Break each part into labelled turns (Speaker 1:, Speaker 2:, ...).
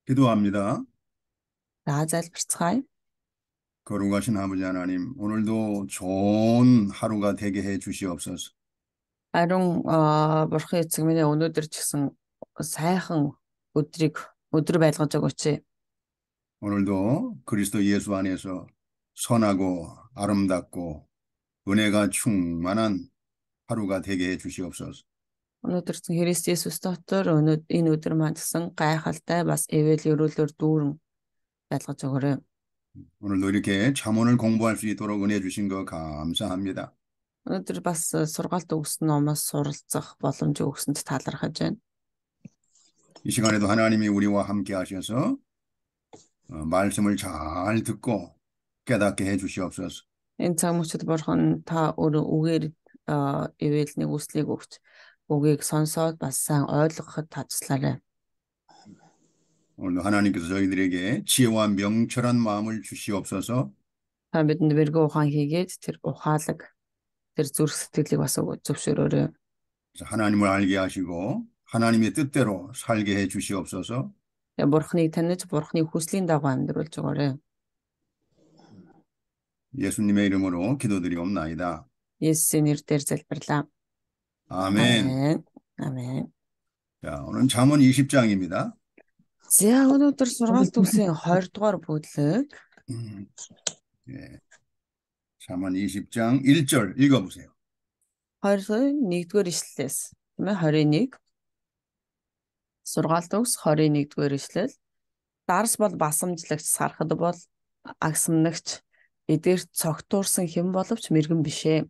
Speaker 1: 기도합니다.
Speaker 2: За залбирцгаая.
Speaker 1: 거룩하신 아버지 하나님, 오늘도 좋은 하루가 되게 해 주시옵소서.
Speaker 2: Ариун бурхан эцэг минь өнөөдөр ч гэсэн сайхан өдөр байлгаж өгөөч.
Speaker 1: 오늘도 그리스도 예수 안에서 선하고 아름답고 은혜가 충만한 하루가 되게 해 주시옵소서.
Speaker 2: Өнөөдөр ч Христ Есүс дотор энэ өдөр маань гэсэн гайхалтай бас эвэл өрөөлөөр дүүрэн байлгаж өгөөрэй.
Speaker 1: 오늘도 이렇게 잠언을 공부할 수 있도록 은혜 주신 거 감사합니다.
Speaker 2: Өнөөдөр бас сургаалт өгсөн номоос суралцах боломж өгсөнд талархаж байна.
Speaker 1: 이 시간에도 하나님이 우리와 함께 하셔서 말씀을 잘 듣고 깨닫게 해 주시옵소서.
Speaker 2: Энэ цаг мөчид бурхан та өөрөө үгээр эвэлний үслийг өгч үгийг сонсоод бас сайн ойлгоход таслаарай.
Speaker 1: 오늘도 하나님께서 저희들에게 지혜와 명철한 마음을 주시옵소서.
Speaker 2: Та бидэнд бэргэн ухаан хийгээд тэр ухаалаг тэр зүрх сэтгэлийг бас зөвшөөрөөрэй.
Speaker 1: 그래서 하나님을 알게 하시고 하나님의 뜻대로 살게 해 주시옵소서.
Speaker 2: Бурхныг таних, Бурхны хүслийн дагуу амьдруулж өгөөрэй.
Speaker 1: 예수님의 이름으로 기도드리옵나이다.
Speaker 2: Есүсийн нэрээр залбирлаа.
Speaker 1: 아멘.
Speaker 2: Амен. Амен.
Speaker 1: 자, 오늘 잠언 20장입니다.
Speaker 2: За өнөөдөр сургаалт үсгийн 20 дугаар бүлэг
Speaker 1: 예. 잠언 20장 1절 읽어보세요.
Speaker 2: 21-р ишлэлээс тийм ээ 21 сургаалт үс 21-р ишлэл дарс бол басамжлагч сархад бол агсамнагч эдгээрт цогтуурсан хэн боловч мэргэн бишээ.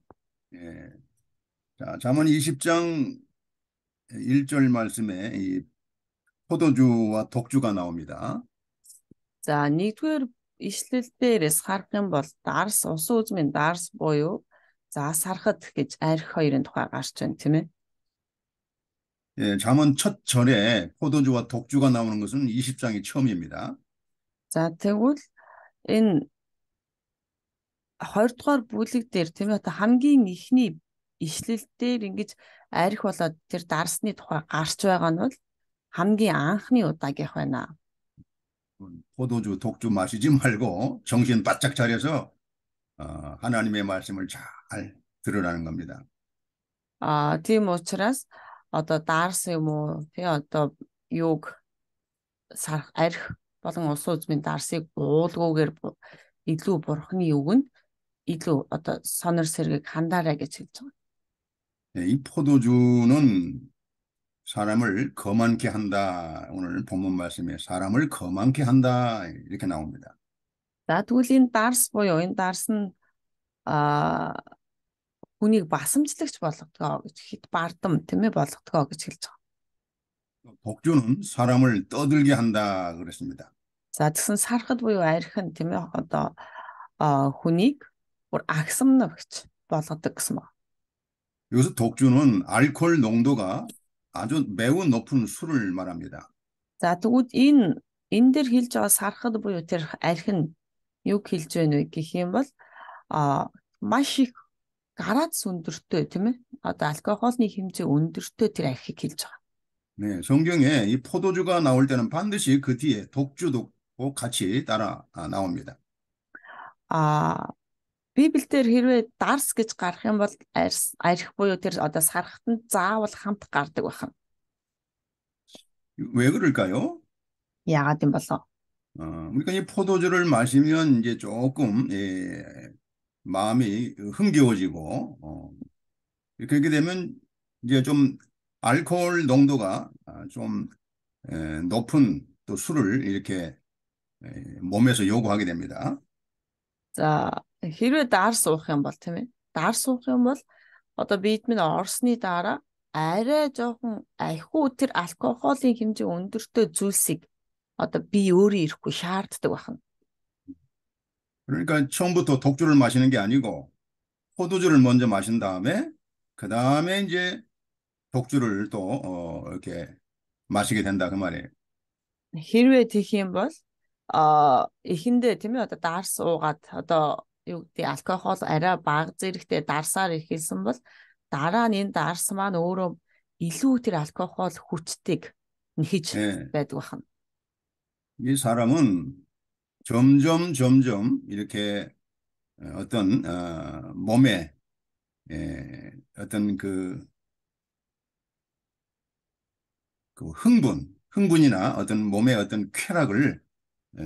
Speaker 1: 예. 자, 잠언 20장 1절 말씀에 이 포도주와 독주가 나옵니다.
Speaker 2: За 1-р ишлэл дээрээс харах юм бол дарс усан үзмийн дарс буюу за сархад гэж арх хоёрын тухай гарч байна тийм ээ.
Speaker 1: 예, 잠언 첫 절에 포도주와 독주가 나오는 것은 20장이 처음입니다.
Speaker 2: За тэгвэл энэ 20 дугаар бүлэг дээр тийм ээ хамгийн ихний ишлэл дээр ингэж арх болоод тэр дарсны тухай гарч байгаа нь бол хамгийн анхны удаагийнх байна.
Speaker 1: 포도주, 독주 마시지 말고 정신 바짝 차려서 하나님의 말씀을 잘 들으라는 겁니다.
Speaker 2: Тийм учраас одоо дарс юм уу тий одоо юуг сарх арх болон усан үзмийн дарсыг уулгүйгээр илүү бурхны үгэнд илүү одоо сонор сэргийг хандаарай гэж хэлж байгаа.
Speaker 1: 예, 이 포도주는 사람을 거만케 한다. 오늘 본문 말씀에 사람을 거만케 한다. 이렇게 나옵니다.
Speaker 2: За тэгвэл энэ дарс буюу энэ дарс нь хүнийг басамжлагч болгодгоо гэж хит бардам тийм ээ болгодгоо гэж хэлж байгаа.
Speaker 1: 독주는 사람을 떠들게 한다 그랬습니다.
Speaker 2: За тэгсэн сархад буюу арх нь тийм ээ одоо хүнийг бүр агсамнагч болгодог гэсэн байна.
Speaker 1: 여기서 독주는 알코올 농도가 아주 매우 높은 술을 말합니다.
Speaker 2: За тэгвэл энэ дээр хэлж байгаа сархад буюу тэр арх нь юу хэлж байна вэ гэх юм бол маш их градус өндөртэй тийм ээ одоо алкогольны хэмжээ өндөртэй тэр архийг хэлж байгаа.
Speaker 1: 네, 성경에 이 포도주가 나올 때는 반드시 그 뒤에 독주도 같이 따라 나옵니다.
Speaker 2: Библиэлд хэрвээ дарс гэж гарах юм бол арх буюу тэр одоо сархад нь заавал хамт гардаг байна.
Speaker 1: 왜 그럴까요?
Speaker 2: Яагаад юм болоо?
Speaker 1: 그러니까 이 포도주를 마시면 이제 조금 마음이 흥겨워지고 그렇게 되면 이제 좀 알코올 농도가 좀 높은 또 술을 이렇게 몸에서 요구하게 됩니다.
Speaker 2: За хэрвээ дарс уух юм бол тийм ээ. Дарс уух юм бол одоо бид минь орсны дараа арай жоохон ахиу тэр алкоголын хэмжээ өндөртэй зүйлсийг одоо би өөрөө ирэхгүй шаарддаг байна.
Speaker 1: 그러니까 처음부터 독주를 마시는 게 아니고 포도주를 먼저 마신 다음에 그 다음에 이제 독주를 또 이렇게 마시게 된다 그 말이에요.
Speaker 2: Хэрвээ тийх юм бол эхэндээ тийм ээ одоо дарс уугаад одоо юу гэдэг алкогол арай бага зэрэгтэй дарсаар ихэлсэн бол дараа нь энэ дарс маань өөрөө илүү тэр алкогол хүчтэйг нэхэж байдаг байна.
Speaker 1: 이 사람은 점점 이렇게 어떤 몸에 어떤 그 흥분이나 어떤 몸의 어떤 쾌락을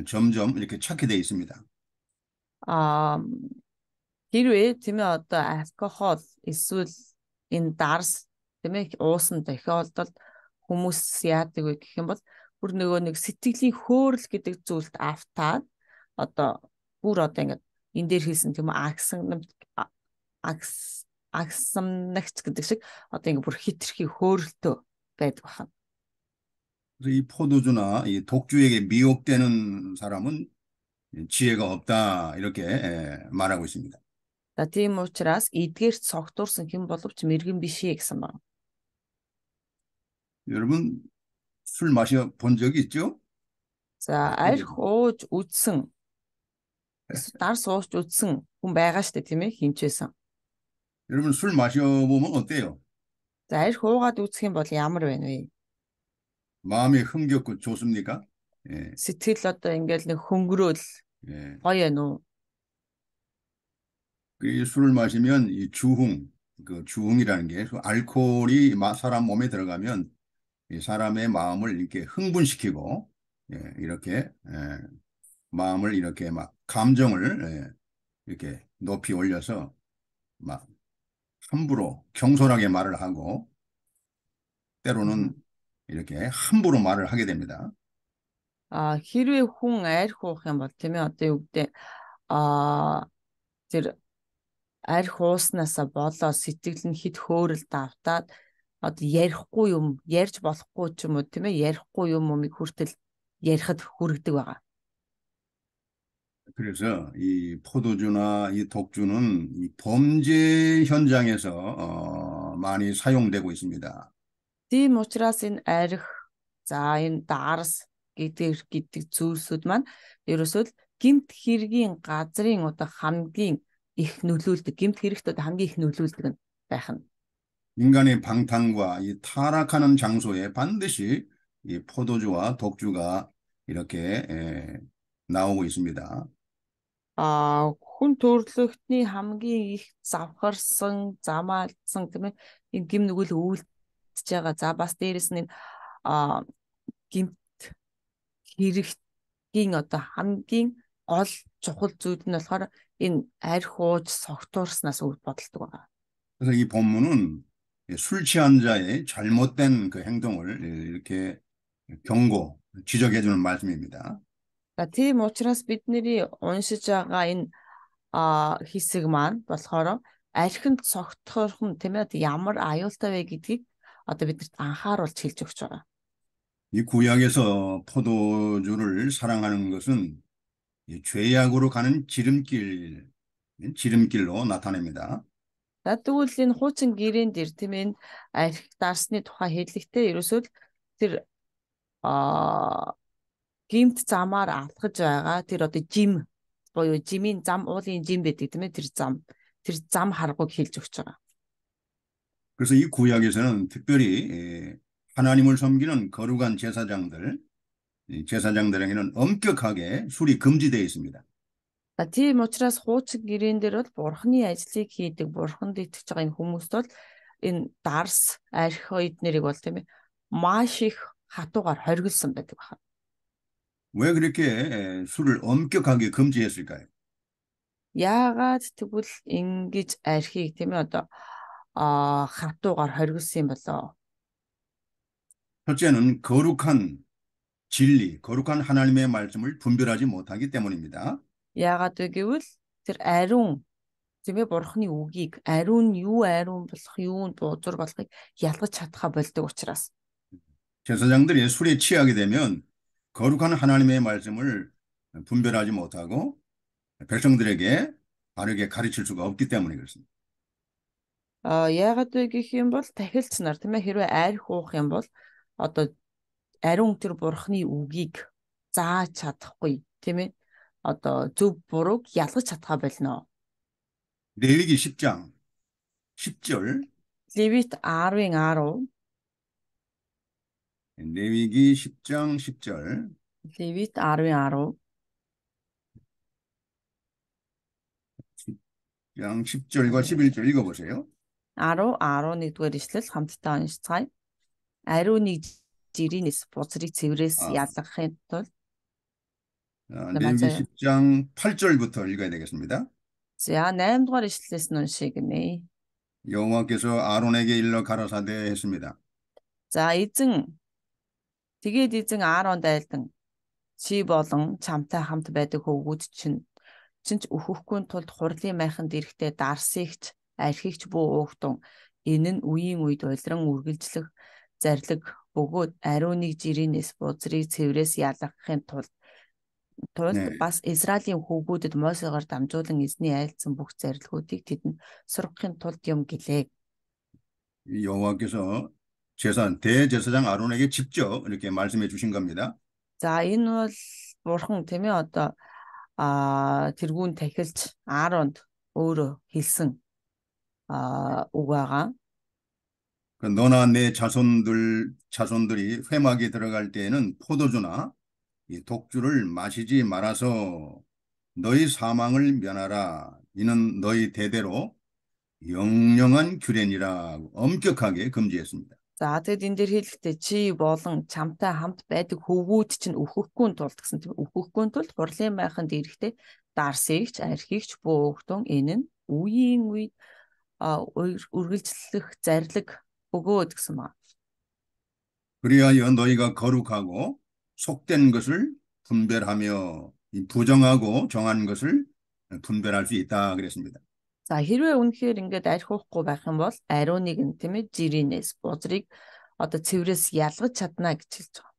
Speaker 1: 점점 이렇게 찾게 돼 있습니다.
Speaker 2: А хэрвээ тийм ээ одоо алкогол эсвэл энэ дарс тийм ээ уусан тохиолдолд хүмүүс яадаг вэ гэх юм бол бүр нөгөө нэг сэтгэлийн хөөрөл гэдэг зүйлд автаад одоо бүр одоо ингээд энэ дээр хийсэн тийм үү агсамнагч гэдэг шиг одоо ингээд бүр хитрхи хөөрөлтөө байдаг байна.
Speaker 1: 그래서 이 포도주나 이 독주에게 미혹되는 사람은 지혜가 없다 이렇게 말하고 있습니다.
Speaker 2: За тийм учраас эдгээрт цогтуурсан хэн боловч мэрэгэн биш ээ гэсэн байна.
Speaker 1: 여러분 술 마셔 본 적이 있죠?
Speaker 2: За арх ууж үзсэн эсвэл дарс ууж үзсэн хүн байгаа штэ тийм ээ хинчээсэн.
Speaker 1: 여러분 술 마셔보면 어때요?
Speaker 2: За арх уугаад үзэх юм бол ямар байна вэ?
Speaker 1: 마음이 흥겹고 좋습니까? 예,
Speaker 2: Сэтгэл одоо ингээл нэг хөнгөрөөл
Speaker 1: 예.
Speaker 2: гоё байна уу?
Speaker 1: 그 술을 마시면 이 그 주흥이라는 게 알코올이 사람 몸에 들어가면 이 사람의 마음을 이렇게 흥분시키고 이렇게 마음을 이렇게 막 감정을 이렇게 높이 올려서 막 함부로 경솔하게 말을 하고 때로는 이렇게 함부로 말을 하게 됩니다.
Speaker 2: Хэрвээ хүн арх уух юм бол тийм ээ одоо юу гэдэг тэр арх ууснасаа болоод сэтгэл нь хит хөөрөлд автаад одоо ярихгүй юм ярьж болохгүй ч юм уу тийм ээ ярихгүй юмыг хүртэл ярихад хүргэдэг байгаа.
Speaker 1: 그래서 이 포도주나 이 독주는 이 범죄 현장에서 많이 사용되고 있습니다.
Speaker 2: Тийм учраас энэ арх за энэ дарс гэдэг зүйлсүүд маань ерөөсөө л гэмт хэргийн газрын одоо хамгийн их нөлөөлдөг гэмт хэрэгт одоо хамгийн их нөлөөлдөг нь байх нь.
Speaker 1: 인간의 방탕과 이 타락하는 장소에 반드시 이 포도주와 독주가 이렇게 나오고 있습니다.
Speaker 2: Хүн төрлөختний хамгийн их завхарсан, замаалсан тийм ээ энэ гим нүгэл үйлдэж байгаа. За бас дээрэс нь а гимт хэрэгтийн одоо хамгийн гол чухал зүйл нь болохоор энэ арх ууж согтуурснаас үл бодолдог байгаа.
Speaker 1: 그래서 이 본문은 술 취한 자의 잘못된 그 행동을 이렇게 지적해 주는 말씀입니다.
Speaker 2: За тийм учраас бидний уншиж байгаа энэ хэсэг маань болохоор архинд цогтхорхон тийм ээ ямар аюултай вэ гэдгийг одоо бидэрт анхааруулж хэлж өгч байгаа.
Speaker 1: 이 구약에서 포도주를 사랑하는 것은 이 죄악으로 가는 지름길로 나타냅니다.
Speaker 2: За тэгвэл энэ хуучин гэрэн дээр тийм ээ арх дарсны тухай хэлэхдээ ерөөсөө тэр гимт замаар алхаж байгаа тэр одоо жим буюу жимийн зам уулын жим байдаг тийм ээ тэр зам харгуйг хэлж өгч байгаа.
Speaker 1: 그래서 이 구약에서는 특별히 하나님을 섬기는 거룩한 제사장들에게는 엄격하게 술이 금지되어 있습니다.
Speaker 2: За тийм учраас хуучин гэрэн дээр бол бурхны ажлыг хийдэг, бурханд итгэж байгаа энэ хүмүүст бол энэ дарс арх эднэрийг бол тийм ээ маш их хатуугаар хоригдсан байдаг байна.
Speaker 1: 왜 그렇게 술을 엄격하게 금지했을까요?
Speaker 2: Яагаад тэгвэл ингэж архийг тийм ээ одоо хатуугаар хоригдсан юм болоо?
Speaker 1: 첫째는 거룩한 하나님의 말씀을 분별하지 못하기 때문입니다.
Speaker 2: Яагаад вэ гэвэл тэр ариун тийм ээ бурхны үгийг ариун болох юунд бузар болохыг ялгаж чадхаа болдог учраас.
Speaker 1: 제사장들이 술에 취하게 되면 거룩한 하나님의 말씀을 분별하지 못하고 백성들에게 바르게 가르칠 수가 없기 때문에 그렇습니다.
Speaker 2: Яагаад вэ гэх юм бол тахилч нар тийм ээ хэрвээ арх уух юм бол одоо ариун тэр бурхны үгийг зааж чадахгүй тийм ээ одоо зөв бурууг ялгаж чадхаа болно.
Speaker 1: 레위기 10장 10절
Speaker 2: Левит 10-10
Speaker 1: 레위기 10장 10절
Speaker 2: Левит 10:10.
Speaker 1: 장 10절과
Speaker 2: 네.
Speaker 1: 11절 읽어보세요.
Speaker 2: 10, 11-р ишлэл хамтдаа уншицгаая. Ариун нэг жирийнэс бузрыг цэврээс
Speaker 1: 아,
Speaker 2: ялгахын тулд
Speaker 1: 레위기
Speaker 2: 맞아요.
Speaker 1: 10장 8절부터 읽어야 되겠습니다.
Speaker 2: За 8 дугаар ишлэлээс нь уншия гинэ.
Speaker 1: 여호와께서 아론에게 일러 가라사대 했습니다.
Speaker 2: За тэгээд эзэн Ааронд айлдан чи болон чамтай хамт байдаг хөвгүүд чинь ч өөхөхгүй тулд хурлын майханд ирэхдээ дарсыгч, архигч буу уугтун энэ нь үеийн үед улиран үргэлжлэх зарлиг бөгөөд ариун нэг жирийнэс бузрыг цэврээс ялгахын тулд
Speaker 1: 네,
Speaker 2: бас Израилийн хөвгүүдэд Мосегаар дамжуулан эзний айлдсан бүх зарилгуудыг тэдэнд сургахын тулд юм гэлээ.
Speaker 1: 여호와께서 대제사장 아론에게 직접 이렇게 말씀해 주신 겁니다.
Speaker 2: За энэ бол бурхан тийм ээ одоо тэргүүн тахилч Ааронд өөрөө хэлсэн үг байгаа.
Speaker 1: 너나 내 자손들이 회막에 들어갈 때에는 포도주나 이 독주를 마시지 말아서 너희 사망을 면하라. 이는 너희 대대로 영영한 규례니라 엄격하게 금지했습니다.
Speaker 2: За тэгэд энэ дэр хэлэхдээ чи болон чамтай хамт байдаг хөвгүүд чинь өөхөхгүй тулд гэсэн тийм өөхөхгүй тулд хурлын байханд ирэхдээ дарсыгч, архигч буugтун энэ нь үеийн үед үргэлжлэх зарлиг бөгөөд гэсэн ба.
Speaker 1: 그리하여 너희가 거룩하고 속된 것을 분별하며 이 부정하고 정한 것을 분별할 수 있다 그랬습니다.
Speaker 2: За хэрвээ үнэхээр ингээд архиухгүй байх юм бол ариуныг нь тийм ээ жирийнээс бузрыг одоо цэврээс ялгаж чадна гэж хэлж байгаа.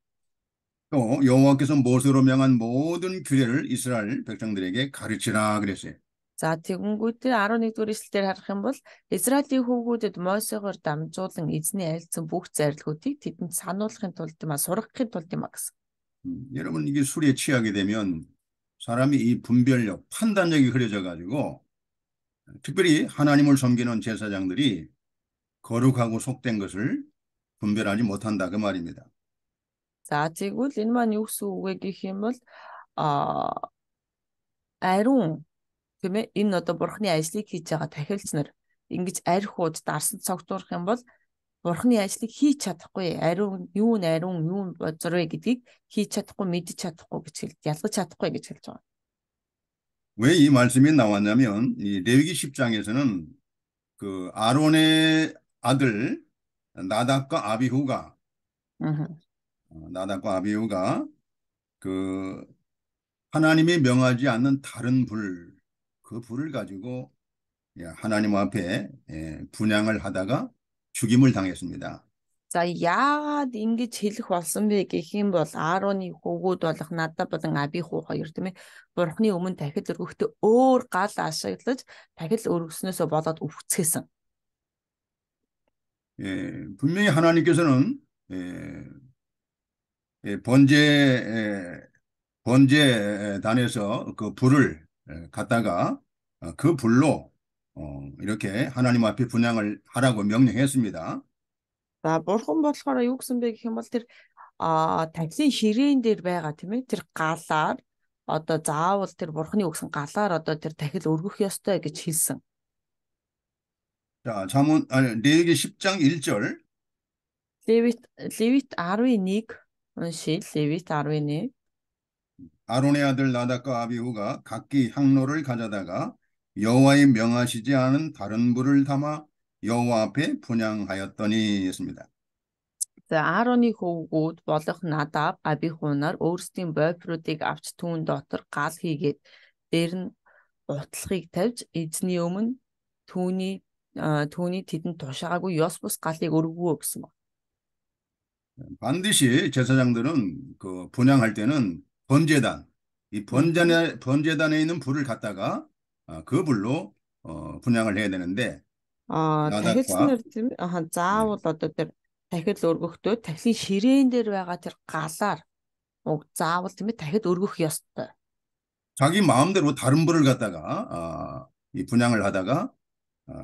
Speaker 1: 또 여호와께서 모세로 명한 모든 규례를 이스라엘 백성들에게 가르치라 그랬어요.
Speaker 2: За тэгэнгүүтээ 11-р эшлэлээр харах юм бол Израилийн хүүгүүдэд Мосегоор дамжуулан эзний айлцсан бүх зарилгуудыг тэдэнд сануулахын тулд сургахын тулд юм а гэсэн.
Speaker 1: 여러분 이게 술에 취하게 되면 사람이 이 분별력, 판단력이 흐려져 가지고 특별히 하나님을 섬기는 제사장들이 거룩하고 속된 것을 분별하지 못한다 그 말입니다.
Speaker 2: За тэгвэл энэ маань юу гэсэн үг вэ гэх юм бол ариун тийм ээ энэ одоо бурхны ажлыг хийж байгаа тахилч нар ингэж архиуд дарсан цогцоорох юм бол бурхны ажлыг хийж чадахгүй ариун юу бозор вэ гэдгийг хийж чадахгүй мэдж чадахгүй гэж ялгаж чадахгүй гэж хэлж байгаа.
Speaker 1: 왜 이 말씀이 나왔냐면 이 레위기 10장에서는 그 아론의 아들 나답과 아비후가 그 하나님이 명하지 않는 다른 그 불을 가지고 하나님 앞에 분향을 하다가 죽임을 당했습니다.
Speaker 2: За яагаад ингэж хэлэх болсон бэ гэх юм бол Аароны хөвгүүд болох Надаб болон Абиху хоёр тийм ээ бурхны өмнө дахил өргөхдөө өөр гал ашиглаж дахил өргөснөөсөө болоод өвцгөөсөн.
Speaker 1: 분명히 하나님께서는 번제단에서 그 불을 갖다가 그 불로 이렇게 하나님 앞에 분향을 하라고 명령했습니다.
Speaker 2: За бурхан болохоор юу гэсэн бэ гэх юм бол тэр тахилын ширээн дээр байгаа тийм ээ тэр галаар одоо заавал тэр бурханы өгсөн галаар одоо тэр тахил өргөх ёстой гэж хэлсэн.
Speaker 1: 자, 레위기 10장 1절.
Speaker 2: Левит 11 уншил Левит 11.
Speaker 1: 아론의 아들 나답과 아비후가 각기 향로를 가져다가 여호와의 명하시지 않은 다른 불을 담아 여호와 앞에 분향하였더니 했습니다.
Speaker 2: За Аароны хөвгүүд болох Надаб, Абиху нар өөрсдийн бойфруудыг авч түүн дотор гал хийгээд дээр нь утлахыг тавьж эзний өмнө түүний тэдэнд тушаагүй ёс бус галыг өргөвөө гэсэн байна.
Speaker 1: 반드시 제사장들은 그 분향할 때는 이 번제단에 있는 불을 갖다가 그 불로 분향을 해야 되는데
Speaker 2: Тахилч
Speaker 1: 나답과
Speaker 2: нар тийм заавал
Speaker 1: 네,
Speaker 2: одоо тэр тахил өргөхдөө тахилын ширээн дээр байгаа тэр галаар заавал тийм ээ тахил өргөх ёстой.
Speaker 1: 자기 마음대로 다른 불을 갖다가 이 분향을 하다가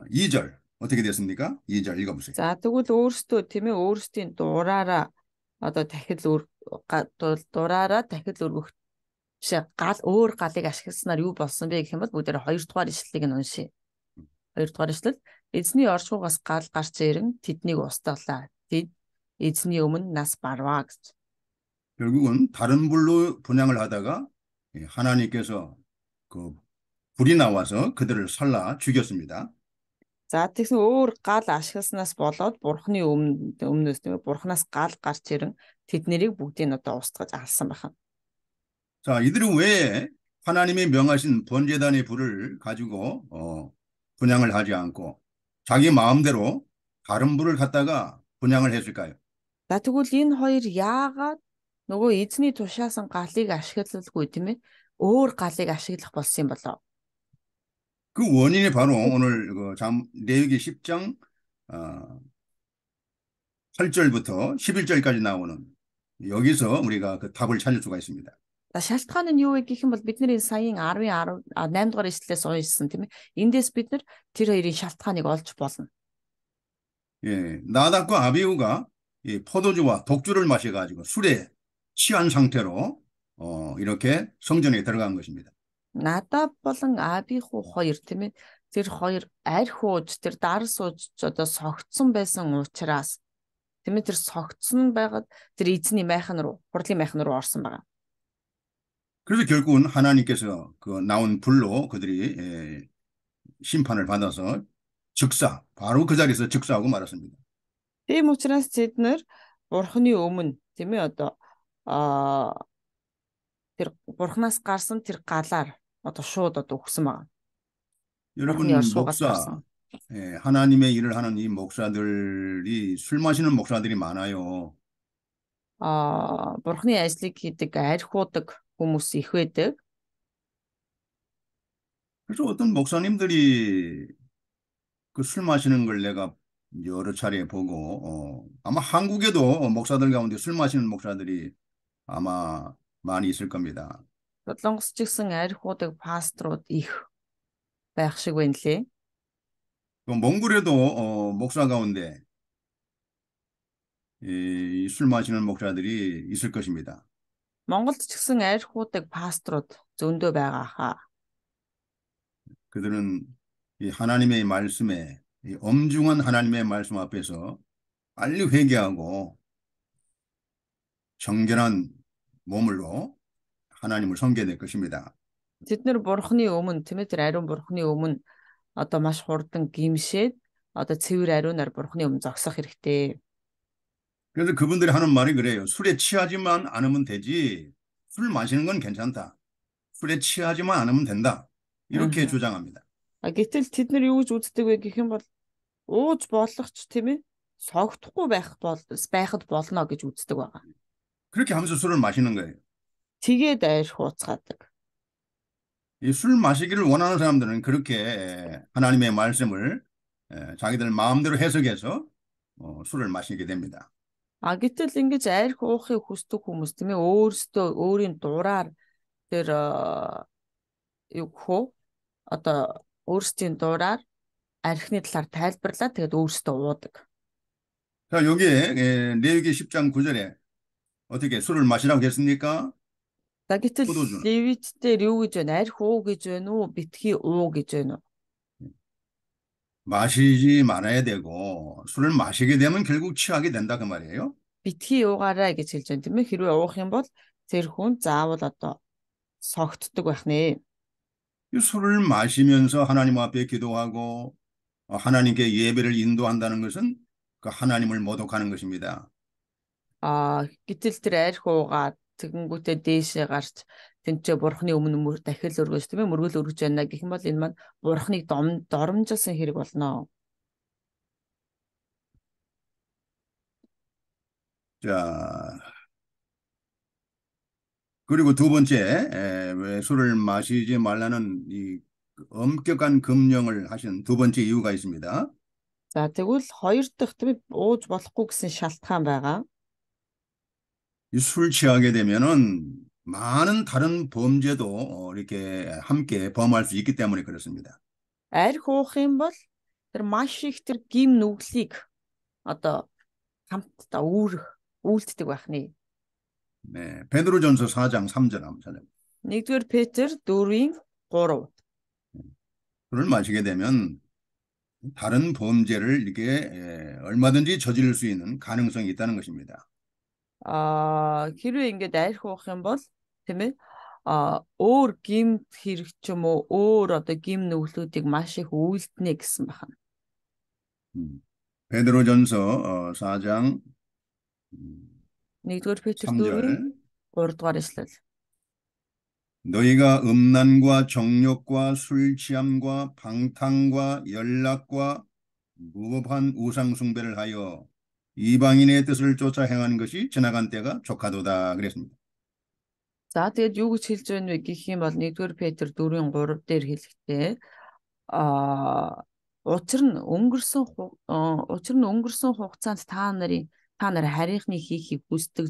Speaker 1: 2절 어떻게 됐습니까? 2절 읽어보세요.
Speaker 2: За тэгвэл өөрсдөө тийм ээ өөрсдийн дураараа одоо тахил дураараа дахид өргөх жишээ гал өөр галыг ашигласнаар юу болсон бэ гэх юм бол бүгдээр хоёрдугаар ишлэлийг нь уншия. Хоёрдугаар ишлэл эзний оршуугаас гал гарч ирэн тэднийг устгалаа. Тэд эзний өмнө нас барваа гэж.
Speaker 1: 결국은 다른 불로 분향을 하다가 하나님께서 그 불이 나와서 그들을 살라 죽였습니다.
Speaker 2: За тэгсэн өөр гал ашигласнаас болоод бурхны өмнөөс тийм бурхнаас гал гарч ирэн тэднийг бүгдийг одоо устгаж алсан байна.
Speaker 1: 자, 이들은 왜 하나님이 명하신 번제단의 불을 가지고 분향을 하지 않고 자기 마음대로 다른 불을 갖다가 분향을 했을까요?
Speaker 2: За тэгвэл энэ хоёр яагаад нөгөө эзний тушаасан галыг ашиглалгүй тийм ээ өөр галыг ашиглах болсон юм болоо?
Speaker 1: 그 원인이 바로 오늘 레위기 10장 8절부터 11절까지 나오는 여기서 우리가 그 답을 찾을 수가 있습니다.
Speaker 2: За шалтгаан нь юу вэ гэх юм бол бидний саяын 8 дугаар эшлэлээс уншсан тийм ээ. Эндээс бид нар тэр хоёрын шалтгааныг олж болно.
Speaker 1: 예, 나답과 아비후가 이 포도주와 독주를 마셔가지고 술에 취한 상태로 이렇게 성전에 들어간 것입니다.
Speaker 2: Надад болон Абиху хоёр тийм ээ. Тэр хоёр арх ууж тэр дарс ууж одоо согтсон байсан учраас тийм ээ тэр согтсон байгаад тэр эзний майхан руу хурлын майхан руу орсон байгаа.
Speaker 1: 그래서 결국은 하나님께서 그 나온 불로 그들이 심판을 받아서 즉사, 바로 그 자리에서 즉사하고 말았습니다.
Speaker 2: Тийм учраас бид нар бурхны өмнө тийм ээ одоо тэр бурхнаас гарсан тэр галаар одоо шууд одоо өгсөн байгаа. бурхны
Speaker 1: 여러분
Speaker 2: оршуугаас
Speaker 1: 목사,
Speaker 2: гарсан.
Speaker 1: 하나님의 일을 하는 이 목사들이 술 마시는 목사들이 많아요.
Speaker 2: Бурхны ажлыг хийдэг арх уудаг хүмүүс их байдаг.
Speaker 1: 그래서 어떤 목사님들이 그 술 마시는 걸 내가 여러 차례 보고 아마 한국에도 목사들 가운데 술 마시는 목사들이 아마 많이 있을 겁니다.
Speaker 2: Солонгос ч гэсэн арх уудаг пасторууд их байх шиг байна лээ.
Speaker 1: 또 몽골에도 목사 가운데 술 마시는 목사들이 있을 것입니다.
Speaker 2: Монголд ч гэсэн арх уудаг пасторууд зөндөө байгаа хаа.
Speaker 1: 그들은 이 하나님의 말씀에 이 엄중한 하나님의 말씀 앞에서 빨리 회개하고 정결한 몸으로 하나님을 섬겨야 될 것입니다.
Speaker 2: Тэд нэр бурхны өмнө тийм ээ тэр ариун бурхны өмнө одоо маш хурдан гимшээд одоо цэвэр ариунаар бурхны өмнө зогсох хэрэгтэй.
Speaker 1: 그래서 그분들이 하는 말이 그래요. 술에 취하지만 않으면 되지. 술 마시는 건 괜찮다. 술에 취하지만 않으면 된다. 이렇게 주장합니다.
Speaker 2: Гэтэл тэд нар юу гэж үздэг вэ гэх юм бол ууж болох ч тийм ээ согтохгүй байхад болно гэж үздэг байгаа.
Speaker 1: 그렇게 하면서 술을 마시는 거예요.
Speaker 2: Тэгээд арх ууцгаадаг.
Speaker 1: 이 술 마시기를 원하는 사람들은 그렇게 하나님의 말씀을 자기들 마음대로 해석해서 술을 마시게 됩니다.
Speaker 2: Гэтэл ингэж арх уухыг хүсдэг хүмүүс тийм ээ өөрсдөө өөрийн дураар тэр юу хөө одоо өөрсдийн дураар архины талаар тайлбарлаад тэгээд өөрсдөө уудаг.
Speaker 1: 자, 여기에 레위기 10장 9절에 어떻게 술을 마시라고 했습니까?
Speaker 2: Гэтэл
Speaker 1: 포도주.
Speaker 2: Левитээр юу гэж байна? Арх уу гэж байна уу? Битгий уу гэж байна уу?
Speaker 1: 마시지 말아야 되고 술을 마시게 되면 결국 취하게 된다 그 말이에요.
Speaker 2: Битгий уугаарай гэж хэлж байна тийм ээ. Хэрвээ уух юм бол тэр хүн заавал одоо согтдог байх нэ.
Speaker 1: 이 술을 마시면서 하나님 앞에 기도하고 하나님께 예배를 인도한다는 것은 그 하나님을 모독하는 것입니다.
Speaker 2: Гэтэл тэр арх уугаад тэгэнгүүтээ дээшээ гарч тэнцээ бурхны өмнө дахил өргөж тийм ээ мөргөл өргөж байна гэх юм бол энэ маань бурхныг доромжилсан хэрэг болно.
Speaker 1: 자, 그리고 두 번째, 왜 술을 마시지 말라는 이 엄격한 금령을 하신 두 번째 이유가 있습니다.
Speaker 2: За тэгвэл хоёр дахь тийм ээ ууж болохгүй гэсэн шалтгаан байгаа.
Speaker 1: 이 술 취하게 되면은 많은 다른 범죄도 이렇게 함께 범할 수 있기 때문에 그렇습니다.
Speaker 2: Арх уух юм бол тэр маш их тэр гим нүглийг одоо хамтдаа үйлддэг байх нэ.
Speaker 1: 네, 베드로전서 4장 3절 한번 찾아보세요.
Speaker 2: 1-р Петр 4-ийн 3.
Speaker 1: 술을 마시게 되면 다른 범죄를 이렇게 얼마든지 저지를 수 있는 가능성이 있다는 것입니다.
Speaker 2: Хэрвээ ингээд арх уух юм бол тийм ээ өөр гимт хэрэг ч юм уу өөр одоо гим нүглүүдийг маш их үйлдэнэ гэсэн байна.
Speaker 1: 베드로전서 4장
Speaker 2: 1-р Петр 4-ийн
Speaker 1: 3절
Speaker 2: 3 дугаар эшлэл.
Speaker 1: 너희가 음란과 정욕과 술 취함과 방탕과 연락과 무법한 우상 숭배를 하여 이방인의 뜻을 쫓아 행하는 것이 지나간 때가 족하도다 그랬습니다.
Speaker 2: За тэгээд юу гэж хэлж байна вэ гэх юм бол 1-р Петр 4-ийн 3 дээр хэлэхдээ учир нь өнгөрсөн хугацаанд та нар харийнхны хийхийг хүсдэг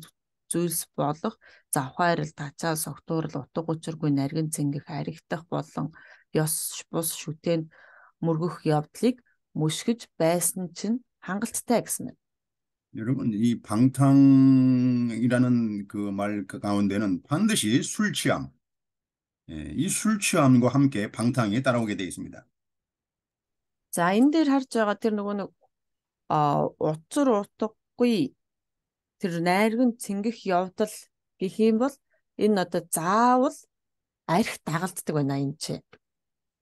Speaker 2: зүйлс болох завхаарл, тачаал, согтуурал, утга учиргүй наргин цэнгэх, харигдах болон ёс бус шүтээнд мөргөх явдлыг мөшгөж байсан чинь хангалттай гэсэн байна.
Speaker 1: 여러분, 이 방탕이라는 그 말 가운데는 반드시 술 취함, 이 술 취함과 함께 방탕이 따라오게 되어 있습니다.
Speaker 2: За энэ дээр харж байгаа тэр нөгөө нэг учир утгагүй тэр найрган цэнгэх явдал гэх юм бол энэ одоо заавал арх дагалддаг байна энэ ч.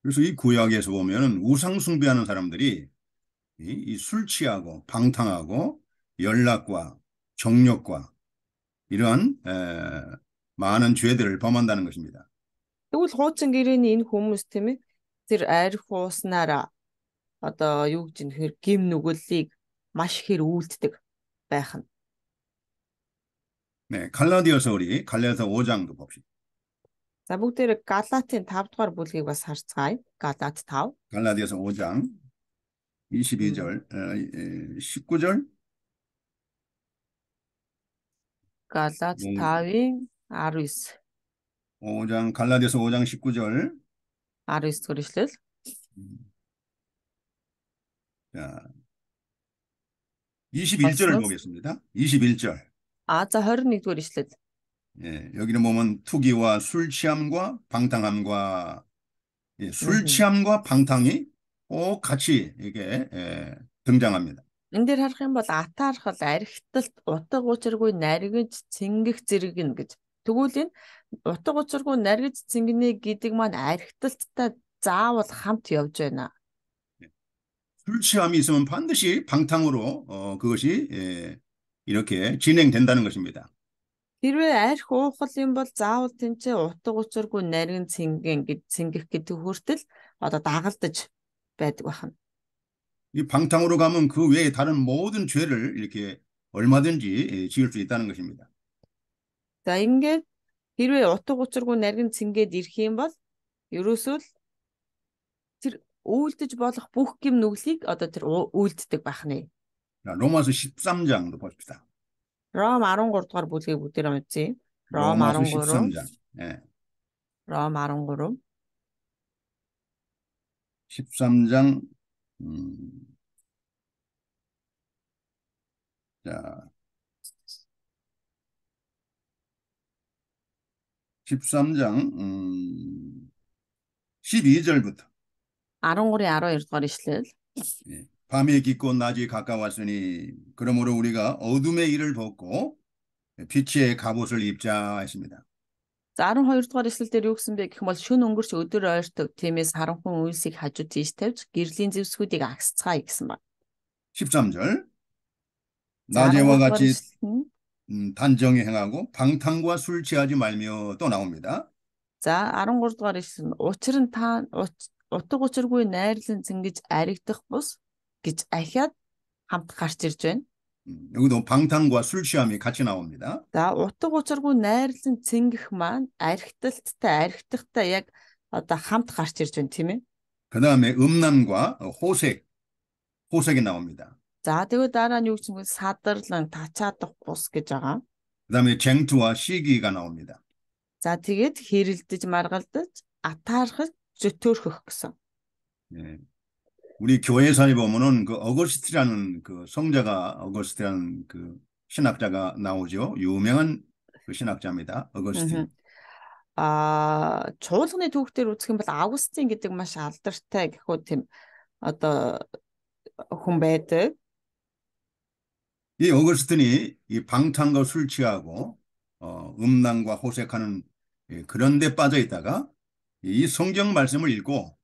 Speaker 1: 그래서 이 구약에서 보면은 우상 숭배하는 사람들이 이 술 취하고 방탕하고 연락과 정욕과 이러한 많은 죄들을 범한다는 것입니다.
Speaker 2: Тэгвэл хуучин гэрээний энэ хүмүүс тийм ээ тэр арх ууснараа одоо юу гэж нөхөр гим нүгэллийг маш ихээр үйлддэг байх нь.
Speaker 1: 네, 갈라디아서 5장도 봅시다.
Speaker 2: За бүгдээр Галатын 5 дугаар бүлгийг бас харцгаая. Галат 5.
Speaker 1: 갈라디아서 5장 22절, 19절.
Speaker 2: Галат 5-ийн 19.
Speaker 1: 5장, 갈라디아서 5장 19절.
Speaker 2: 19 дугаар ишлэл.
Speaker 1: 자, 21절을 보겠습니다. 21절.
Speaker 2: За 21 дугаар ишлэл.
Speaker 1: 예, 여기는 보면 투기와 술 취함과 방탕함과 술 취함과 방탕이 꼭 같이 이게 등장합니다.
Speaker 2: Энэ дээр харах юм бол атаархал, архиталт, утга учиргүй наргиж цэнгэх зэрэг нь гэж. Тэгвэл энэ утга учиргүй наргиж цэнгэнэ гэдэг маань архиталттай заавал хамт явж байна.
Speaker 1: 술 취함이 있으면 반드시 방탕으로 그것이 이렇게 진행된다는 것입니다.
Speaker 2: Хэрвээ арх уухал юм бол заавал тэнцээ утга учиргүй нарийн цэнгэх гэдэг хүртэл одоо дагалдаж байдаг байна.
Speaker 1: 이 방탕으로 가면 그 외에 다른 모든 죄를 이렇게 얼마든지 지을 수 있다는 것입니다.
Speaker 2: За ингээд хэрвээ утга учиргүй нарийн цэнгээд ирэх юм бол ерөөсөө тэр үйлдэж болох бүх гэм нүглийг одоо тэр үйлддэг байна.
Speaker 1: 로마서 13장도 봅시다.
Speaker 2: Ром 13 дугаар бүлгийг бүгдээр уншъя. Ром
Speaker 1: 로마서
Speaker 2: 13.
Speaker 1: 13장. 예.
Speaker 2: Ром 13.
Speaker 1: 13장 자 13장 12절부터
Speaker 2: 13-ийн 12 дугаар ишлэл.
Speaker 1: 예. 밤이 깊고 낮이 가까웠으니 그러므로 우리가 어둠의 일을 벗고 빛의 갑옷을 입자 했습니다.
Speaker 2: За 12 дугаар эшлэл дээр юу гэсэн бэ гэх юм бол шөнө өнгөрч өдөр ойртов. Тиймээс харанхуй үйлсийг хажуу тийш тавьж гэрлийн зэвсгүүдийг агсцгаая гэсэн байна.
Speaker 1: 13절
Speaker 2: За
Speaker 1: 낮에와
Speaker 2: 13 дугаар
Speaker 1: 같이
Speaker 2: эшлэл нь
Speaker 1: 단정히 행하고 방탕과 술 취하지 말며 또 나옵니다.
Speaker 2: за 13 дугаар эшлэл нь учир нь та утга учиргүй найрлан зингэж аригдах бус гэж ахиад хамт гарч ирж байна.
Speaker 1: 여기도 방탕과 술 취함이 같이 나옵니다.
Speaker 2: За утга учиргүй найрлан цэнгэх маань архиталттай яг одоо хамт гарч ирж байна тийм ээ.
Speaker 1: 그 다음에 음란과 호색이 나옵니다.
Speaker 2: За тэгвэл дараа нь юу гэж юм бэ? Садарлан тачаадах бус гэж байгаа.
Speaker 1: 그 다음에 쟁투와 시기가 나옵니다.
Speaker 2: За тэгээд хэрэлдэж маргалдаж атаархаж зөтөөрхөх гэсэн.
Speaker 1: 예. 우리 교회사에 보면은 그 어거스티라는 그 성자가 어거스티라는 그 신학자가 나오죠. 유명한 그 신학자입니다. 어거스틴.
Speaker 2: 음. Чуулганы түүхтэр үзэх юм бол Августин гэдэг маш алдартай гэхүү тийм одоо хүн байдаг.
Speaker 1: 이 어거스틴이 이 방탕과 술 취하고 음란과 호색하는 그런 데 빠져 있다가 이 성경 말씀을 읽고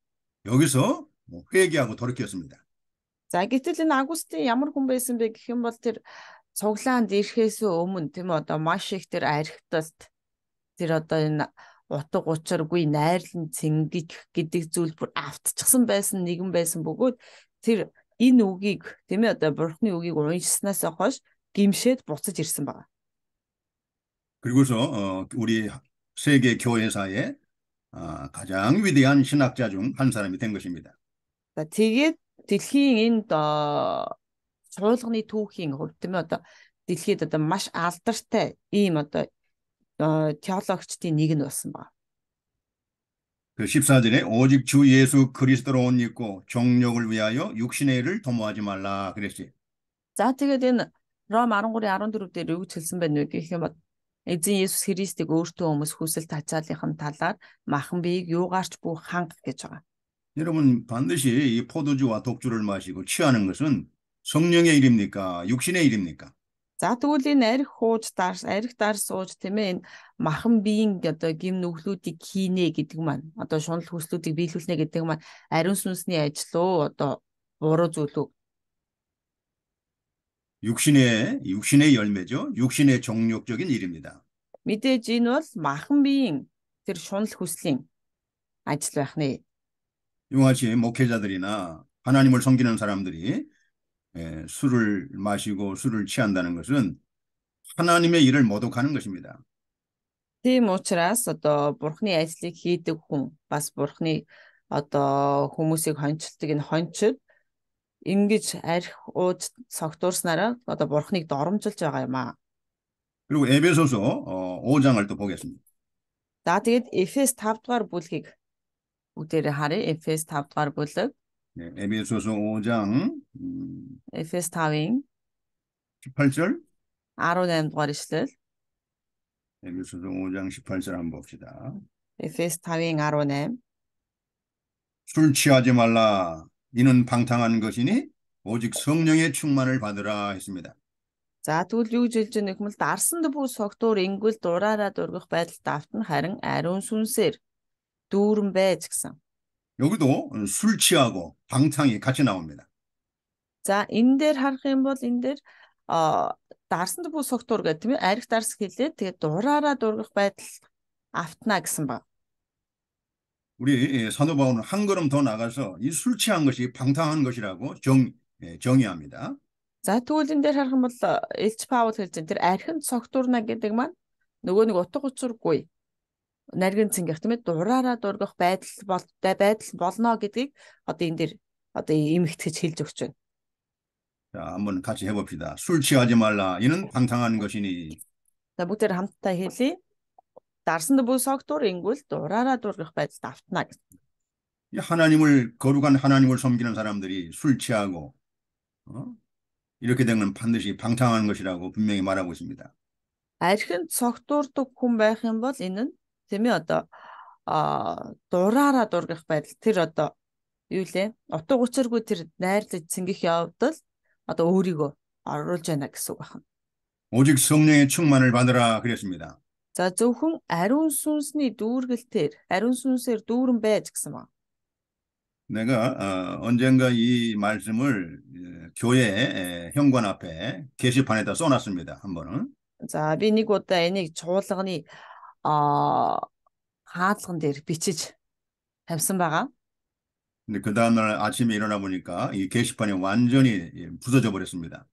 Speaker 1: 여기서 뭐 회개하고 돌이켰습니다.
Speaker 2: За гэтэл энэ Августин ямар хүн байсан бэ гэх юм бол тэр цуглаанд ирэхээс өмнө тийм үү одоо маш их тэр архиталт тэр одоо энэ утга учиргүй найрлан цэнгэх гэдэг зүйл бүр автчихсан байсан нэгэн байсан бөгөөд тэр энэ үгийг тийм ээ одоо бурхны үгийг уншсанаас хойш гимшээд буцаж ирсэн байна.
Speaker 1: 그리고서 우리 세계 교회사의 가장 위대한 신학자 중 한 사람이 된 것입니다.
Speaker 2: За тэгээд дэлхийн энд чуулганы түүхийн хувьд тийм ээ одоо дэлхийд одоо маш алдартай ийм одоо теологчдын нэг нь болсон байна.
Speaker 1: 그 14절에 오직 주 예수 그리스도로 옷 입고 정욕을 위하여 육신의 일을 도모하지 말라 그랬지.
Speaker 2: За тэгээд энэ Ром 13:14 дээр юу гэж хэлсэн байна вэ гэх юм бол эзэн Есүс Христийг өөртөө өмс хүсэл тачааллын талаар махан биеийг юугаарч бүх ханга гэж байгаа.
Speaker 1: 여러분 반드시 이 포도주와 독주를 마시고 취하는 것은 성령의 일입니까? 육신의 일입니까?
Speaker 2: За тэгвэл энэ арх дарс сууж тийм ээ энэ махан биеийн одоо гим нүглүүдийг хийнэ гэдэг маань одоо шунал хүслүүдийг биелүүлнэ гэдэг маань ариун сүнсний ажил уу одоо буруу зүйл үү?
Speaker 1: 육신의 열매죠. 육신의 정욕적인 일입니다.
Speaker 2: Мэдээж энэ бол махан биеийн тэр шунал хүслийн ажил байх нэ.
Speaker 1: 이와 같이 목회자들이나 하나님을 섬기는 사람들이 술을 마시고 술을 취한다는 것은 하나님의 일을 모독하는 것입니다.
Speaker 2: Тийм учраас одоо бурхны ажлыг хийдэг хүн бас бурхны одоо хүмүүсийг хончилдог энэ хончид ингэж арх ууж согтуурснараа одоо бурхныг доромжилж байгаа юм аа.
Speaker 1: 그리고 에베소서 5장을 또 보겠습니다.
Speaker 2: За тэгээд Эфес 5 дугаар бүлгийг бүгдээрээ харъя. Эфес 5 дугаар бүлэг.
Speaker 1: 에베소서 5장
Speaker 2: Эфес 5-ын
Speaker 1: 18절
Speaker 2: 18 дугаар ишлэл.
Speaker 1: 에베소서 5장 18절 한번 봅시다.
Speaker 2: Эфес 5-ын 18.
Speaker 1: 술 취하지 말라. 이는 방탕한 것이니 오직 성령의 충만을 받으라 했습니다.
Speaker 2: За тэгвэл юу гэж хэлж байгаа нөхмөл дарсанд бүх согтуур ингүүл дураараа дургах байдалд автна харин ариун сүнсээр дүүрэн байж гэсэн.
Speaker 1: 여기도 술 취하고 방탕이 같이 나옵니다.
Speaker 2: За энэ дээр харах юм бол энэ дээр дарсанд бүх согтуур гэх тийм ээ арх дарс хэлээд тэгээд дураараа дургах байдал автна гэсэн ба.
Speaker 1: 우리 사도 바울은 한 걸음 더 나가서 이 술 취한 것이 방탕한 것이라고 정의합니다.
Speaker 2: За тэгвэл энэ дээр харах юм бол Илч Паул хэлж байгаа тэр архинд согтуурна гэдэг маань нөгөө нэг утга учиргүй нарийн цэнгэх тийм ээ дураараа дургах байдал болно гэдгийг одоо энэ дээр одоо эмэгтгэж хэлж өгч байна.
Speaker 1: 자, 한번 같이 해봅시다. 술 취하지 말라. 이는 방탕한 것이니.
Speaker 2: За бүгдээр хамтдаа хэлье. Дарсанд бүх согтуур ингүүл дураараа дургах байдалд автна гэсэн.
Speaker 1: 거룩한 하나님을 섬기는 사람들이 술 취하고 이렇게 되면 반드시 방탕한 것이라고 분명히 말하고 있습니다.
Speaker 2: Архинд согтуурдаг хүн байх юм бол энэ нь тийм ээ одоо дураараа дургах байдал тэр одоо юу лээ? Утга учиргүй тэр найрлаж цэнгэх явдал одоо өөрийгөө оруулж яана гэсэн үг байна.
Speaker 1: 오직 성령의 충만을 받으라 그랬습니다.
Speaker 2: За зөвхөн ариун сүнсний дүүргэлтээр ариун сүнсээр дүүрэн байж гэсэн ба.
Speaker 1: 내가 언젠가 이 말씀을 교회 현관 앞에 게시판에다 써놨습니다. 한 번은.
Speaker 2: За би нэг удаа энийг чуулганы хаалган дээр бичиж тавьсан байгаа.
Speaker 1: 근데 그 다음날 아침에 일어나 보니까 이 게시판이 완전히 부서져 버렸습니다.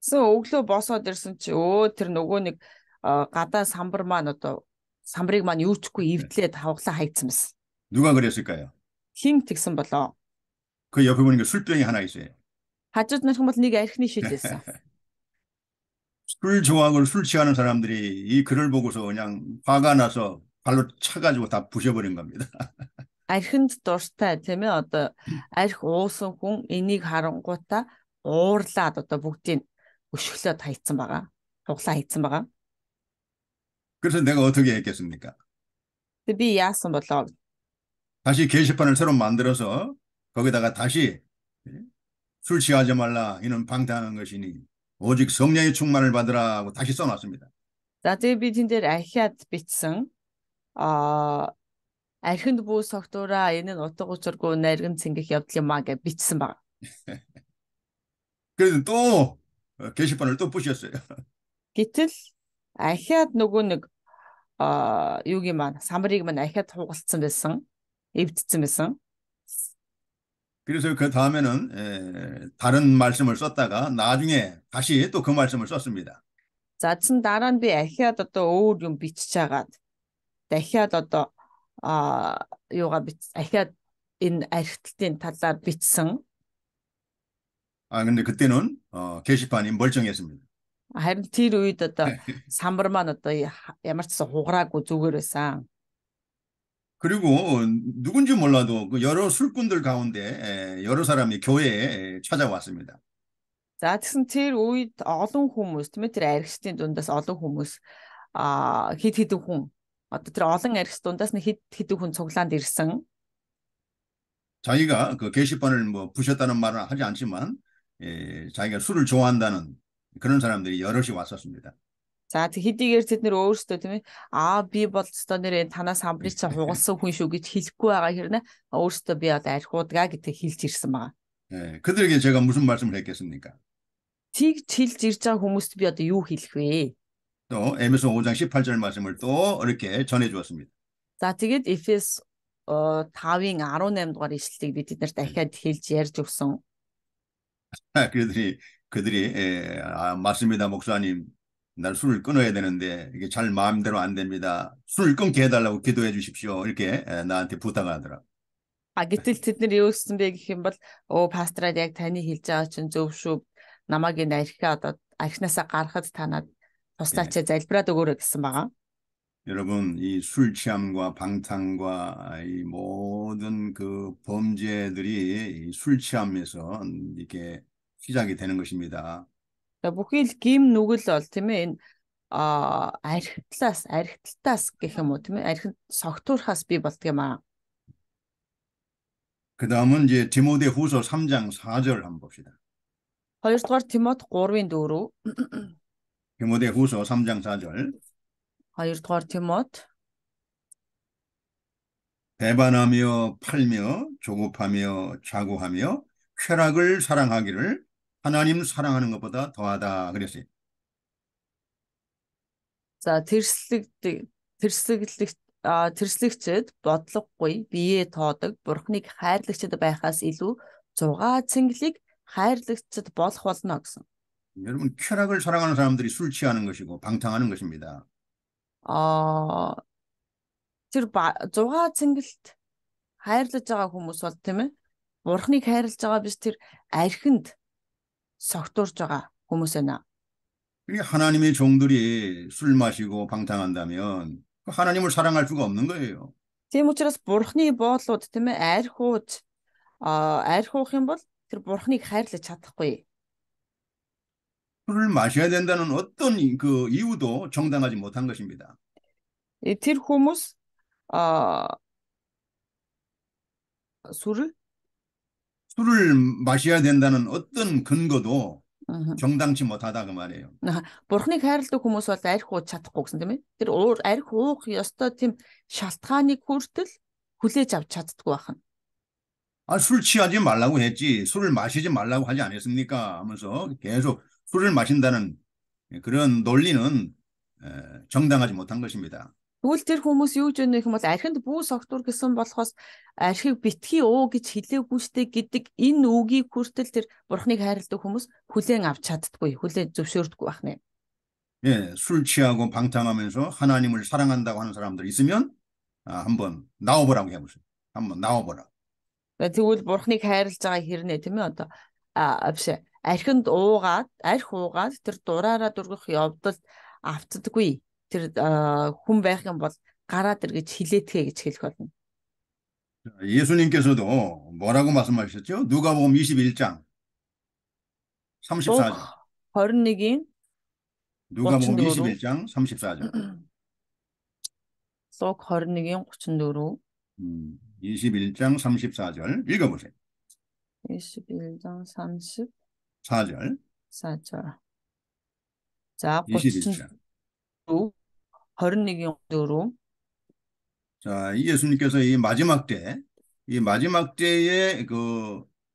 Speaker 2: Гэсэн өглөө босоод ирсэн чи тэр нөгөө нэг гадаа самбар маань одоо самбарыг маань юучгүй эвдлээд хавглаа хайцсан байсан.
Speaker 1: 누가 그랬을까요?
Speaker 2: Хин тэгсэн болоо.
Speaker 1: 그 옆에 보니까 술병이 하나 있어요.
Speaker 2: Хажууд нарах юм бол нэг архины шилжсэн.
Speaker 1: 술 좋아하고 술 취하는 사람들이 이 글을 보고서 그냥 화가 나서 발로 차가지고 다 부셔버린 겁니다.
Speaker 2: Архинд дуртай тийм ээ одоо арх уусан хүн энийг харангуйтаа уурлаад одоо бүгдийг өшгөлөөд хайцсан байгаа. Хуглаа хайцсан байгаа.
Speaker 1: 그래서 내가 어떻게 했겠습니까?
Speaker 2: Тэгээ би яасан болоо.
Speaker 1: 다시 게시판을 새로 만들어서 거기다가 다시 술 취하지 말라. 이는 방탕한 것이니 오직 성령의 충만을 받으라 하고 다시 써놨습니다.
Speaker 2: За тэгээ би тэн дээр ахиад бичсэн. Аа архинд бүү согтуураа энэ нь утга учиргүй наргин цэнгэх явдал юм аа гэж бичсэн баг.
Speaker 1: 그래도 또 게시판을 또 부셨어요.
Speaker 2: Гэтэл ахиад нөгөө нэг юугийн маань самбарыг маань ахиад хугалцсан байсан. Эвдсэн байсан.
Speaker 1: 그래서 그 다음에는 다른 말씀을 썼다가 나중에 다시 또 그 말씀을 썼습니다.
Speaker 2: За тэгсэн дараа нь би ахиад одоо өөр юм бичиж хагаад дахиад одоо юугаа ахиад энэ архитектийн талаар бичсэн.
Speaker 1: 아, 근데 그때는 게시판이 멀쩡했습니다.
Speaker 2: Харин тэр үед одоо самбар маань одоо ямар ч сан хугараагүй зүгээр байсан.
Speaker 1: 그리고 누군지 몰라도 그 여러 술꾼들 가운데 여러 사람이 교회에 찾아왔습니다.
Speaker 2: За тэгсэн тэр үед олон хүмүүс тийм ээ тэр архитектийн дундаас олон хүмүүс хэд хэдэн хүн одоо тэр олон архитект дундаас нь хэд хэдэн хүн цуглаанд ирсэн.
Speaker 1: 자기가 그 게시판을 뭐 부셨다는 말은 하지 않지만 자기가 술을 좋아한다는 그런 사람들이 여럿이 왔었습니다.
Speaker 2: За тэг хэдийгээр тэд нэр өөрсдөө тийм ээ би бол өстой нэр танаас самбарыг чи хугалсан хүн шүү гэж хэлэхгүй байгаа хэрнээ өөрсдөө би одоо архиудгаа гэдэг хэлж ирсэн байгаа.
Speaker 1: 그들에게 제가 무슨 말씀을 했겠습니까?
Speaker 2: Тийг хэлж ирж байгаа хүмүүст би одоо юу хэлэх вэ?
Speaker 1: 또 에베소 5장 18절 말씀을 또 이렇게 전해 주었습니다.
Speaker 2: За тэгээд Эфес 5-ын 18 дугаар ишлэлийг би тэднэрт дахиад хэлж ярьж өгсөн.
Speaker 1: 그들이 맞습니다, 목사님. 날 술을 끊어야 되는데 이게 잘 마음대로 안 됩니다. 술을 끊게 해달라고 기도해 주십시오. 이렇게 나한테 부탁하더라.
Speaker 2: Гэтэл тэд нар юу гэсэн бэ гэх юм бол пастраад яг таны хэлж байгаа чинь зөв шүү. Намайг энэ архинасаа гаргахад танаад туслаач залбираад өгөөрэй гэсэн байгаа.
Speaker 1: 여러분, 이 술 취함과 방탕과 이 모든 그 범죄들이 술 취함에서 이렇게 시작이 되는 것입니다.
Speaker 2: Бүхий л гим нүгэл бол тийм ээ энэ архитектаас гэх юм уу тийм ээ архит согтуурхаас бий болдго юм аа.
Speaker 1: 그 다음은 이제 디모데후서 3장 4절 한번 봅시다.
Speaker 2: 2-р Тимот 3-ын 4.
Speaker 1: 디모데후서 3장 4절.
Speaker 2: 2-р Тимот
Speaker 1: 배반하며 팔며 조급하며 좌고하며 쾌락을 사랑하기를 하나님 사랑하는 것보다 더하다 그랬어요.
Speaker 2: За тэрслэгчэд бодлогогүй биеэ тоодог бурхныг хайрлагчд байхаас илүү 6 цэнгэлийг хайрлагчд болох болно гэсэн.
Speaker 1: 여러분 쾌락을 사랑하는 사람들이 술 취하는 것이고 방탕하는 것입니다.
Speaker 2: Тэр 6 цэнгэлт хайрлаж байгаа хүмүүс бол тийм ээ бурхныг хайрлаж байгаа биш тэр архинд согтуурж байгаа хүмүүс байна.
Speaker 1: 하나님의 종들이 술 마시고 방탕한다면 하나님을 사랑할 수가 없는 거예요.
Speaker 2: Тийм учраас бурхны боолууд тийм ээ архиух юм бол тэр бурхныг хайрлаж чадахгүй.
Speaker 1: 술을 마셔야 된다는 어떤 그 이유도 정당하지 못한 것입니다.
Speaker 2: Тэр хүмүүс 술을
Speaker 1: 마셔야 된다는 어떤 근거도 정당치 못하다 그 말이에요.
Speaker 2: бурхныг хайрладаг хүмүүс бол арх ууж чадахгүй гэсэн тийм ээ. Тэр арх уух ёстой тийм шалтгааныг хүртэл хүлээж авч чаддгүй байна.
Speaker 1: 술 취하지 말라고 했지 술을 마시지 말라고 하지 않았습니까? 하면서 계속 술을 마신다는 그런 논리는 정당하지 못한 것입니다.
Speaker 2: Тэгвэл тэр хүмүүс юу гэж өгнөх юм бол архинд бүү согтуур гэсэн болохоос архийг битгий уу гэж хэлээгүй штэ гэдэг энэ үгийг хүртэл тэр бурхныг хайрладаг хүмүүс хүлээн авч чаддаггүй, хүлээн зөвшөөрдөггүй байна.
Speaker 1: 예, 술 취하고 방탕하면서 하나님을 사랑한다고 하는 사람들 있으면 한번 나와보라고 해보세요. 한번 나와보라.
Speaker 2: Тэгвэл бурхныг хайрлаж байгаа хэрнээ тийм ээ одоо биш архинд арх уугаад тэр дураараа дургах явдал автдаггүй. Тэр хүн байх юм бол гараад иргэж хилээтгэе гэж хэлэх болно.
Speaker 1: 예수님께서도 뭐라고 말씀하셨죠? 누가복음 21장 34절.
Speaker 2: 21-ийн
Speaker 1: 누가복음 21장 34절.
Speaker 2: Луг 21-ийн 34,
Speaker 1: 21장 34절 읽어보세요.
Speaker 2: 21장 34절.
Speaker 1: 4절,
Speaker 2: За
Speaker 1: 21장.
Speaker 2: 34, 21-ийн 4.
Speaker 1: 자, 이 예수님께서 이 마지막 때에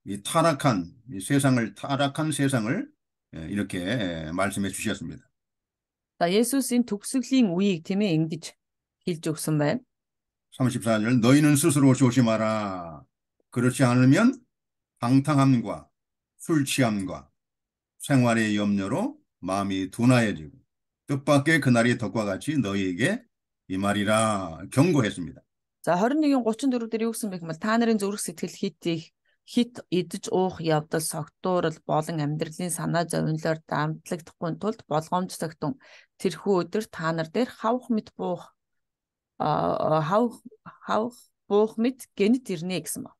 Speaker 1: 이 타락한 세상을 이렇게 말씀해 주셨습니다.
Speaker 2: За Есүс энэ төгсгөлийн үеийг тийм ээ ингэж хэлж өгсөн байна.
Speaker 1: 34절, 너희는 스스로 조심하라. 그렇지 않으면 방탕함과 술 취함과 생활의 염려로 마음이 둔하여지고 뜻밖의 그날이 덕과 같이 너희에게 이 말이라 경고했습니다.
Speaker 2: За 21-ийн 34 дээр юу гэсэн бэ гэвэл та нарын зүрх сэтгэл хит идэж уух явдал согтуурал болон амьдралын санаа зовнилоор дамтлагдахгүй тулд болгоомжлогдсон тэрхүү өдөр та нар дээр хавх мэт гэнэт ирнэ гэсэн ба.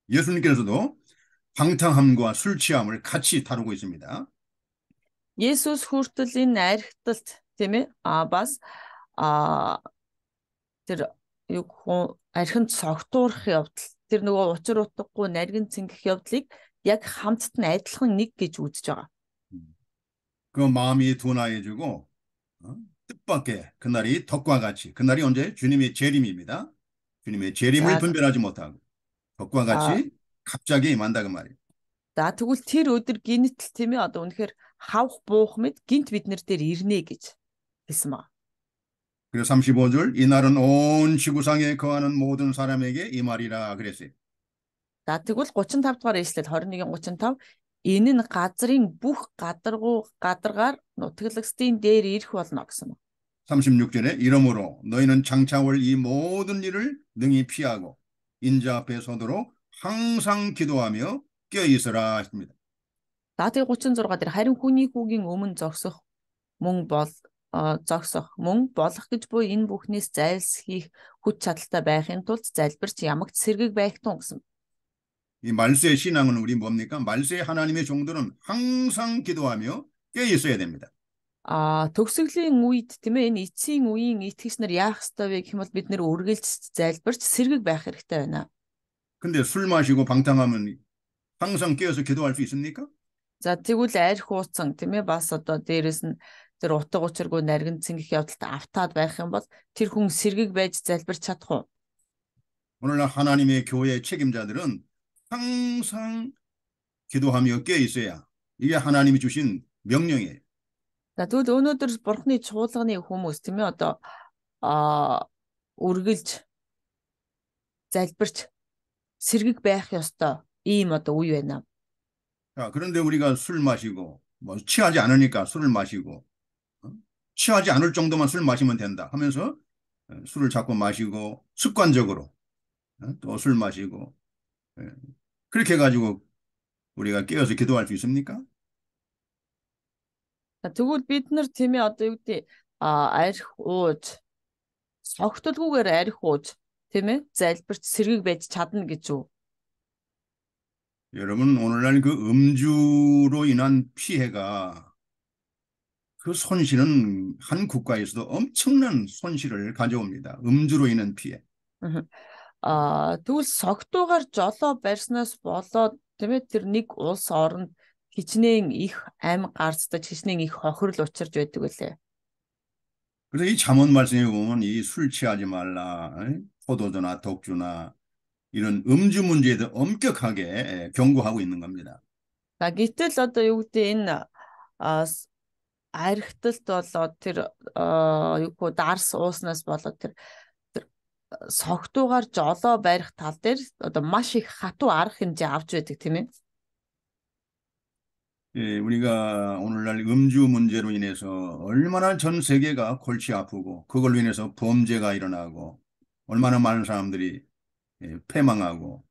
Speaker 1: 예수님께서도 방탕함과 술 취함을 같이 다루고 있습니다.
Speaker 2: Есүс хүртэл энэ архиталт тийм ээ бас тэр архинд согтуурах явдал тэр нөгөө учир утгагүй наргин цэнгэх явдлыг яг хамтд нь адилхан нэг гэж үзэж байгаа.
Speaker 1: 그 마음이 둔하여지고 뜻밖의 그날이 덕과 같이 그날이 언제? 주님의 재림입니다. 주님의 재림을 분별하지 못하고 덕과 같이 갑자기 임한다 그 말이에요.
Speaker 2: За тэгвэл тэр өдөр гинтл тийм ээ одоо үнэхээр хавх буух мэд гинт бид нар дээр ирнэ гэж хэлсэн ба.
Speaker 1: 그래서 35절 이날은 온 지구상에 거하는 모든 사람에게 이 말이라 그랬어요.
Speaker 2: За тэгвэл 35 дугаар ишлэл 21-ийн 35 энэ нь газрын бүх гадаргаар нутаглагсдын дээр ирэх болно гэсэн.
Speaker 1: 36절에 이러므로 너희는 장차 올 이 모든 일을 능히 피하고 인자 앞에 서도록 항상 기도하며 깨어 있으라 했습니다.
Speaker 2: За тэг 36 дээр харин хүний хүүгийн өмнө зогсох мөн болох гэж буй энэ бүхнээс зайлсхийх хүч чадалтай байхын тулд залбирч ямагт сэргэг байх тун гэсэн.
Speaker 1: 이 말세의 신앙은 우리 뭡니까? 말세의 하나님의 종들은 항상 기도하며 깨어 있어야 됩니다.
Speaker 2: Төгсгөлийн үед тийм ээ энэ эцсийн үеийн итгэгч нар яах ёстой вэ гэх юм бол бид нэр үргэлж залбирч сэргэг байх хэрэгтэй байна.
Speaker 1: 근데 술 마시고 방탕하면 항상 깨어서 기도할 수 있습니까?
Speaker 2: За тэгвэл арх ууцсан тийм ээ бас одоо дээрэс нь тэр утга учиргүй наргин цэнгэх явдалд автаад байх юм бол тэр хүн сэргэг байж залбирч чадах уу?
Speaker 1: 오늘날 하나님의 교회 책임자들은 항상 기도하며 깨어 있어야 이게 하나님이 주신 명령이에요.
Speaker 2: За тэгвэл өнөөдөр бурхны чуулганы хүмүүс тийм ээ одоо үргэлж залбирч сэргэг байх ёстой ийм одоо үе байна.
Speaker 1: 자, 그런데 우리가 술 마시고 뭐 취하지 않으니까 술을 마시고 취하지 않을 정도만 술 마시면 된다 하면서 술을 자꾸 마시고 습관적으로 또 술 마시고 그렇게 해가지고 우리가 깨어서 기도할 수 있습니까?
Speaker 2: Тэгвэл бид нар тийм ээ одоо юу гэдэг арх ууж согтолгүйгээр арх ууж тийм ээ залбирч сэргэг байж чадна гэж үү?
Speaker 1: 여러분 오늘날 그 음주로 인한 피해가 그 손실은 한 국가에서도 엄청난 손실을 가져옵니다. 음주로 인한 피해.
Speaker 2: Тэгвэл согтуугаар жолоо барьснаас болоод тийм ээ тэр нэг улс оронд хичнээн их ам гарцдаж хичнээн их хохирол учирж байдаг үлээ.
Speaker 1: 그래서 이 잠언 말씀에 보면 이 술 취하지 말라, 포도주나 독주나 이런 음주 문제에 대해 엄격하게 경고하고 있는 겁니다.
Speaker 2: За гэтэл одоо юу гэдэг энэ архиталт болоод тэр юу гоо дарс ууснаас болоод тэр согтуугаар жолоо барих тал дээр одоо маш их хатуу арга хэмжээ авч байдаг тийм ээ.
Speaker 1: 예, 우리가 오늘날 음주 문제로 인해서 얼마나 전 세계가 골치 아프고 그걸로 인해서 범죄가 일어나고 얼마나 많은 사람들이 패망하고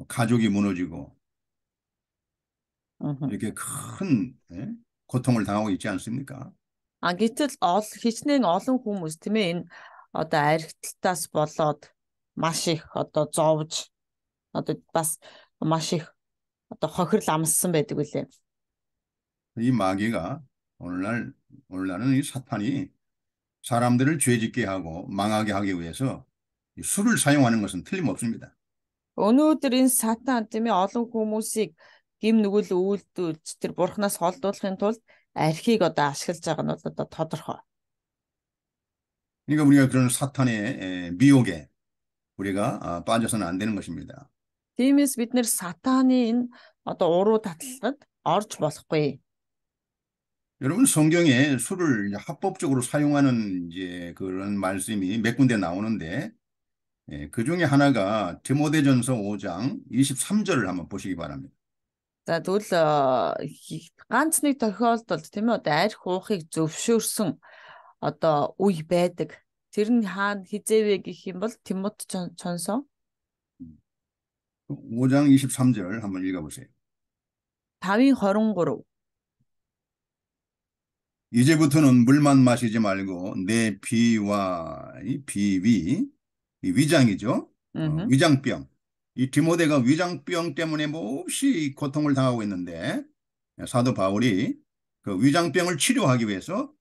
Speaker 1: 가족이 무너지고 이렇게 큰 고통을 당하고 있지 않습니까?
Speaker 2: Гэтэл хичнээн олон хүмүүс тийм ээ энэ одоо архиталтаас болоод маш их одоо зовж одоо бас маш их одоо хохирол амссан байдаг үлээ.
Speaker 1: 이 마귀가 오늘날은 이 사탄이 사람들을 죄짓게 하고 망하게 하기 위해서 이 술을 사용하는 것은 틀림없습니다.
Speaker 2: Өнөөдөр энэ сатан тийм ээ олон хүмүүсийг гим нүгэл үйлдүүлж тэр бурхнаас холдуулахын тулд архийг одоо ашиглаж байгаа нь бол одоо тодорхой.
Speaker 1: 그러니까 우리가 그런 사탄의 미혹에 우리가 빠져서는 안 되는 것입니다.
Speaker 2: Тиймээс бид нэр сатаны энэ одоо уруу татлагад орж болохгүй.
Speaker 1: 여러분 성경에 술을 이제 합법적으로 사용하는 이제 그런 말씀이 몇 군데 나오는데 그 중에 하나가 디모데전서 5장 23절을 한번 보시기 바랍니다.
Speaker 2: За тэгвэл ганц нэг тохиолдолд тийм ээ одоо арх уухыг зөвшөөрсөн одоо үе байдаг. Тэр нь хаана хизээвэ гэх юм бол Тимот чонсоо
Speaker 1: 5장 23절 한번 읽어보세요.
Speaker 2: 5:23.
Speaker 1: 이제부터는 물만 마시지 말고 내 비와 이 비위, 이 위장이죠. 위장병. 이 디모데가 위장병 때문에 몹시 고통을 당하고 있는데 사도 바울이 그 위장병을 치료하기 위해서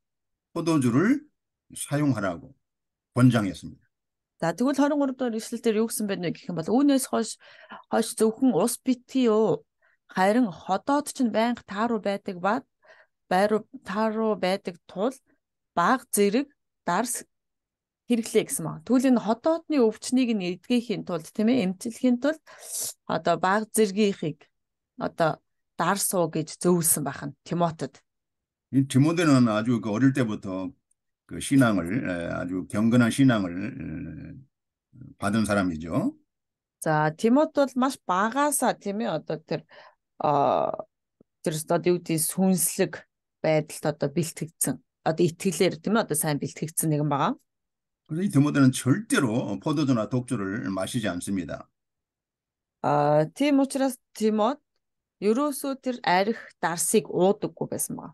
Speaker 1: 포도주를 사용하라고 권장했습니다.
Speaker 2: За тэгвэл 23 дугаар ишлэл дээр юу гэсэн бэ гэх юм бол үүнээс хойш зөвхөн ус битгий юу. Харин ходоод ч байнга тааруу байдаг ба тааруу байдаг тул баг зэрэг дарс хэрэглэе гэсэн маа. Тэгвэл энэ ходоодны өвчнийг нь эдгэхийн тулд тийм ээ эмчилэхийн тулд одоо баг зэргийнхийг одоо дарсуу гэж зөвлөсөн байна Тимотед.
Speaker 1: 이 디모데는 아주 그 어릴 때부터 그 신앙을 아주 경건한 신앙을 받은 사람이죠.
Speaker 2: За Тимот бол маш багаасаа тийм ээ одоо тэр одоо юу гэдэг сүнслэг байдалд одоо бэлтгэгдсэн. Одоо итгэлээр тийм ээ одоо сайн бэлтгэгдсэн нэгэн байгаа.
Speaker 1: 그래서 이 디모데는 절대로 포도주나 독주를 마시지 않습니다.
Speaker 2: Тийм учраас Тимот ерөөсөө тэр арх дарсыг уудаггүй байсан байна.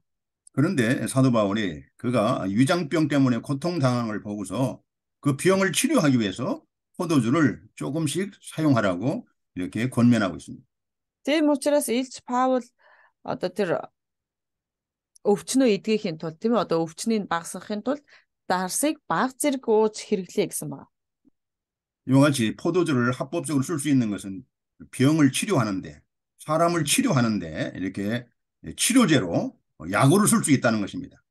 Speaker 1: 그런데 사도 바울이 그가 위장병 때문에 고통당함을 보고서 그 병을 치료하기 위해서 포도주를 조금씩 사용하라고 이렇게 권면하고 있습니다.
Speaker 2: Тийм учраас Илч Паул одоо тэр өвчнөө эдгэхийн тулд тийм ээ одоо өвчнийг багасгахын тулд дарсыг баг зэрэг ууж хэрэглэе гэсэн байна.
Speaker 1: 이와 같이 포도주를 합법적으로 쓸 수 있는 것은 병을 치료하는데 사람을 치료하는데 이렇게 치료제로 약으로 쓸 수 있다는 것입니다.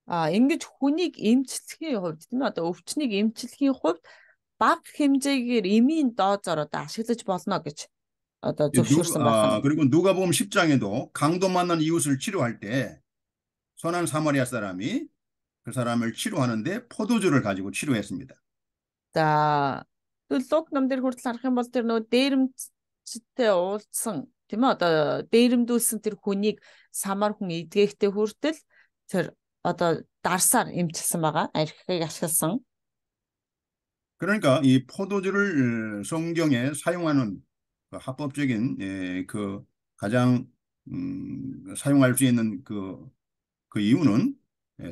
Speaker 2: Ингэж хүнийг эмчлэхийн хувьд тийм ээ одоо өвчнийг эмчлэхийн хувьд бага хэмжээгээр эмийн доозоор одоо ашиглаж болно гэж одоо зөвшөөрсөн байна.
Speaker 1: 그리고 누가복음 10장에도 강도 만난 이웃을 치료할 때 선한 사마리아 사람이 그 사람을 치료하는데 포도주를 가지고 치료했습니다.
Speaker 2: За тэгвэл Лук номдэр хүртэл харах юм бол тэр нөгөө дээрэмчтэй уулзсан тийм ээ одоо дээрэмдүүлсэн тэр хүнийг самар хүн эдгэхтэй хүртэл тэр одоо дарсаар эмчилсэн байгаа. архийг ашигласан.
Speaker 1: 그러니까 이 포도주를 성경에 사용하는 그 합법적인 그 가장 사용할 수 있는 그 이유는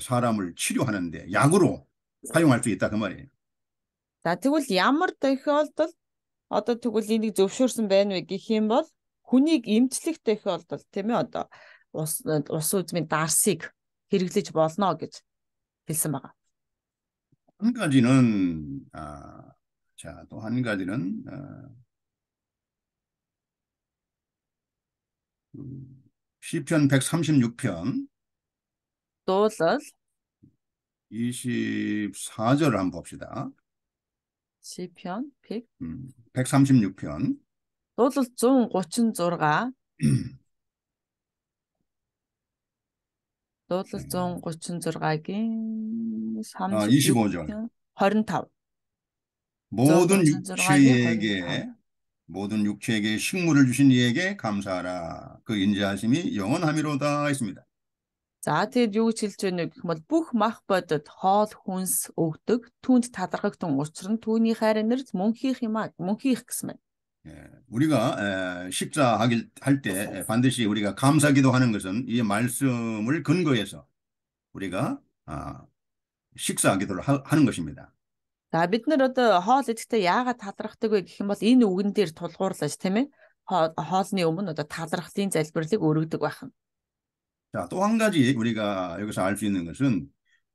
Speaker 1: 사람을 치료하는데 약으로 사용할 수 있다 그 말이에요.
Speaker 2: За тэгвэл ямар тохиолдолд одоо тэгвэл энийг зөвшөөрсөн байна вэ гэх юм бол хүнийг эмчлэх тохиолдолд тийм ээ одоо ус үзмийн дарсыг хэрэглэж болно гэж хэлсэн байгаа.
Speaker 1: 한 가지는 또 한 가지는 시편 136편
Speaker 2: Дуулал
Speaker 1: 24절을 한번 봅시다.
Speaker 2: 시편
Speaker 1: 136편
Speaker 2: Дуулал 136 Дуулал 136-гийн
Speaker 1: 25절
Speaker 2: 25.
Speaker 1: 모든
Speaker 2: 136-гийн 25.
Speaker 1: 모든 육체에게 식물을 주신 이에게 감사하라. 그 인자하심이 영원함이로다 했습니다.
Speaker 2: За тэгэд юу гэж хэлж байна вэ гэх юм бол бүх мах бодод хоол хүнс өгдөг түүнд талархагтун учир нь түүний хайраар мөн хийх юм аа мөн хийх гэсэн байна.
Speaker 1: 우리가 식사하길 할 때 반드시 우리가 감사기도 하는 것은 이 말씀을 근거해서 우리가 식사기도를 하는 것입니다.
Speaker 2: За бид нар одоо хоол идэхдээ яагаад талархдаг вэ гэх юм бол энэ үгэн дээр тулгуурлаж тийм ээ хоолны өмнө одоо талархлын залбирлыг өргөдөг байна.
Speaker 1: 자, 또 한 가지 우리가 여기서 알 수 있는 것은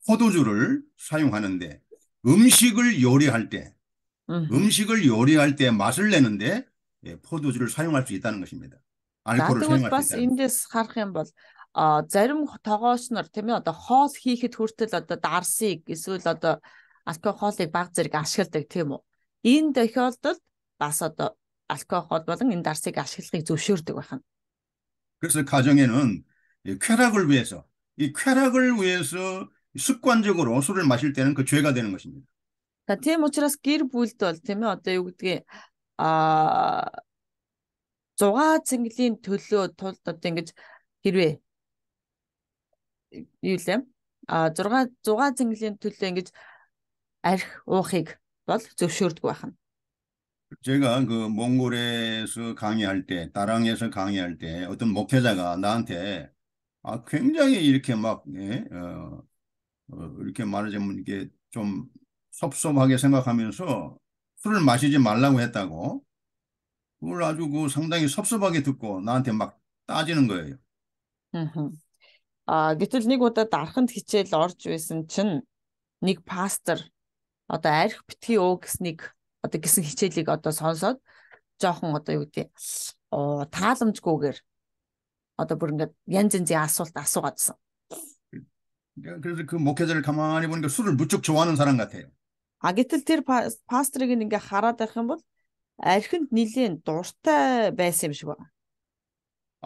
Speaker 1: 포도주를 사용하는데 음식을 요리할 때,
Speaker 2: Mhm.
Speaker 1: 음식을 요리할 때 맛을 내는데 예, 포도주를 사용할 수 있다는 것입니다.
Speaker 2: За
Speaker 1: 알코올을
Speaker 2: тэгвэл
Speaker 1: 사용할 수
Speaker 2: бас
Speaker 1: 있다는 것입니다.
Speaker 2: эндээс харах юм бол зарим тоогооч нар тийм ээ одоо хоол хийхэд хүртэл одоо дарсыг эсвэл одоо алкогоолыг баг зэрэг ашигладаг тийм үү. Энэ тохиолдолд бас одоо алкогол болон энэ дарсыг ашиглахыг зөвшөөрдөг байна.
Speaker 1: 그래서 가정에는 이 쾌락을 위해서, 이 쾌락을 위해서 습관적으로 술을 마실 때는 그 죄가 되는 것입니다.
Speaker 2: За тийм учраас гэр бүлд бол тийм ээ одоо юу гэдгийг а зугаа цэнгэлийн төлөө тулд одоо ингэж хэрвээ юу лээ 6 цэнгэлийн төлөө ингэж арх уухыг бол зөвшөөрдөг байна.
Speaker 1: 제가 그 몽골에서 강의할 때, 다랑에서 강의할 때 어떤 목회자가 나한테 굉장히 이렇게 막, 예, 이렇게 말하자면 이게 좀 섭섭하게 생각하면서 술을 마시지 말라고 했다고 그걸 아주 그 상당히 섭섭하게 듣고 나한테 막 따지는 거예요.
Speaker 2: Аа. Гэтэл нэг удаа дарханд хичээл орж байсан чинь нэг пастор одоо арх битгий өө гэснийг одоо гэсэн хичээлийг одоо сонсоод жоохон одоо юу гэдэг тааламжгүйгээр одоо бүр ингээд янз янзын асуулт асуугаадсан.
Speaker 1: 그래서 그 목회자를 가만히 보니까 술을 무척 좋아하는 사람 같아요.
Speaker 2: Гэтэл тэр пастрыг ингээ хараад байх юм бол архинд нэлийн дуртай байсан юм шиг байна.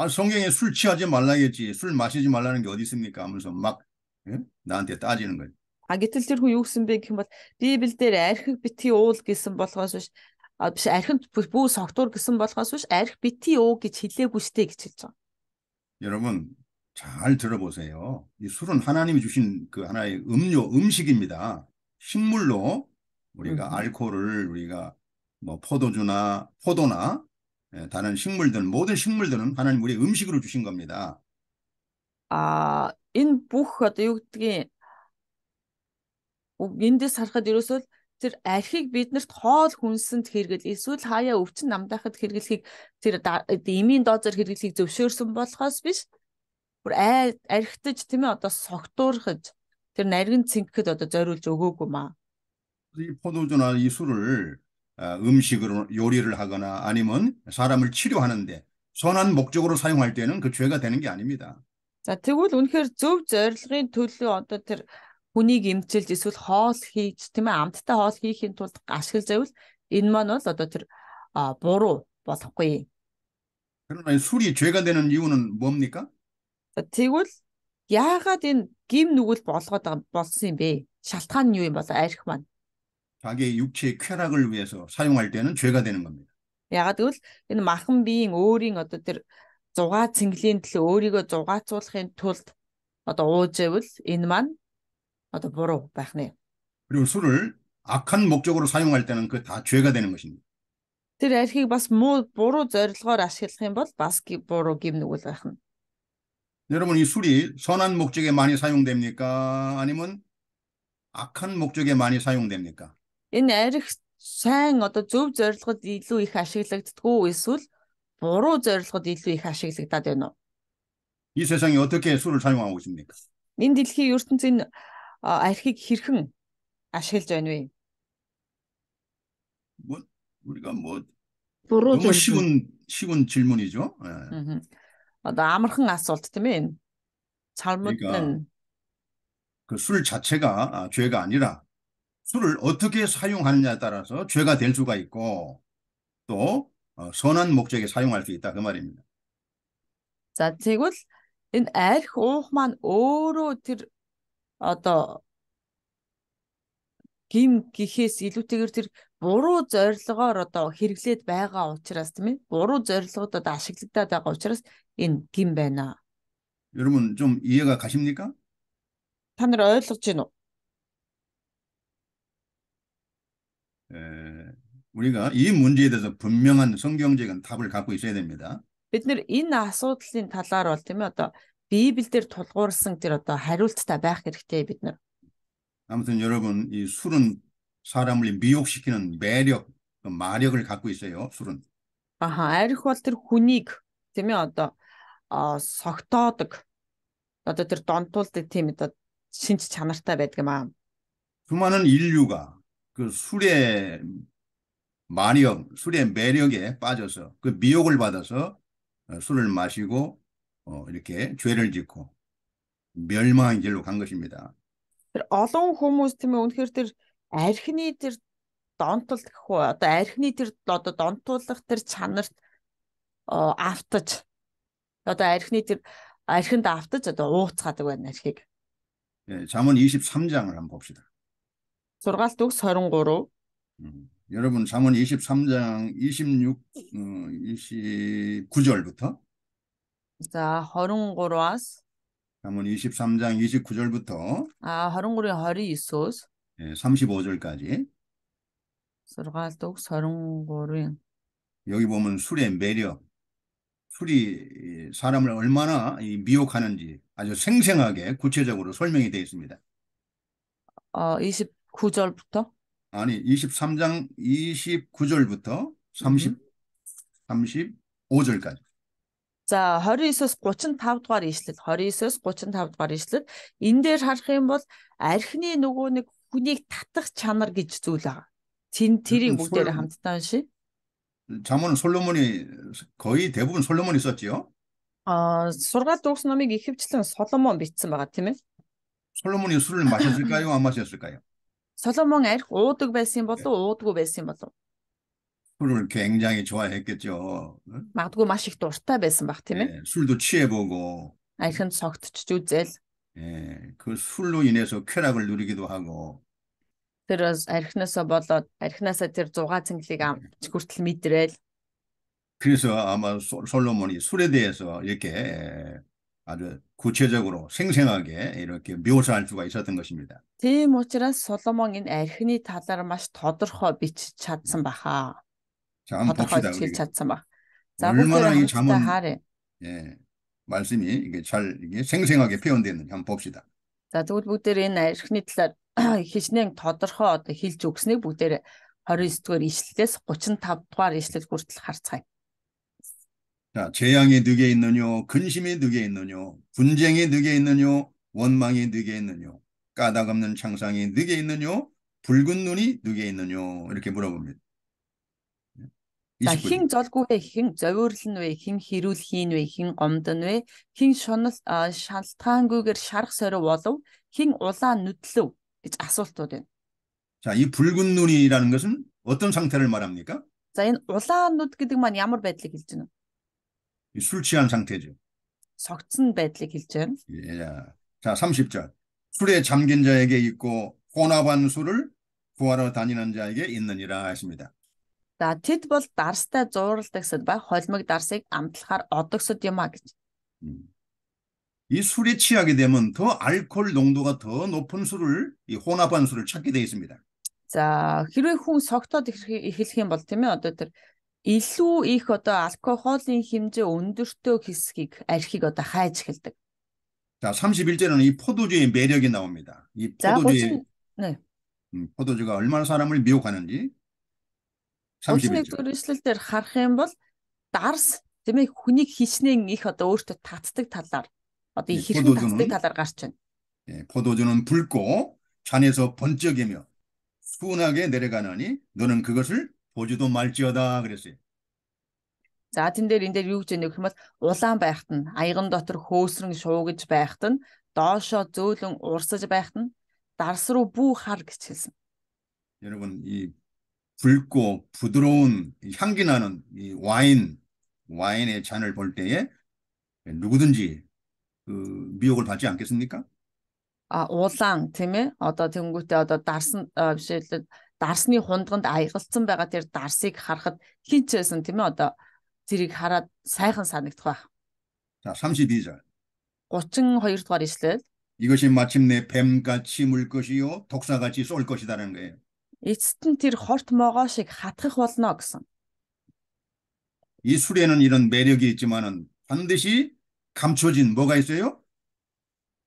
Speaker 1: 성경에 술 취하지 말라겠지. 술 마시지 말라는 게 어디 있습니까? 하면서 막 예? 나한테 따지는 거예요.
Speaker 2: Гэтэл тэр хүн юу гэсэн бэ гэх юм бол Библиэлд архиг битгий уул гэсэн болохоос биш биш архинд бүү согтуур гэсэн болохоос биш арх битгий уу гэж хэлээгүй штэ гэж хэлж байгаа.
Speaker 1: 여러분 잘 들어보세요. 이 술은 하나님이 주신 그 하나의 음식입니다. 식물로 우리가 알코올을 우리가 뭐 포도나 다른 식물들 모든 식물들은 하나님 우리 음식으로 주신 겁니다.
Speaker 2: Энэ бүх одоо юу гэдгийг эндээс харахад ерөөсөө тэр архийг биднэрт хоол хүнсэнд хэрэгэл эсвэл хаяа өвчин намдаахад хэрэглэхийг тэр эмийн доозоор хэрэглэхийг зөвшөөрсөн болохоос биш бүр архитаж тийм ээ одоо согтуурхаж тэр нарийн цэнгэхэд одоо зориулж өгөөгүй маа.
Speaker 1: 이 포도주나 이 술을 음식으로 요리를 하거나 아니면 사람을 치료하는데 선한 목적으로 사용할 때는 그 죄가 되는 게 아닙니다.
Speaker 2: За тэгвэл үнэхээр зөв зорилгын төлөө одоо тэр хүнийг эмчилж эсвэл хоол хийж тийм ээ амттай хоол хийхин тулд ашиглаж байвал энэ маань бол одоо тэр буруу болохгүй.
Speaker 1: 그러나 이 술이 죄가 되는 이유는 뭡니까?
Speaker 2: Тэгвэл яагаад энэ гим нүгэл болсон юм бэ? Шалтгаан нь юу юм бол арх маань.
Speaker 1: 자기의 육체의 쾌락을 위해서 사용할 때는 죄가 되는 겁니다.
Speaker 2: Яагаад гэвэл энэ махан биеийн өөрийн одоо тэр зугаа цэнгэлийн төлөө өөрийгөө зугаацуулахын тулд одоо ууж ивэл энэ маань одоо буруу байх нэ.
Speaker 1: 그리고 술을 악한 목적으로 사용할 때는 그 다 죄가 되는 것입니다.
Speaker 2: Тэр архийг бас буруу зорилгоор ашиглах юм бол бас буруу гим нүгэл байх нь.
Speaker 1: 여러분 이 술이 선한 목적에 많이 사용됩니까? 아니면 악한 목적에 많이 사용됩니까?
Speaker 2: Энэ арх сайн одоо зөв зорилгод илүү их ашиглагддгүү эсвэл буруу зорилгод илүү их ашиглагдаад байна уу?
Speaker 1: 이 세상에 어떻게 술을 사용하고 있습니까?
Speaker 2: Энэ дэлхийн ертөнцийн архийг хэрхэн ашиглаж байна вэ?
Speaker 1: 뭐 우리가 뭐
Speaker 2: Буруу
Speaker 1: 너무
Speaker 2: зорилгод.
Speaker 1: 쉬운 질문이죠. 예.
Speaker 2: Одоо амархан асуулт тийм ээ. Цалмууд
Speaker 1: 그러니까
Speaker 2: нь
Speaker 1: 그 술 자체가 죄가 아니라 술을 어떻게 사용하느냐에 따라서 죄가 될 수가 있고 또 선한 목적에 사용할 수 있다 그 말입니다.
Speaker 2: за тэгвэл энэ арх уух маань өөрөө тэр одоо гим гэхээс илүүтэйгээр тэр буруу зорилгоор одоо хэрэглээд байгаа учраас тийм ээ. Буруу зорилгод одоо ашиглагдаад байгаа учраас энэ гим байна.
Speaker 1: 여러분 좀 이해가 가십니까?
Speaker 2: Та нар ойлгож байна уу?
Speaker 1: 우리가 이 문제에 대해서 분명한 성경적인 답을 갖고 있어야 됩니다.
Speaker 2: Бид нэр энэ асуудлын талаар бол тийм ээ одоо Библиэлд тулгуурсан тэр одоо хариулттай байх хэрэгтэй бид нар.
Speaker 1: 아무튼 여러분 이 술은 사람을 미혹시키는 매력, 그 마력을 갖고 있어요. 술은.
Speaker 2: Арх бол тэр хүнийг тийм ээ одоо согтоодог одоо тэр донтуулдаг тийм одоо шинж чанартай байдаг юм аа.
Speaker 1: 수많은 인류가 그 술의 매력에 빠져서 그 미혹을 받아서 술을 마시고 이렇게 죄를 짓고 멸망의 길로 간 것입니다.
Speaker 2: Тэр олон хүмүүс тийм ээ үнэхээр тэр архины тэр донтол гэх үү одоо архины тэр одоо донтуулах тэр чанарт автаж одоо архинд автаж одоо ууцгаадаг байна архийг.
Speaker 1: 예, 잠언 23장을 한번 봅시다.
Speaker 2: Сургаалт өгс 23.
Speaker 1: 여러분 잠언 23장 29절부터
Speaker 2: За 23-аас
Speaker 1: 잠언 23장 29절부터
Speaker 2: 23-ийн 29-өөс
Speaker 1: 35절까지
Speaker 2: сургаалт өгс 23-ийн
Speaker 1: 여기 보면 술의 매력, 술이 사람을 얼마나 미혹하는지 아주 생생하게 구체적으로 설명이 되어 있습니다.
Speaker 2: 29절부터
Speaker 1: 아니 23장 29절부터 35절까지.
Speaker 2: За 29-оос 35 дугаар ишлэл 29-оос 35 дугаар ишлэл энэ дээр харах юм бол архины нөгөө нэг хүнийг татах чанар гэж зүйл байгаа. Тэрийг бүгдээрээ хамтдаа уншия.
Speaker 1: 잠언은 솔로몬이 거의 대부분 솔로몬이 썼지요.
Speaker 2: Сургаалт өгс номыг ихэвчлэн Соломон бичсэн байгаа тийм ээ.
Speaker 1: 솔로몬이 술을 마셨을까요? 안 마셨을까요?
Speaker 2: Соломон арх уудаг байсан болов уу, уудаггүй байсан болов?
Speaker 1: 술을 굉장히 좋아했겠죠.
Speaker 2: Магадгүй маш их дуртай байсан баг тийм ээ.
Speaker 1: 예, 술도 취해보고,
Speaker 2: Архинд цогтчж үзэл.
Speaker 1: 예, 그 술로 인해서 쾌락을 누리기도 하고,
Speaker 2: Тэр архинасаа болоод архинасаа тэр зугаа цэнгэлийг амч хүртэл мэдрээл.
Speaker 1: 그래서 아마 솔로몬이 술에 대해서 이렇게 아주 구체적으로 생생하게 이렇게 묘사할 수가 있었던 것입니다.
Speaker 2: Тийм учраас Соломон энэ архины талаар маш тодорхой бичиж чадсан баха.
Speaker 1: 자, 한번 봅시다.
Speaker 2: тодорхойлж хэлж чадсан баг. За
Speaker 1: 얼마나 이
Speaker 2: бүгдээ хамтдаа
Speaker 1: 잠언
Speaker 2: харъя.
Speaker 1: 예, 말씀이 이게 생생하게 표현되는지 한번 봅시다.
Speaker 2: За тэгвэл бүгдээ энэ архины талаар хичнээн тодорхой одоо хэлж өгснийг бүгдээ 29 дугаар ишлэлээс 35 дугаар ишлэл хүртэл харцгаая.
Speaker 1: 자, 재앙이 너게 있느뇨, 근심이 너게 있느뇨, 분쟁이 너게 있느뇨, 원망이 너게 있느뇨, 까닭 없는 창상이 너게 있느뇨, 붉은 눈이 너게 있느뇨, 이렇게 물어봅니다.
Speaker 2: За
Speaker 1: 29절.
Speaker 2: хин золгүй вэ, хин зовирлон вэ, хин хэрүүл хийн вэ, хин гомдон вэ, хин шалтгаангүйгээр шарах сорив болов, хин улаан нүдлөв гэж асуултууд байна.
Speaker 1: 자, 이 붉은 눈이라는 것은 어떤 상태를 말합니까?
Speaker 2: За энэ улаан нүд гэдэг маань ямар байдлыг хэлж байна вэ?
Speaker 1: 술 취한 상태죠.
Speaker 2: Согтсон байдлыг хэлж байна.
Speaker 1: 예. 자, 30절. 술에 잠긴 자에게 있고 혼합한 술을 구하러 다니는 자에게 있느니라 했습니다.
Speaker 2: За тэд бол дарстай зууралдагсад ба холимог дарсыг амтлахаар одогсод юм а гэж.
Speaker 1: 이 술에 취하게 되면 더 알코올 농도가 더 높은 술을 이 혼합한 술을 찾게 되어 있습니다.
Speaker 2: За хэрвээ хүн согтоод эхлэх юм бол тийм ээ одоо тэр илүү их одоо алкоголын хэмжээ өндөртөө хэсгийг архийг одоо хайж эхэлдэг.
Speaker 1: 자, 31절에는 이 포도주의 매력이 나옵니다. 이
Speaker 2: За
Speaker 1: 네. 포도주가 얼마나 사람을 미혹하는지. 31절.
Speaker 2: дугаар ишлэл дээр харах юм бол дарс тийм ээ хүнийг хичнээн их одоо өөртөө татдаг талаар одоо их хэрхэн татдаг талаар гарч байна.
Speaker 1: 예, 포도주는 붉고 잔에서 번쩍이며 순하게 내려가느니 너는 그것을 보지도 말지어다 그랬어요.
Speaker 2: За тэн дээр энэ дээр юу гэж байна гэх юм бол улаан байхад нь аяган дотор хөөсрөн шуугиж байхад нь доошоо зөөлөн урсаж байхад нь дарс руу бүү хар гэж хэлсэн.
Speaker 1: 여러분 이 붉고 부드러운 향기 나는 이 와인의 잔을 볼 때에 누구든지 그 미혹을 받지 않겠습니까?
Speaker 2: Улаан тийм ээ одоо тэнгуүтээ одоо бишээлээ дарсны хундганд аягалцсан байгаа тэр дарсыг харахад хинч байсан тийм ээ одоо тэрийг хараад сайхан санагдах байх.
Speaker 1: 자, 32절.
Speaker 2: 32 дугаар ишлэл.
Speaker 1: 이것이 마침내 뱀같이 물 것이요 독사같이 쏠 것이다라는 거예요.
Speaker 2: Эцэст нь тэр хорт могоо шиг хатгах болно гэсэн.
Speaker 1: 이 술에는 이런 매력이 있지만은 반드시 감춰진 뭐가 있어요?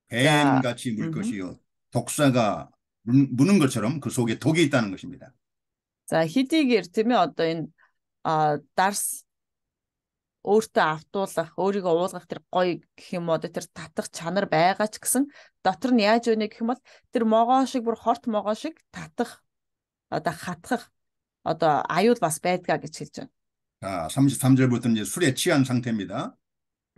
Speaker 1: 뱀같이 물 것이요 독사가 무는 것처럼 그 속에 독이 있다는 것입니다.
Speaker 2: За хэдийгээр тийм ээ одоо энэ дарс өөртөө автуулах, өөрийгөө уулгах тэр гоё гэх юм уу тэр татах чанар байгаа ч гэсэн дотор нь яаж өгнө гэх юм бол тэр могоо шиг бүр хорт могоо шиг татах одоо хатгах одоо аюул бас байдгаа гэж хэлж байна.
Speaker 1: 자, 33절부터 이제 술에 취한 상태입니다.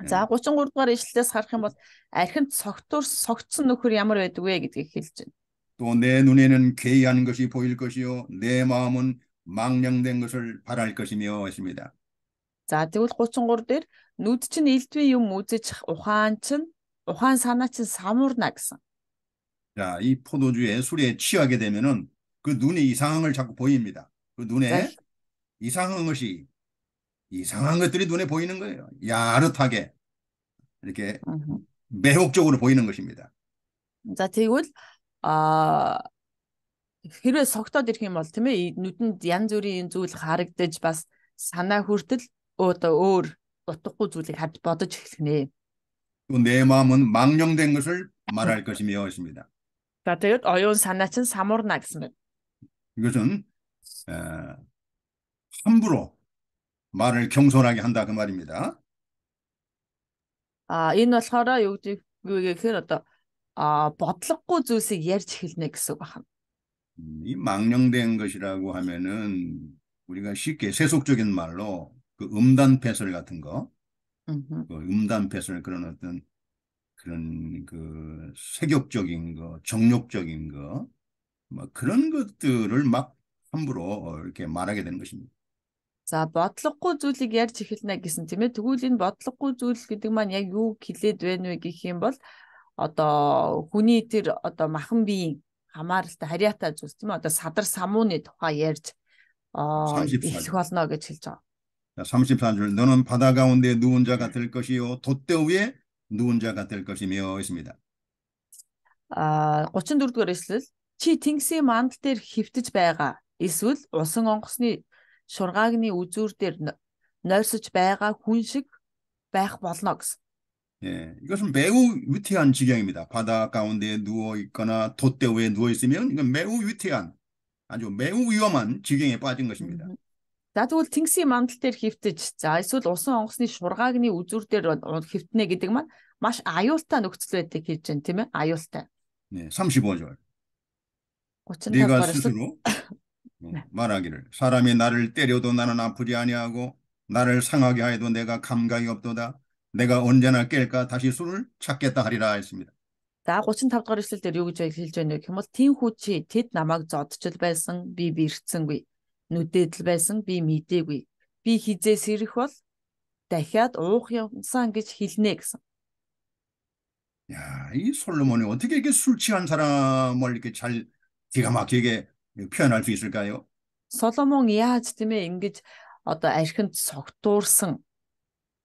Speaker 2: За
Speaker 1: 예.
Speaker 2: 33 дугаар ишлэлээс харах юм бол архинд согтсон нөхөр ямар байдаг вэ гэдгийг хэлж байна.
Speaker 1: 또 내 눈에는 괴이한 것이 보일 것이요 내 마음은 망령된 것을 바랄 것이며 했습니다.
Speaker 2: За тэгвэл 33 дээр нүд чинь элдвийн юм үзэж ухаан санаа чинь самуурна гэсэн.
Speaker 1: 자, 이 포도주에 술에 취하게 되면은 그 눈이 이상한 걸 자꾸 보입니다. 그
Speaker 2: За
Speaker 1: 눈에 이상한 것들이 눈에 보이는 거예요. 야릇하게 이렇게 매혹적으로 보이는 것입니다.
Speaker 2: За тэгвэл а хэрвээ согтоод ирэх юм бол тийм ээ нүдэнд янз бүрийн зүйл харагдаж бас санаа хүртэл одоо өөр утгагүй зүйлийг харж бодож эхлэх нэ.
Speaker 1: 또 내 마음은 망령된 것을 말할 것이며 했습니다.
Speaker 2: За тэгээд оюун санаа чинь самуурна гэсэн байна.
Speaker 1: 이것은 함부로 말을 경솔하게 한다 그 말입니다.
Speaker 2: Энэ болохоор юу гэхээр одоо бодлогогүй зүйлсийг ярьж эхэлнэ гэсэн үг байна.
Speaker 1: 이 망령된 것이라고 하면은 우리가 쉽게 세속적인 말로 그 음담패설 같은 거, 그 음담패설 그런 어떤 그런 그 세격적인 거, 정욕적인 거, 뭐 그런 것들을 막 함부로 이렇게 말하게 되는 것입니다.
Speaker 2: За бодлогогүй зүйлийг ярьж эхэлнэ гэсэн тийм ээ. Тэгвэл энэ бодлогогүй зүйл гэдэг маань яг юу хэлээд байна вэ гэх юм бол одоо хүний тэр одоо махан биеийн хамааралтай харьяатай зүйлс тийм ээ. Одоо садар самууны тухай ярьж эхлэх
Speaker 1: 34절.
Speaker 2: болно гэж хэлж байгаа.
Speaker 1: 34절 너는 바다 가운데 누운 자가 될 것이요 돛대 위에 누운 자가 될 것이며 있습니다.
Speaker 2: 34 дугаар эшлэл чи тэнгисийн мандал дээр хөвтөж байгаа. Эсвэл усан онгоцны шургаагны үзүүр дээр нойрсож байгаа хүн шиг байх болно гэсэн.
Speaker 1: 예, 이것은 매우 위태한 지경입니다. 바다 가운데 누워 있거나 돛대 위에 누워 있으면 이건 매우 위태한 아주 매우 위험한 지경에 빠진 것입니다.
Speaker 2: За тэгвэл тэнгисийн мандал дээр хөвтөж за эсвэл усан онгоцны шургаагны үзүүр дээр хөвтнэ гэдэг маань маш аюултай нөхцөл байдгийг хэлж байна тийм ээ. Аюултай.
Speaker 1: 네, 35절.
Speaker 2: 35
Speaker 1: 네가
Speaker 2: дугаар эшлэл
Speaker 1: 스스로 말하기를 사람이 나를 때려도 나는 아프지 아니하고 나를 상하게 하여도 내가 감각이 없도다. 내가 언제나 깰까 다시 술을 찾겠다 하리라 했습니다.
Speaker 2: За 35 дугаар эшлэл дээр юу гэж хэлж байна вэ гэвэл тийм хүү чи тэд намайг зодчил байсан би бэрхцэнгүй нүдэл байсан би мэдээгүй би хизээ сэрэх бол дахиад уух юмсан гэж хэлнэ гэсэн.
Speaker 1: 야, 이 솔로몬이 어떻게 이렇게 술 취한 사람을 이렇게 잘 기가 막히게 표현할 수 있을까요?
Speaker 2: Соломон яаж тийм ээ ингэж одоо архинд согтуурсан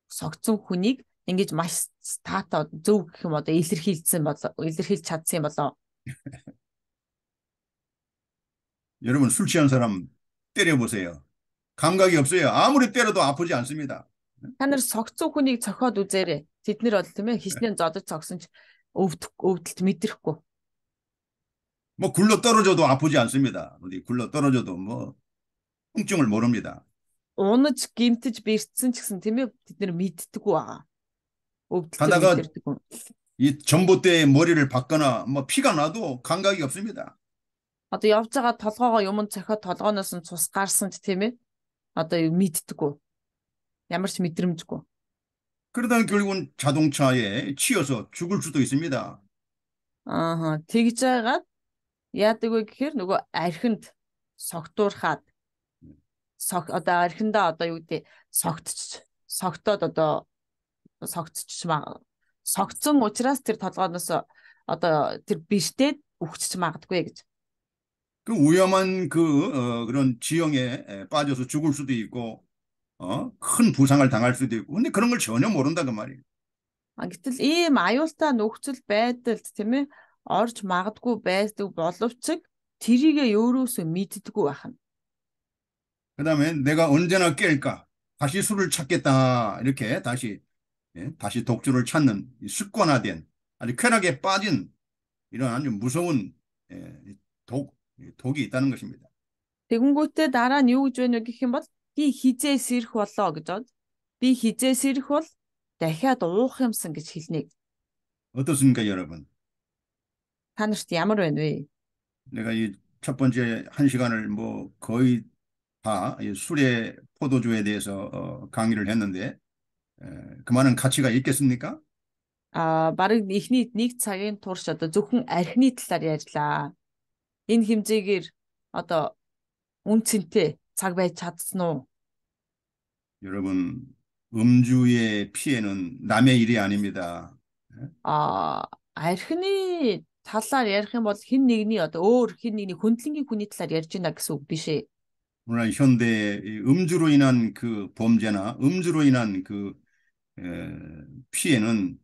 Speaker 2: согцсон хүнийг ингэж маш стата зөв гэх юм одоо илэрхийлж чадсан юм болоо.
Speaker 1: 여러분 술 취한 사람 때려보세요. 감각이 없어요. 아무리 때려도 아프지 않습니다.
Speaker 2: Та нар согцсон хүнийг цохиод үзээрэй. Тэднэр бол тийм ээ хиснээ зодож цогсон ч өвдөлт мэдрэхгүй.
Speaker 1: 뭐 굴러 떨어져도 아프지 않습니다. 어디 굴러 떨어져도 뭐 통증을 모릅니다.
Speaker 2: Унаж гимтэж бэрцсэн ч гэсэн тийм ээ тэд нар мэддэггүй байгаа. Өвдөлтөөр
Speaker 1: 가다가
Speaker 2: мэдэрдэггүй.
Speaker 1: 이 전봇대에 머리를 박거나 뭐 피가 나도 감각이 없습니다.
Speaker 2: Одоо явж байгаа толгоогоо юмд цохиод толгооноос нь цус гарсан ч тийм ээ одоо мэддэггүй. Ямар ч мэдрэмжгүй.
Speaker 1: 그러다 결국은 자동차에 치여서 죽을 수도 있습니다.
Speaker 2: Тэгж байгаад яадаг вэ гэхээр нөгөө архинд согтуурхаад одоо архиндаа одоо юу гэдэг согтоод одоо согцсон учраас тэр толгооноос одоо тэр биштэд үхчих магадгүй гэж.
Speaker 1: 그 위험한 그런 지형에 빠져서 죽을 수도 있고 큰 부상을 당할 수도 있고 근데 그런 걸 전혀 모른다 그 말이에요.
Speaker 2: Гэтэл ийм аюултай нөхцөл байдалд тийм ээ орж магадгүй байдаг боловч тэрийгэ өөрөөсөө мэддэггүй байна.
Speaker 1: 그다음에 내가 언제나 깰까? 다시 술을 찾겠다. 이렇게 다시 독주를 찾는 습관화된 아주 쾌락에 빠진 이런 아주 무서운 독이 있다는 것입니다.
Speaker 2: Тэгэнгүүтээ дараа нь юу гэж байна вэ гэх юм бол би хизээ сэрэх болоо гэж бод. Би хизээс ирэх бол дахиад уух юмсан гэж хэлнэ.
Speaker 1: 어떻습니까, 여러분?
Speaker 2: Та нарт ямар байна вэ?
Speaker 1: 내가 이 첫 번째 한 시간을 뭐 거의 다 이 술의 포도주에 대해서 강의를 했는데 그 많은 가치가 있겠습니까?
Speaker 2: Бараг эхний нэг цагийн турш одоо зөвхөн архины талаар ярьлаа. Энэ хэмжээгээр одоо үн цэнтэй цаг байж чадсан уу?
Speaker 1: 여러분, 음주의 피해는 남의 일이 아닙니다.
Speaker 2: А архины талаар ярих юм бол хин нэгний одоо өөр хин нэгний хөндлөнгийн хүний талаар ярьж байна гэсэн үг биш ээ.
Speaker 1: 오늘 현대 이 음주로 인한 그 범죄나 음주로 인한 그 피해는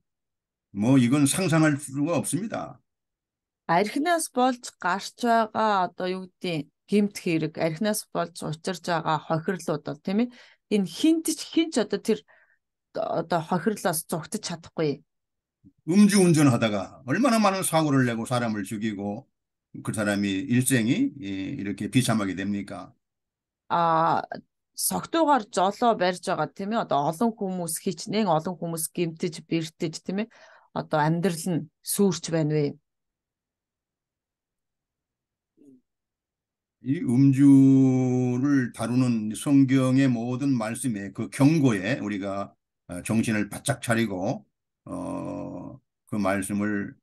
Speaker 1: 뭐 이건 상상할 수가 없습니다.
Speaker 2: Архинаас болж гарч байгаа одоо юу гэдэг гэмт хэрэг, архинаас болж учирж байгаа хохирлууд бол тийм ээ. Энэ хинч одоо тэр одоо хохирлоос зугтаж чадахгүй.
Speaker 1: 음주운전하다가 얼마나 많은 사고를 내고 사람을 죽이고 그 사람이 일생이 이렇게 비참하게 됩니까?
Speaker 2: А согтуугаар жолоо барьж байгаа тийм ээ. Одоо олон хүмүүс хичнээн олон хүмүүс гэмтэж, бэртэж тийм ээ. Одоо амьдрал нь сүрч байна вэ?
Speaker 1: 이 음주를 다루는 성경의 모든 말씀에 그 경고에 우리가 정신을 바짝 차리고 그 말씀을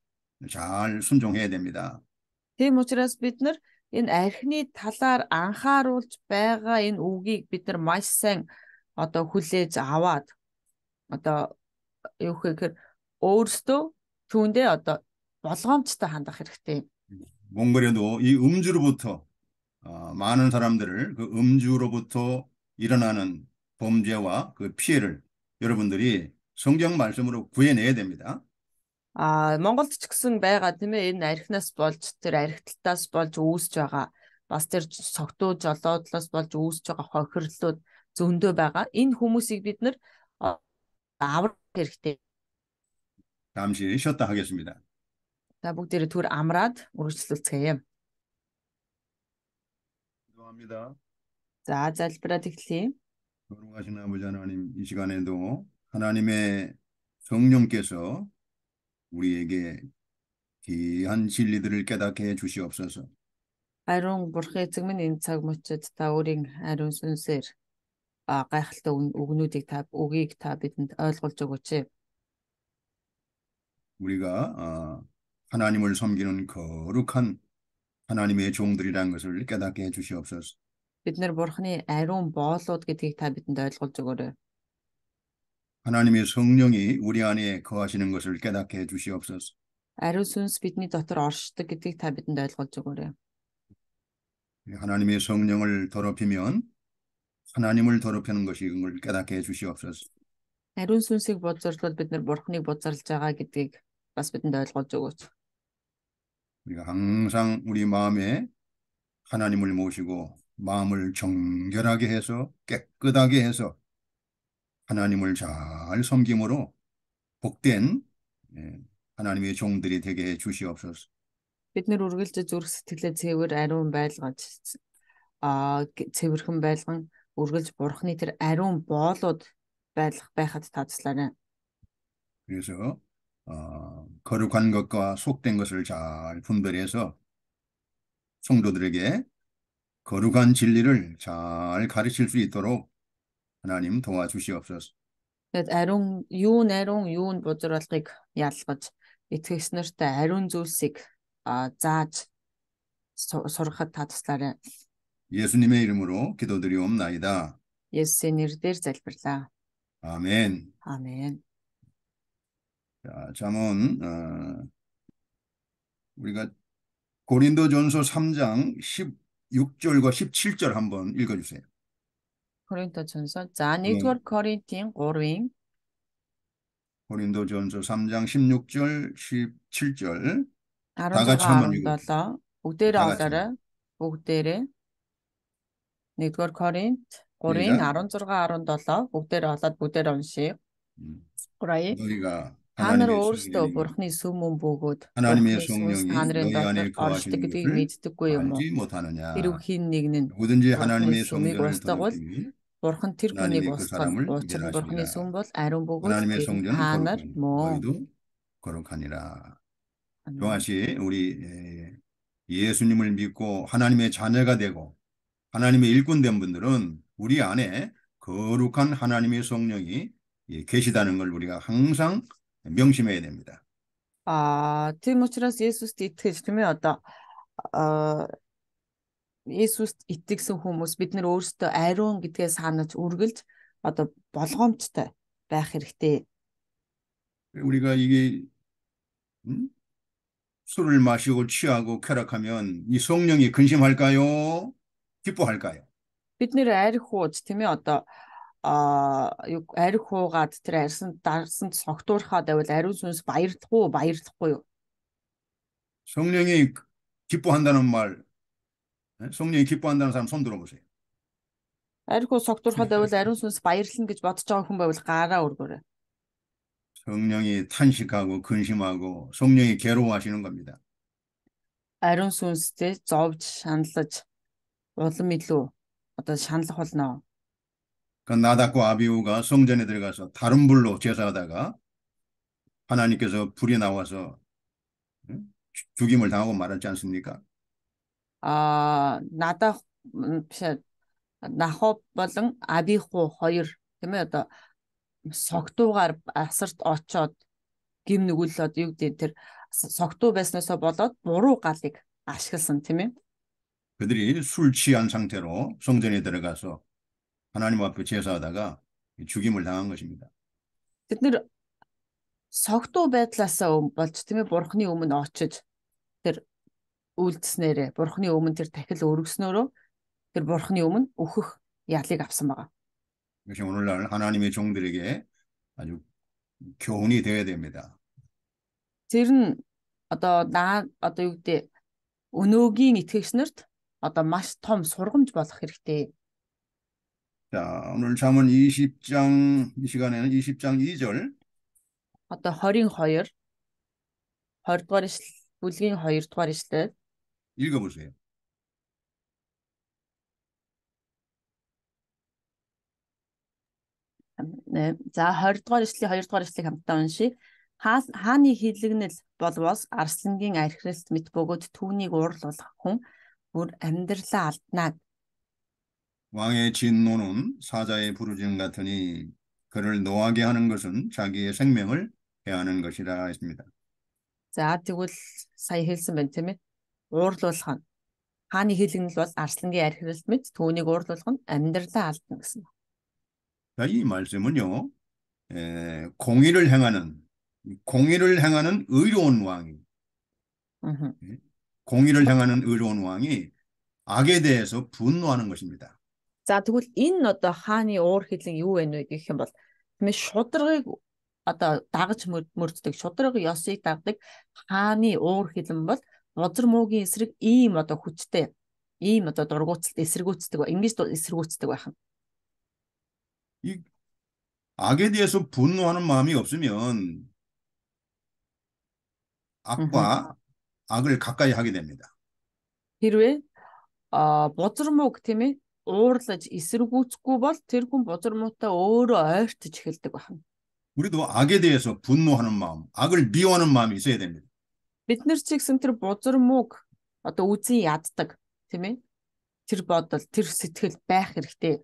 Speaker 1: 잘 순종해야 됩니다.
Speaker 2: Тийм учраас бид нар энэ архины талаар анхааруулж байгаа энэ үгийг бид нар маш сайн одоо хүлээж аваад одоо юу гэхээр өөрсдөө түүндээ одоо болгоомжтой хандах хэрэгтэй.
Speaker 1: 못 그래도 이 음주로부터 많은 사람들을 그 음주로부터 일어나는 범죄와 그 피해를 여러분들이 성경 말씀으로 구해내야 됩니다.
Speaker 2: Монголд ч гэсэн байгаа тийм ээ энэ архинаас болж тэр архиталтаас болж үүсэж байгаа бас тэр согтуу жолоодлоос болж үүсэж байгаа хохирлууд зөндөө байгаа. Энэ хүмүүсийг бид нар аврах хэрэгтэй.
Speaker 1: 잠시 쉬었다 하겠습니다.
Speaker 2: За бүгдээрээ түр амраад үргэлжлүүлцгээе.
Speaker 1: 기도합니다.
Speaker 2: За залбираад эхлэе.
Speaker 1: 거룩하신 아버지 하나님, 이 시간에도 하나님의 성령께서 우리에게 귀한 진리들을 깨닫게 해 주시옵소서.
Speaker 2: Ариун бурхан эзэг минь энэ цаг мөчид та өөрийн ариун сүнсээр гайхалтай үгийг та бидэнд ойлгуулж өгөөч.
Speaker 1: 우리가 하나님을 섬기는 거룩한 하나님의 종들이라는 것을 깨닫게 해 주시옵소서.
Speaker 2: Бид нар бурханы ариун боолууд гэдгийг та бидэнд ойлгуулж өгөөрэй.
Speaker 1: 하나님의 성령이 우리 안에 거하시는 것을 깨닫게 해 주시옵소서.
Speaker 2: Ариун сүнс бидний дотор оршдог гэдгийг та бидэнд ойлгуулж өгөөрэй.
Speaker 1: 하나님의 성령을 더럽히면 하나님을 더럽히는 것이 그걸 깨닫게 해 주시옵소서.
Speaker 2: Ариун сүнсийг бузарлаад бид нар бурханыг бузарлаж байгаа гэдгийг бас бидэнд ойлгуулж өгөөч.
Speaker 1: 우리가 항상 우리 마음에 하나님을 모시고 마음을 정결하게 해서 깨끗하게 해서 하나님을 잘 섬김으로 복된 하나님의 종들이 되게 해 주시옵소서.
Speaker 2: Бид нар үргэлж зүрх сэтгэлээ цэвэр ариун байлгаж цэвэрхэн байлган үргэлж бурханы тэр ариун боолууд байхад таацлаарай.
Speaker 1: 그래서 거룩한 것과 속된 것을 잘 분별해서 성도들에게 거룩한 진리를 잘 가르칠 수 있도록 하나님 도와주시옵소서.
Speaker 2: Тэгэд ариун юу нь бузруулахыг ялгаж итгэгч нарт ариун зүйлсийг зааж сургахад та туслаарай.
Speaker 1: 예수님의 이름으로 기도드리옵나이다.
Speaker 2: Есүсийн нэрээр залбирлаа.
Speaker 1: 아멘.
Speaker 2: 아멘.
Speaker 1: 자, 잠언 우리가 고린도전서 3장 16절과 17절 한번 읽어주세요.
Speaker 2: Коринточонсо. За 1-р Коринтын 3-ын
Speaker 1: 고린도전서 3장 16절, 17절 다
Speaker 2: 16,
Speaker 1: 같이 한번 읽어주세요.
Speaker 2: 17 бүгдээрээ
Speaker 1: 다 같이.
Speaker 2: олоорой. Бүгдээрээ 1-р Коринт 3-ын
Speaker 1: 시작.
Speaker 2: 16, 17 бүгдээрээ олоод бүгдээрээ уншия. Гурай.
Speaker 1: 너희가
Speaker 2: Та нар
Speaker 1: 하나님의
Speaker 2: өөрсдөө
Speaker 1: 성령이니
Speaker 2: бурхны сүм мөн бөгөөд
Speaker 1: 하나님의
Speaker 2: бурхны сүнс
Speaker 1: 성령이
Speaker 2: та нарын
Speaker 1: 너희
Speaker 2: дотор
Speaker 1: 안에
Speaker 2: оршдог
Speaker 1: 거하시는
Speaker 2: гэдгийг
Speaker 1: 것을
Speaker 2: мэддэггүй юм уу?
Speaker 1: 알지 못하느냐.
Speaker 2: Тэрв хин нэг нь
Speaker 1: 누구든지
Speaker 2: бурхны
Speaker 1: 하나님의
Speaker 2: сүмийг
Speaker 1: 성전을
Speaker 2: устгавал
Speaker 1: 더럽히니
Speaker 2: Бурхан тэр хүнийг
Speaker 1: 하나님이 그
Speaker 2: устгана.
Speaker 1: 사람을
Speaker 2: Учир нь Бурханы
Speaker 1: 멸하시리라.
Speaker 2: сүм бол ариун бөгөөд
Speaker 1: 하나님의
Speaker 2: тэр нь
Speaker 1: 성전은
Speaker 2: та нар
Speaker 1: 거룩하니
Speaker 2: мөн.
Speaker 1: 너희도 거룩하니라.
Speaker 2: Амен.
Speaker 1: 또한 우리 예수님을 믿고 하나님의 자녀가 되고 하나님의 일꾼 된 분들은 우리 안에 거룩한 하나님의 성령이 계시다는 걸 우리가 항상 명심해야 됩니다.
Speaker 2: Тийм учраас Есүст итгэж тийм ээ одоо а Есүст итгэсэн хүмүүс бид нар өөрсдөө ариун гэдгээ санаж үргэлж одоо болгоомжтой байх хэрэгтэй.
Speaker 1: 우리가 이게 음? 술을 마시고 취하고 쾌락하면 이 성령이 근심할까요? 기뻐할까요?
Speaker 2: Бид нэр арх ууж тийм ээ одоо юу арх уугаад тэр арьсанд дарсанд согтуурхаа байвал ариун сүнс баярлахгүй юу?
Speaker 1: 성령이 기뻐한다는 말, 성령이 기뻐한다는 사람 손 들어보세요.
Speaker 2: Арх уу согтуурхаа байвал ариун сүнс баярлна гэж бодож байгаа хүн байвал гараа өргөөрэй.
Speaker 1: 성령이 탄식하고 근심하고 성령이 괴로워하시는 겁니다.
Speaker 2: Ариун сүнстэй зовж шаналж улам илүү одоо шаналх болно.
Speaker 1: 그 나답과 아비후가 성전에 들어가서 다른 불로 제사하다가 하나님께서 불이 나와서 죽임을 당하고 말았지 않습니까?
Speaker 2: Надаа биш Нахоб болон Абиху хоёр тийм ээ одоо согтуугаар асарт очоод гим нүгэл одоо юу гэдэг тэр согтуу байснаасаа болоод буруу галыг ашигласан тийм ээ.
Speaker 1: 그들이 술 취한 상태로 성전에 들어가서 하나님 앞에 제사하다가 죽임을 당한 것입니다.
Speaker 2: Тэд нэр согтуу байдлаасаа болж тийм ээ бурхны өмнө очиж тэр үйлдэснээрээ бурхны өмнө тэр дахил өргөснөөрөө тэр бурхны өмнө өөхөх ялыг авсан байгаа.
Speaker 1: 이것이 오늘날 하나님의 종들에게 아주 교훈이 되어야 됩니다.
Speaker 2: Тэр нь одоо юу гэдэг өнөөгийн итгэгч нарт одоо маш том сургамж болох хэрэгтэй.
Speaker 1: 자, 오늘 잠언 20장 이 시간에는 20장 2절
Speaker 2: Одоо 22 20 дугаар ишлэл бүлгийн 2 дугаар ишлэл
Speaker 1: 읽어보세요.
Speaker 2: За 20 дугаар ишлэлийн 2 дугаар ишлэгийг хамтдаа уншийе. Хааны хилэгнэл болвоос арслангийн архиралт мэт бөгөөд түүнийг уурлуулах хүн бүр амьдралаа алднаа.
Speaker 1: 왕의 진노는 사자의 부르짖음 같으니 그를 노하게 하는 것은 자기의 생명을 해하는 것이라 했습니다.
Speaker 2: За тэгвэл сая хэлсэн байна тийм ээ. Уурлуулах нь хааны хилэгнэл бол арслангийн архиралт мэт түүнийг уурлуулах нь амьдралаа алдна гэсэн.
Speaker 1: 자, 이 말씀은요, 공의를 행하는 의로운 왕이, 공의를 행하는 의로운 왕이 악에 대해서 분노하는 것입니다.
Speaker 2: За тэгвэл энэ одоо хааны уур хилэн юу вэ гэх юм бол тийм ээ шударгыг одоо дагаж мөрддөг шударга ёсыг дагдаг хааны уур хилэн бол бузар муугийн эсрэг ийм одоо хүчтэй ийм одоо дургууталт эсэргүүцдэг ингэж эсэргүүцдэг байх нь.
Speaker 1: 이 악에 대해서 분노하는 마음이 없으면 악을 가까이 하게 됩니다.
Speaker 2: Хэрвээ бузар мууг тийм ээ уурлаж эсэргүүцэхгүй бол тэр хүн бузар муутай өөрөө ойртож эхэлдэг байна.
Speaker 1: 우리도 악에 대해서 분노하는 마음, 악을 미워하는 마음이 있어야 됩니다.
Speaker 2: Бид нар ч гэсэн тэр бузар мууг одоо үзэн яддаг тийм ээ тэр бодол тэр сэтгэл байх хэрэгтэй.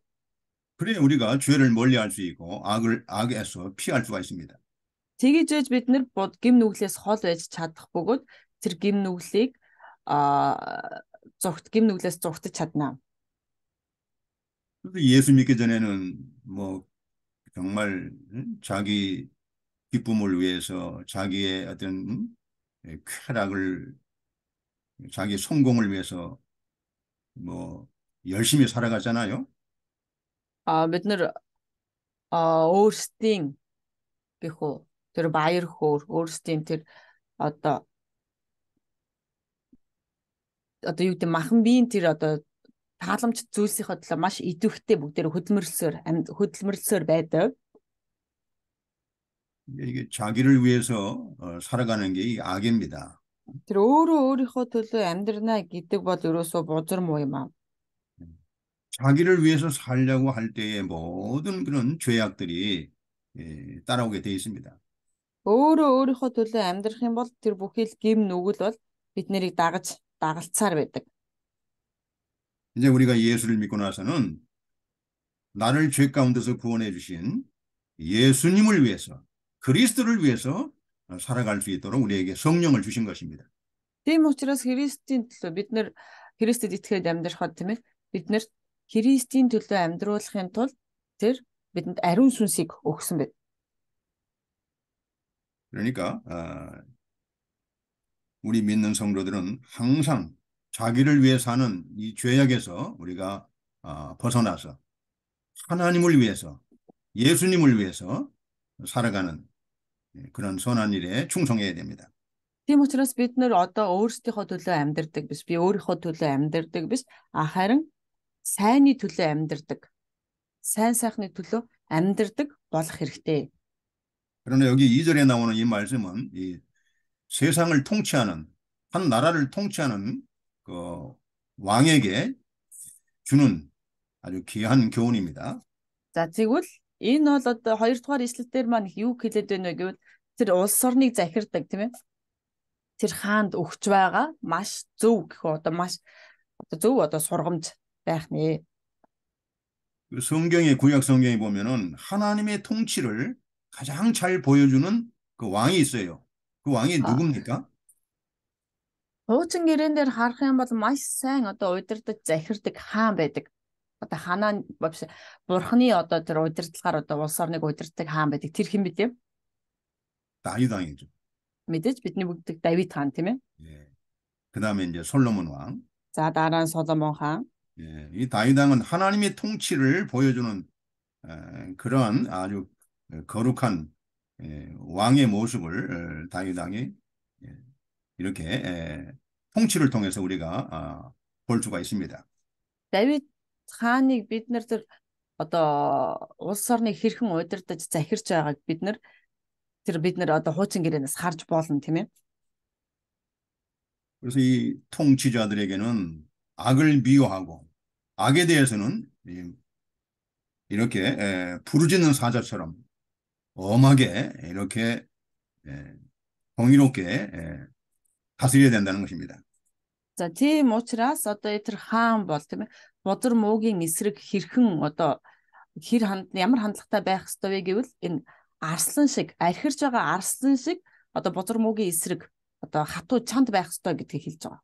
Speaker 1: 그래야 우리가 죄를 멀리할 수 있고 악에서 피할 수가 있습니다.
Speaker 2: Тэгэж ээж бид нар гим нүглээс хол байж чадах бөгөөд тэр гим нүглийг гим нүглээс зугтаж чадна.
Speaker 1: 그래서 예수 믿기 전에는 뭐 정말 자기 기쁨을 위해서 자기의 어떤 쾌락을 자기 성공을 위해서 뭐 열심히 살아가잖아요.
Speaker 2: Бид нар өөрсдийн гэх үү тэр баяр хөөр өөрсдийн тэр одоо юу гэдэг махан биеийн тэр одоо тааламж зүйлсийнхээ төлөө маш идэвхтэй бүгдээр хөдөлмөрлсөөр байдаг.
Speaker 1: 이게 자기를 위해서 살아가는 게 이 악입니다.
Speaker 2: Тэр өөрийнхөө төлөө амьдрнаа гэдэг бол ерөөсөө бузар муу юм аа.
Speaker 1: 자기를 위해서 살려고 할 때의 모든 그런 죄악들이 따라오게 돼 있습니다.
Speaker 2: Өөрөө өөрийнхөө төлөө амьдрах юм бол тэр бүхий л гим нүгэл бол бид нарыг дагаж дагалцсаар байдаг.
Speaker 1: 이제 우리가 예수를 믿고 나서는 나를 죄 가운데서 구원해 주신 예수님을 위해서, 그리스도를 위해서 살아갈 수 있도록 우리에게 성령을 주신 것입니다.
Speaker 2: Тийм учраас Христийн төлөө бид нэр Христэд итгэхэд амьдрахад тийм ээ бид нэр Христийн төлөө амьдруулахын тулд тэр бидэнд ариун сүнсийг өгсөн байд.
Speaker 1: 그러니까 우리 믿는 성도들은 항상 자기를 위해 사는 이 죄악에서 우리가 벗어나서 하나님을 위해서, 예수님을 위해서 살아가는 그런 선한 일에 충성해야 됩니다.
Speaker 2: Тийм учраас бид нэр одоо өөрсдийнхөө төлөө амьдрдаг биш. Би өөрийнхөө төлөө амьдрдаг биш. Харин сайнны төлөө амьдрдаг. Сайн сайхны төлөө амьдрдаг болох хэрэгтэй.
Speaker 1: 그러나 여기 2절에 나오는 이 말씀은 이 세상을 통치하는, 한 나라를 통치하는 그 왕에게 주는 아주 귀한 교훈입니다.
Speaker 2: За тэгвэл энэ бол одоо 2 дугаар ишлэлээр маань юу хэлээд байна вэ гэвэл тэр улс орныг захирдаг тийм ээ. Тэр хаанд өгч байгаа маш зөв гэх одоо маш одоо зөв одоо сургамж байх нэ.
Speaker 1: 그 성경의 구약 성경에 보면은 하나님의 통치를 가장 잘 보여주는 그 왕이 있어요. 그 왕이 누굽니까?
Speaker 2: Хуучин гэрэн дээр харах юм бол маш сайн одоо удирдах захирдаг хаан байдаг. Одоо ханаа биш бурхны одоо тэр удирдлагаар одоо улс орныг удирддаг хаан байдаг. Тэр хэн бэ?
Speaker 1: 다윗 왕이죠.
Speaker 2: Мэдээж бидний бүгдэг Давид хаан тийм ээ.
Speaker 1: 예. 그다음에 이제 솔로몬 왕.
Speaker 2: За дараа нь Соломон хаан.
Speaker 1: 예. 이 다윗 왕은 하나님의 통치를 보여주는 그러한 아주 거룩한 왕의 모습을 다윗 왕이 이렇게 통치를 통해서 우리가 볼 수가 있습니다.
Speaker 2: Давид хааныг бид нар тэр одоо улс орныг хэрхэн удирдах захирч байгааг бид нар одоо хуучин гэрээнээс харж болно тийм ээ.
Speaker 1: 그래서 이 통치자들에게는 악을 미워하고 악에 대해서는 이렇게 부르짖는 사자처럼 엄하게 이렇게 공의롭게 다스려야 된다는 것입니다.
Speaker 2: За тийм учраас одоо тэр хаан бол тийм ээ бодор муугийн эсрэг хэрхэн одоо ямар хандлагатай байх ёстой вэ гэвэл энэ арслан шиг архирж байгаа арслан шиг одоо бодор муугийн эсрэг одоо хатуу чанд байх ёстой гэдгийг хэлж байгаа.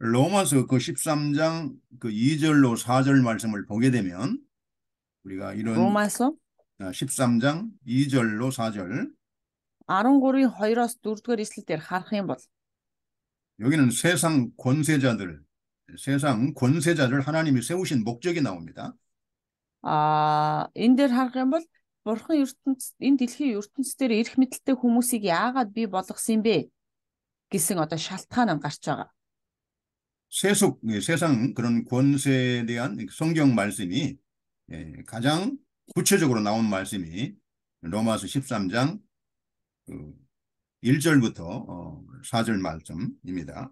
Speaker 1: 로마서 그 13장 그 2절로 4절 말씀을 보게 되면 우리가 이런
Speaker 2: Ромаас
Speaker 1: 13장 2절로 4절
Speaker 2: 13-ийн 2-оос 4-р эшлэлээр харах юм бол
Speaker 1: 여기는 세상 권세자를 하나님이 세우신 목적이 나옵니다.
Speaker 2: энэ дээр харах юм бол бурхан энэ дэлхийн ертөнцийн дээр эрх мэдэлтэй хүмүүсийг яагаад бий болгосон бэ гэсэн одоо шалтгаан гарч байгаа.
Speaker 1: 세상 그런 권세에 대한 성경 말씀이 가장 구체적으로 나온 말씀이 로마서 13장 1절부터 4절 말씀입니다.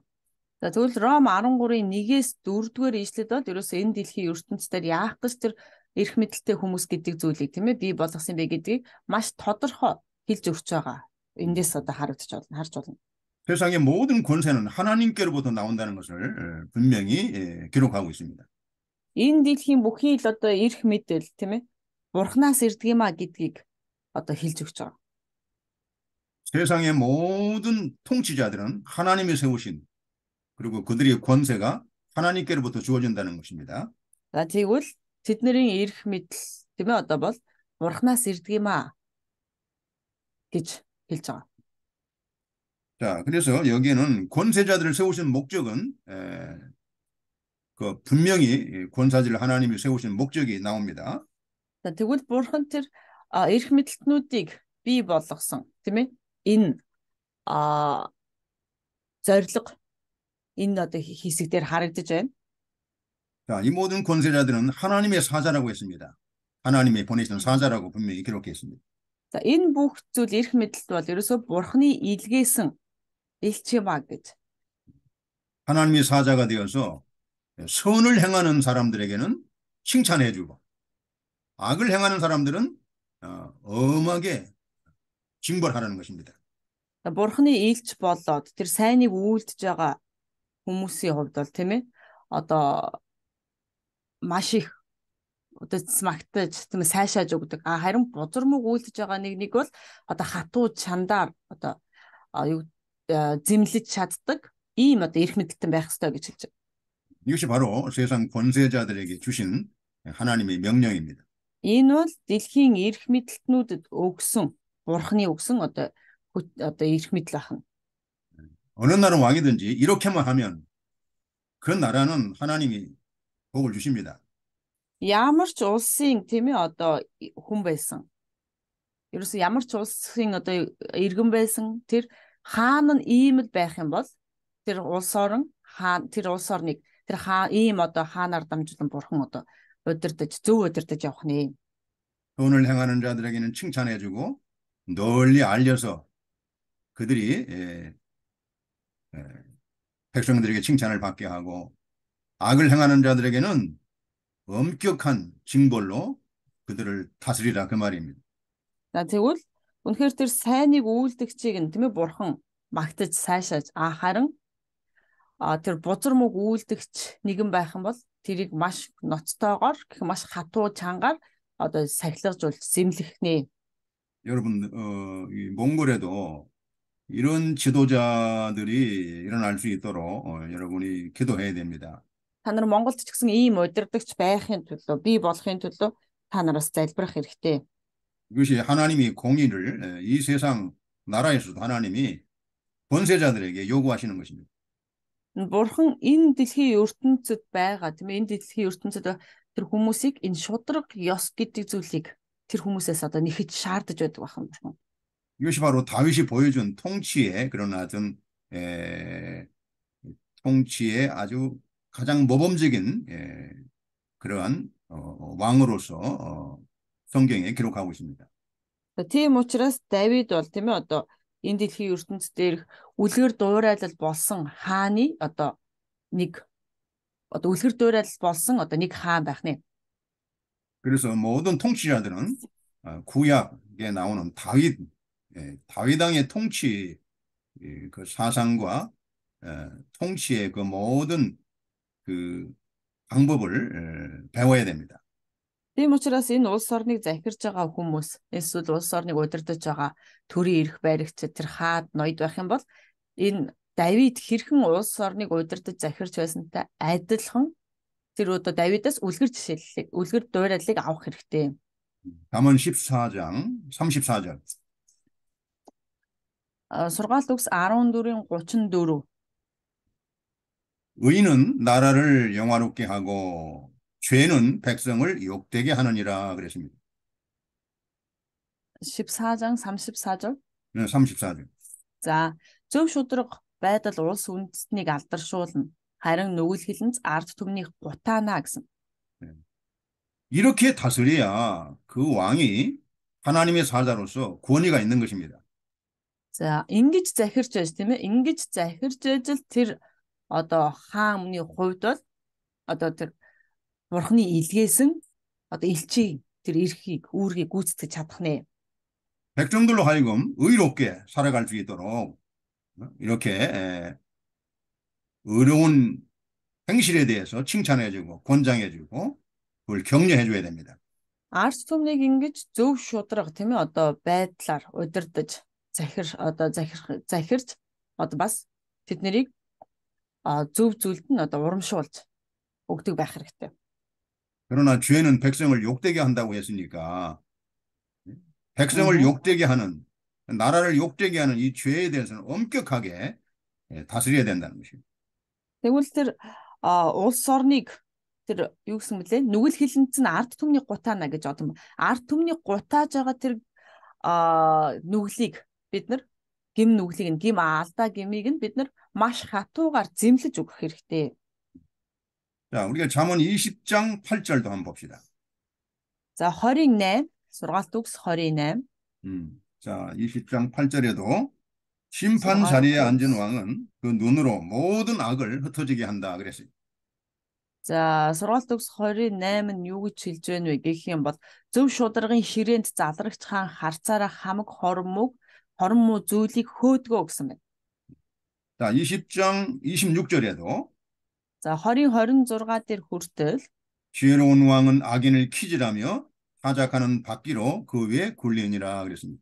Speaker 2: За тэгвэл Ром 13-ийн 1-ээс 4-р ишлэлд бол ерөөсөө энэ дэлхийн ертөнцийн яах гэж тэр эрх мэдэлтэй хүмүүс гэдэг зүйлийг тийм ээ бий болгосон бэ гэдгийг маш тодорхой хэлж өгч байгаа. Эндээс одоо харж болно.
Speaker 1: 세상의 모든 권세는 하나님께로부터 나온다는 것을 분명히 기록하고 있습니다.
Speaker 2: Энэ дэлхийн бүхий л одоо эрх мэдэл тийм ээ бурхнаас ирдэг юм а гэдгийг одоо хэлж өгч байгаа.
Speaker 1: 세상의 모든 통치자들은 하나님이 세우신 그리고 그들의 권세가 하나님께로부터 주어진다는 것입니다.
Speaker 2: За тэгвэл тэдний эрх мэдэл тийм ээ одоо бол бурхнаас ирдэг юм а гэж хэлж байгаа.
Speaker 1: 자, 그래서 여기에는 권세자들을 세우신 목적은 그 분명히 권사지를 하나님이 세우신 목적이 나옵니다.
Speaker 2: За тэгвэл бурхан тэр эрх мэдэлтнүүдийг бий болгосон тийм ээ энэ зорилго энэ одоо хэсэг дээр харагдаж байна.
Speaker 1: 자, 이 모든 권세자들은 하나님의 사자라고 했습니다. 하나님이 보내신 사자라고 분명히 기록했습니다.
Speaker 2: За энэ бүх зүйл эрх мэдэлт бол ерөөсөө бурханы илгээсэн элч юм а гэж.
Speaker 1: 하나님의 사자가 되어서 선을 행하는 사람들에게는 칭찬해주고 악을 행하는 사람들은 엄하게 징벌하라는 것입니다.
Speaker 2: Бурхны ийгч болоод тэр сайныг үйлдэж байгаа хүмүүсийн хувьд бол тийм ээ одоо маш их одоо магтаж тийм ээ сайшааж өгдөг. Харин бузармаг үйлдэж байгаа нэг бол одоо хатуу чандаар одоо юу зэмлэж чаддаг ийм одоо эрх мэдэлтэн байх ёстой гэж хэлж байна.
Speaker 1: 이것이 바로 세상 권세자들에게 주신 하나님의 명령입니다.
Speaker 2: Энэ бол дэлхийн эрх мэдэлтнүүдэд өгсөн Бурхны өгсөн одоо эрх мэдэл ахна.
Speaker 1: 어느 나라 왕이든지 이렇게만 하면 그 나라는 하나님이 복을 주십니다.
Speaker 2: Ямар ч улсын тийм ээ одоо хүн байсан. Ерөөсөө ямар ч улсын одоо иргэн байсан тэр хаан нь ийм л байх юм бол тэр улс орн хаан тэр улс орныг тэр ийм одоо хаанаар дамжуулан бурхан одоо зөв удирдах явах нэ.
Speaker 1: 선을 행하는 자들에게는 칭찬해주고 널리 알려서 그들이 백성들에게 칭찬을 받게 하고 악을 행하는 자들에게는 엄격한 징벌로 그들을 다스리라 그 말입니다.
Speaker 2: За тэгвэл үнэхээр тэр сайныг үйлдэгчийг нь тийм ээ бурхан магтаж сайшааж харин тэр бузар мөг үйлдэгч нэгэн байх юм бол тэрийг маш ноцтойгоор гэх маш хатуу чангаар одоо сахилгажуулж зэмлэх нэ.
Speaker 1: 여러분 이 몽골에도 이런 지도자들이 일어날 수 있도록 여러분이 기도해야 됩니다.
Speaker 2: Та нар Монголд ч гэсэн ийм удирдагч байхын төлөө бий болохын төлөө та нараас залбирах хэрэгтэй.
Speaker 1: 이것이 하나님이 공의를 이 세상 나라에서도 하나님이 권세자들에게 요구하시는 것입니다.
Speaker 2: Бурхан энэ дэлхийн ертөнцид байгаа тийм ээ энэ дэлхийн ертөнцид тэр хүмүүсийг энэ шудраг ёс гэдэг зүйлийг тэр хүмүүсээс одоо нэхэж шаардаж байдаг байна бурхан.
Speaker 1: 이것이 바로 다윗이 보여준 통치의 그런 통치의 아주 가장 모범적인 그러한 왕으로서 성경에 기록하고 있습니다.
Speaker 2: Тийм учраас Давид бол тийм ээ одоо энэ дэлхийн ертөнцид дээрх үлгэр дуурайлал болсон хааны одоо үлгэр дуурайлал болсон одоо нэг хаан байх нэ.
Speaker 1: 그래서 모든 통치자들은 구약에 나오는 다윗 왕의 통치 그 사상과 통치의 그 모든 그 방법을 배워야 됩니다.
Speaker 2: Тийм учраас энэ улс орныг захирж байгаа хүмүүс эсвэл улс орныг удирдах байгаа төрийн эрх баригчид тэр хаад ноёд байх юм бол энэ Давид хэрхэн улс орныг удирдах захирч байсантай адилхан тэр одоо Давидаас үлгэр дуурайлыг авах хэрэгтэй.
Speaker 1: 잠언 14장 34절.
Speaker 2: Сургаалт үгс 14-ийн 34.
Speaker 1: 의인은 나라를 영화롭게 하고 죄는 백성을 욕되게 하느니라 그랬습니다.
Speaker 2: 14장 34절.
Speaker 1: 네, 34절.
Speaker 2: За, зөв шударга байдал улс үндэстнийг алдаршуулна. Харин нүгэлхэлэнц ард түмнийг гутаана гэсэн.
Speaker 1: 이렇게 다스려야 그 왕이 하나님의 사자로서 권위가 있는 것입니다.
Speaker 2: За, ингэж захирч байж тийм ээ. Ингэж захирч байж л тэр одоо хаан өмнө хувьд бол одоо тэр бурхны илгээсэн одоо элчийг тэр эрхийг үүргийг гүйцэтгэж чадах нэ.
Speaker 1: 백성들로 하여금 의롭게 살아갈 수 있도록 이렇게 어려운 행실에 대해서 칭찬해주고 권장해주고 그걸 격려해줘야 됩니다.
Speaker 2: Ард түмнийг ингэж зөв шударга тийм ээ одоо байдлаар удирдах захирч одоо бас тэднийг зөв зүйлд нь одоо урамшуулж өгдөг байх хэрэгтэй.
Speaker 1: 그러나 죄는 백성을 욕되게 한다고 했으니까 백성을 욕되게 하는 나라를 욕되게 하는 이 죄에 대해서는 엄격하게 다스려야 된다는 것입니다.
Speaker 2: Тэгвэл тэр улс орныг тэр юу гэсэн бэлээ нүгэл хилэнц нь ард түмний гутаана гэж одоо ард түмний гутааж байгаа тэр нүглийг бид нар гим алдаа гмийг нь бид нар маш хатуугаар зэмлэж өгөх хэрэгтэй.
Speaker 1: 자, 우리가 잠언 20장 8절도 한번 봅시다.
Speaker 2: За 28 сургаалт үгс 28.
Speaker 1: 자, 20장 8절에도 심판 자리에 앉은 왕은 그 눈으로 모든 악을 흩어지게 한다 그랬어요.
Speaker 2: За сургаалт төгс 28 нь юу гэж хэлж байна вэ гэх юм бол зөв шударгын ширээнд залрагч хаан харцаараа хамаг хорон муу зүйлийг хөөдгөө гэсэн байна.
Speaker 1: 자, 20장 26절에도
Speaker 2: За 20-26 дээр хүртэл
Speaker 1: 지혜로운 왕은 악인을 키질하며 타작하는 바퀴로 그 위에 굴리니라 그랬습니다.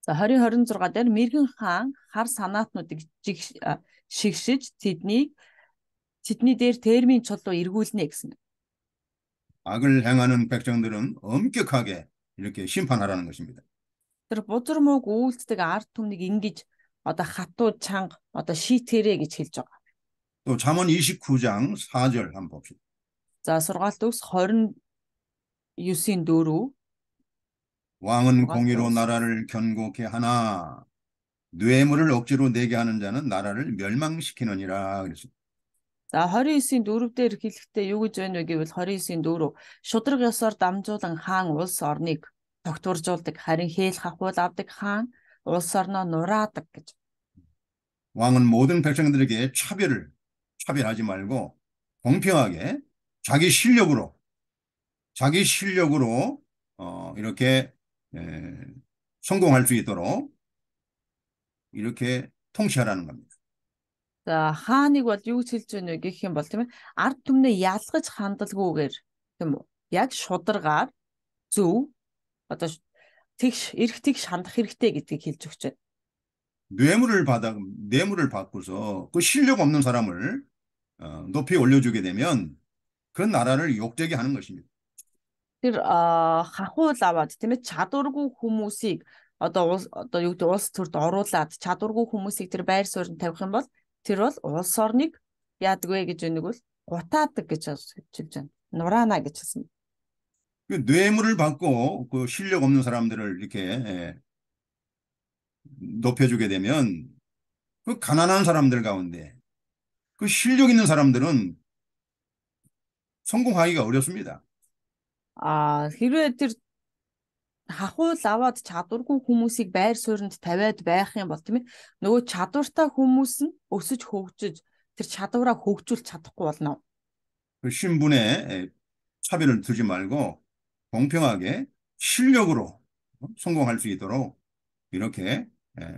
Speaker 2: за 20-26 дээр мэрэгэн хаан хар санаатнуудыг шигшиж тэдний дээр термийн чулуу эргүүлнэ гэсэн.
Speaker 1: 악을 행하는 백성들은 엄격하게 이렇게 심판하라는 것입니다.
Speaker 2: Тэр бузар мууг үйлддэг ард түмнийг ингэж одоо хатуу чанга одоо шийтгэрээ гэж хэлж байгаа.
Speaker 1: 또 잠언 29장 4절 한번 봅시다.
Speaker 2: За сургаалт төгс 29-ийн 4.
Speaker 1: 왕은 공의로 나라를 견고케 하나 뇌물을 억지로 내게 하는 자는 나라를 멸망시키느니라 그랬습니다.
Speaker 2: За 29-ийн 4 дээр хэлэхдээ юу гэж байна вэ гэвэл 29-ийн 4 шудраг ёсоор дамжуулан хаан улс орныг тогтворжуулдаг харин хээль хахуул авдаг хаан улс орноо нураадаг гэж.
Speaker 1: 왕은 모든 백성들에게 차별하지 말고 공평하게 자기 실력으로 이렇게 성공할 수 있도록 이렇게 통치하라는 겁니다.
Speaker 2: За хааныг бол юу гэж хэлж байна вэ гэх юм бол тийм ээ ард түмнээ ялгаж хандалгүйгээр тийм үү яг шударгаар зөв одоо эрх тэгш хандах хэрэгтэй гэдгийг хэлж өгч байна.
Speaker 1: 뇌물을 받고서 그 실력 없는 사람을 높이 올려주게 되면 그 나라를 욕되게 하는 것입니다.
Speaker 2: Тэр хахуул аваад тийм ээ чадваргүй хүмүүсийг одоо юу гэдэг улс төрд оруулаад чадваргүй хүмүүсийг тэр байр суурьнд тавих юм бол тэр бол улс орныг яадаг вэ гэж нэг бол гутаадаг гэж хэлж байна. Нураана гэж хэлсэн.
Speaker 1: 그 뇌물을 받고 그 실력 없는 사람들을 이렇게 높여주게 되면 그 가난한 사람들 가운데 그 실력 있는 사람들은 성공하기가 어렵습니다.
Speaker 2: Хэрвээ тэр хахуул аваад чадваргүй хүмүүсийг байр суурьнд тавиад байх юм бол тийм ээ нөгөө чадвартай хүмүүс нь өсөж хөгжиж тэр чадвараа хөгжүүлж чадахгүй болно.
Speaker 1: 그 신분에 차별을 두지 말고 공평하게 실력으로 성공할 수 있도록 이렇게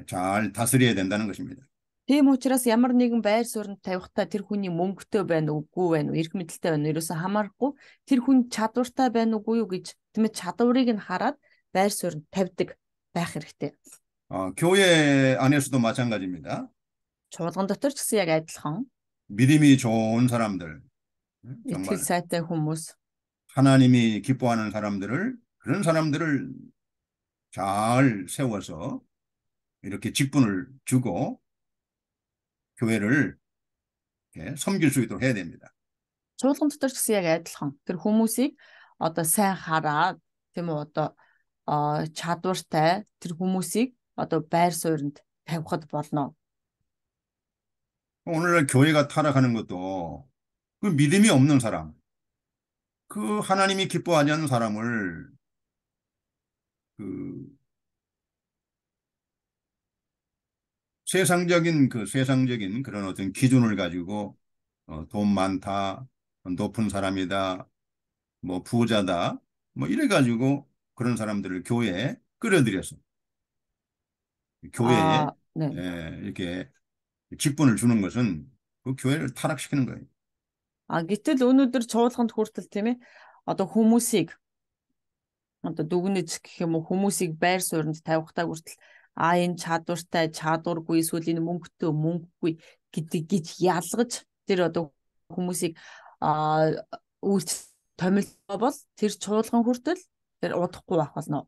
Speaker 1: 잘 다스려야 된다는 것입니다.
Speaker 2: Тийм учраас ямар нэгэн байр суурьнд тавихтаа тэр хүний мөнгөтэй байна уугүй байна уу, эрх мэдэлтэй байна уу, ерөөсө хамаарахгүй тэр хүн чадвартай байна уугүй юу гэж тийм ээ чадварыг нь хараад байр суурьнд тавьдаг байх хэрэгтэй.
Speaker 1: 교회 안에서도 마찬가지입니다.
Speaker 2: Чуулган дотор ч гэсэн яг адилхан.
Speaker 1: 믿음이 좋은 사람들, 정말
Speaker 2: Итгэл сайтай хүмүүс,
Speaker 1: 하나님이 기뻐하는 사람들을 그런 사람들을 잘 세워서 이렇게 직분을 주고 교회를 섬길 수 있도록 해야 됩니다.
Speaker 2: чуулган дотор ч гэсэн яг адилхан. Тэр хүмүүсийг одоо сайн хараад тийм үү одоо чадвартай тэр хүмүүсийг одоо байр суурьнд тавихад болно.
Speaker 1: 오늘날 교회가 타락하는 것도 그 믿음이 없는 사람, 그 하나님이 기뻐하지 않는 사람을 그 세상적인 그런 어떤 기준을 가지고 돈 많다, 높은 사람이다, 뭐 부자다, 뭐 이래 가지고 그런 사람들을 교회에 끌어들여서 교회에
Speaker 2: 네.
Speaker 1: 이렇게 직분을 주는 것은 그 교회를 타락시키는 거예요.
Speaker 2: Гэтэл өнөөдөр чуулганд хүртэл тийм ээ одоо хүмүүсийг одоо дүгнэж гэх юм уу хүмүүсийг байр суурьнд тавихтаа хүртэл энэ чадвартай чадваргүй эсвэл энэ мөнгөгүй гэж ялгаж тэр одоо хүмүүсийг үйлч томилоо бол тэр чуулган хүртэл тэр удахгүй байх болно.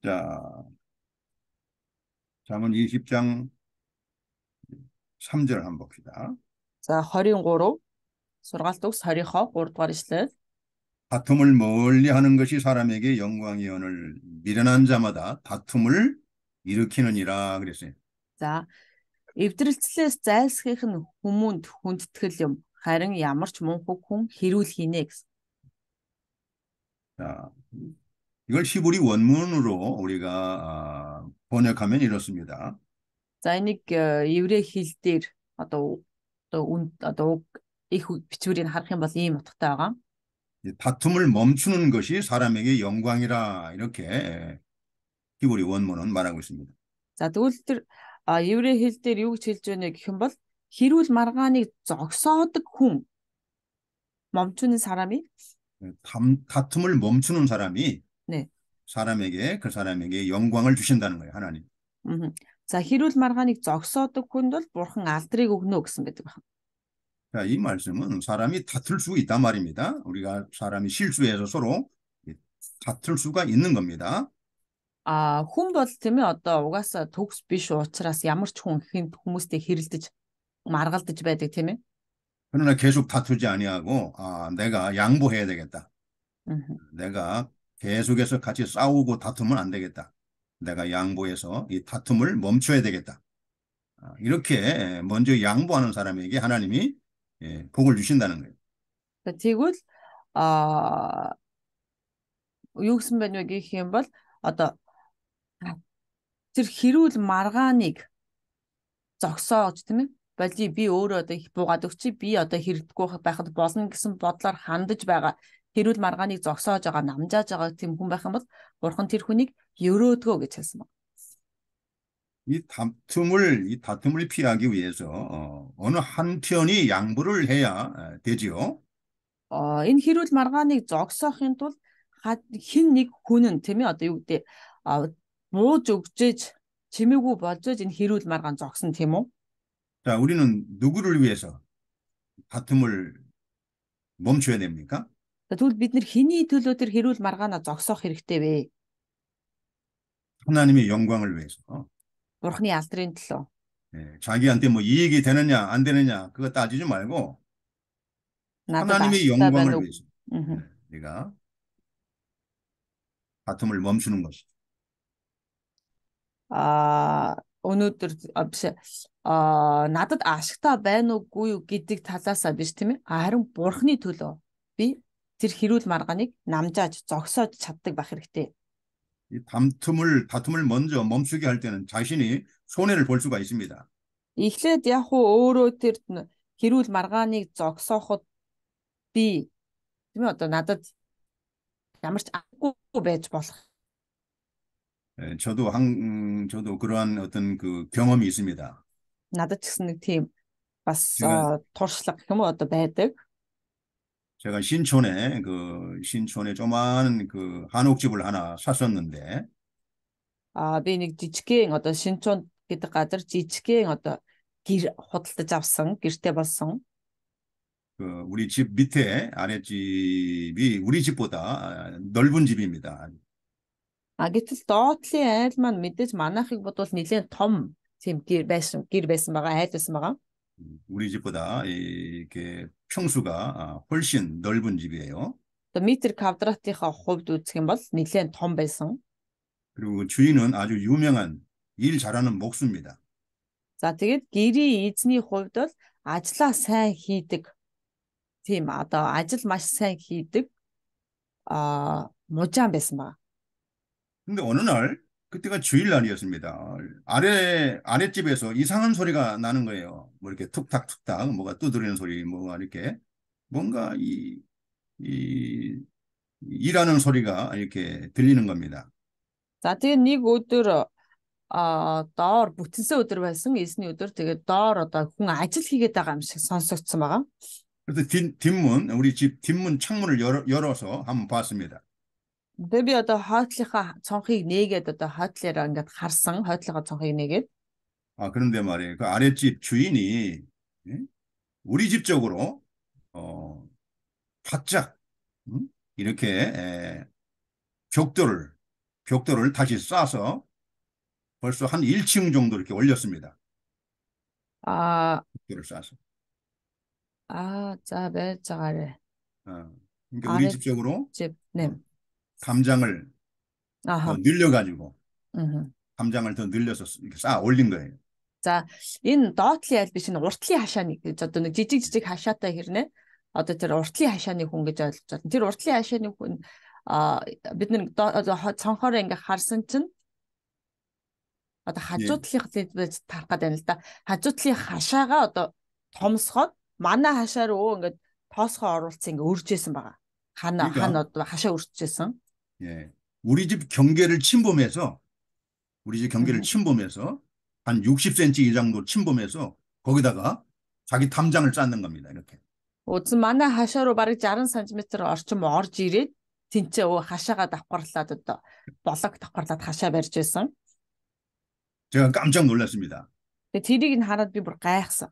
Speaker 1: 자, 잠언 20장 3절 한번 봅시다.
Speaker 2: За 23 сургаалт төгс 20-оо 3 дугаар ишлэл.
Speaker 1: 다툼을 멀리 하는 것이 사람에게 영광이오늘 미련한 자마다 다툼을 일으키느니라 그랬어요.
Speaker 2: За эвдрэлцлээс зайлсхийх нь хүмүүнд хүндэтгэл юм. Харин ямар ч мунхаг хүн хэрүүл хийнэ гэсэн.
Speaker 1: 자, 이걸 히브리 원문으로 우리가 번역하면 이렇습니다.
Speaker 2: За энийг еврей хэл дээр одоо одоо одоо их бичвэрийг харах юм бол ийм утгатай байгаа.
Speaker 1: 다툼을 멈추는 것이 사람에게 영광이라 이렇게 히브리 원문은 말하고 있습니다.
Speaker 2: За тэгвэл тэр еврей хэл дээр юу гэж хэлж байна гэх юм бол хэрүүл маргааныг зогсоодог хүн 멈추는 사람이
Speaker 1: 다툼을 멈추는 사람이
Speaker 2: 네.
Speaker 1: 그 사람에게 영광을 주신다는 거예요, 하나님.
Speaker 2: За хэрүүл маргааныг зогсоодог хүнд бол бурхан алдрыг өгнө гэсэн байдаг байна.
Speaker 1: 자, 이 말씀은 사람이 다툴 수 있단 말입니다. 우리가 사람이 실수해서 서로 다툴 수가 있는 겁니다.
Speaker 2: Хүн бол тийм ээ одоо угаасаа төгс биш учраас ямар ч хүн хүмүүстэй хэрэлдэж маргалдаж байдаг тийм ээ.
Speaker 1: 그러나 계속 다투지 아니하고 내가 양보해야 되겠다. 내가 계속해서 같이 싸우고 다투면 안 되겠다. 내가 양보해서 이 다툼을 멈춰야 되겠다. 이렇게 먼저 양보하는 사람에게 하나님이 복을 주신다는 거예요.
Speaker 2: Тэгвэл юу гэсэн бэ вэ гэх юм бол одоо тэр хэрүүл маргааныг зогсоож тийм ээ болий би өөрөө одоо их буугаад өгчий би одоо хэрэгдэхгүй байхад болно гэсэн бодлоор хандаж байгаа хэрүүл маргааныг зогсоож байгаа намжааж байгаа тийм хүн байх юм бол бурхан тэр хүнийг өрөөдгөө гэж хэлсэн байна.
Speaker 1: 이 다툼을 피하기 위해서 어느 한편이 양보를 해야 되지요.
Speaker 2: Энэ хэрүүл маргааныг зогсоохын тулд хэн нэг хүн нь тийм ээ одоо юу гэдэг бууж өгчээж чимээгүй болж энэ хэрүүл маргаан зогсон тийм үү?
Speaker 1: 자, 우리는 누구를 위해서 다툼을 멈춰야 됩니까?
Speaker 2: Тэгвэл бид нэр хэний төлөө тэр хэрүүл маргаанаа зогсоох хэрэгтэй вэ?
Speaker 1: 하나님의 영광을 위해서.
Speaker 2: Бурхны алдрын төлөө.
Speaker 1: 자기한테 뭐 이익이 되느냐 안 되느냐 그거 따지지 말고
Speaker 2: Надад
Speaker 1: 하나님의
Speaker 2: ашигтай
Speaker 1: 영광을
Speaker 2: байна уу?
Speaker 1: 위해서 내가 다툼을 멈추는 것이죠.
Speaker 2: Өнөөдөр биш надад ашигтай байна уугүй юу гэдэг талаасаа биш тийм ээ. Харин бурхны төлөө би тэр хэрүүл маргааныг намжааж зогсоож чаддаг байх хэрэгтэй.
Speaker 1: 이 다툼을 먼저 멈추게 할 때는 자신이 손해를 볼 수가 있습니다.
Speaker 2: Эхлээд яг өөрөө тэр хэрүүл маргааныг зогсооход би тийм ээ одоо надад ямар ч аргагүй байж болох.
Speaker 1: 저도 그러한 어떤 그 경험이 있습니다.
Speaker 2: Надад ч гэсэн нэг тийм бас туршлага гэх юм уу одоо байдаг.
Speaker 1: 제가 신촌에 조그마한 그 한옥집을 하나 샀었는데
Speaker 2: Би нэг жижигхэн одоо Шинчон гэдэг газар жижигхэн одоо гэр худалдаж авсан, гэртээ болсон.
Speaker 1: 우리 집 밑에 아랫집이 우리 집보다 넓은 집입니다.
Speaker 2: Гэтэл доотлын айл маань мэдээж манайхыг бодвол нэлээд том тийм гэр байсан байгаа, айл байсан байгаа.
Speaker 1: 우리 집보다 이렇게 평수가 훨씬 넓은 집이에요.
Speaker 2: метр квадратынхаа хувьд үзэх юм бол нэлээд том байсан.
Speaker 1: 그리고 주인은 아주 유명한 일 잘하는 목수입니다.
Speaker 2: За тэгээд гэрийн эзний хувьд бол ажлаа сайн хийдэг. Тийм одоо ажил маш сайн хийдэг мужаан байсан байна.
Speaker 1: 근데 어느 날 그때가 주일날이었습니다. 아랫집에서 이상한 소리가 나는 거예요. 뭐 이렇게 툭탁툭탁 뭐가 두드리는 소리 뭐가 이렇게 뭔가 일하는 소리가 이렇게 들리는 겁니다.
Speaker 2: За тэгээд нэг өдөр доор бүтэнсэн өдөр байсан. Эсний өдөр тэгээд доор одоо хүн ажил хийгээд байгаа юм шиг сонсогдсон байгаа.
Speaker 1: 그래서 우리 집 뒷문 창문을 열어서 한번 봤습니다.
Speaker 2: Тэгээд би одоо хойтлынхаа цонхыг нээгээд одоо хойтлаараа ингээд харсан, хойтлынхаа цонхыг нээгээд.
Speaker 1: 그런데 말이에요. 그 아랫집 주인이 우리 집 쪽으로 바짝 이렇게 벽돌을 다시 쌓아서 벌써 한 1층 정도 이렇게 올렸습니다. 벽돌을 쌓아서.
Speaker 2: 자, 배자가래.
Speaker 1: 그러니까 우리 집 쪽으로
Speaker 2: 네.
Speaker 1: 담장을 더 늘려가지고 담장을 더 늘려서 이렇게 쌓아 올린 거예요.
Speaker 2: За энэ доотлын айл биш н уртлын хашааны гэж одоо нэг жижиг хашаатай хэрнээ одоо тэр уртлын хашааны хүн гэж ойлгож байна. Тэр уртлын хашааны хүн бид нэг цонхоор ингээ харсан чинь одоо хажуу талынх тарах гэдэг юм л да. Хажуу талын хашаага одоо томсгоод манай хашаа руу ингээд тоосгоо оруулсан ингээд үржижсэн байгаа.
Speaker 1: 그러니까
Speaker 2: одоо хашаа үржижсэн.
Speaker 1: 예, 우리 집 경계를 침범해서 우리 집 경계를 침범해서 한 60cm 이 정도 침범해서 거기다가 자기 담장을 쌓는 겁니다. 이렇게.
Speaker 2: Үзэн манай хашаа руу бараг 60 см орчим орж ирээд тэнцээ хашаагаа давхарлаад одоо болог давхарлаад хашаа барьж байсан.
Speaker 1: 제가 깜짝 놀랐습니다.
Speaker 2: Тэгээ тэрийг нь хараад би бүр гайхсан.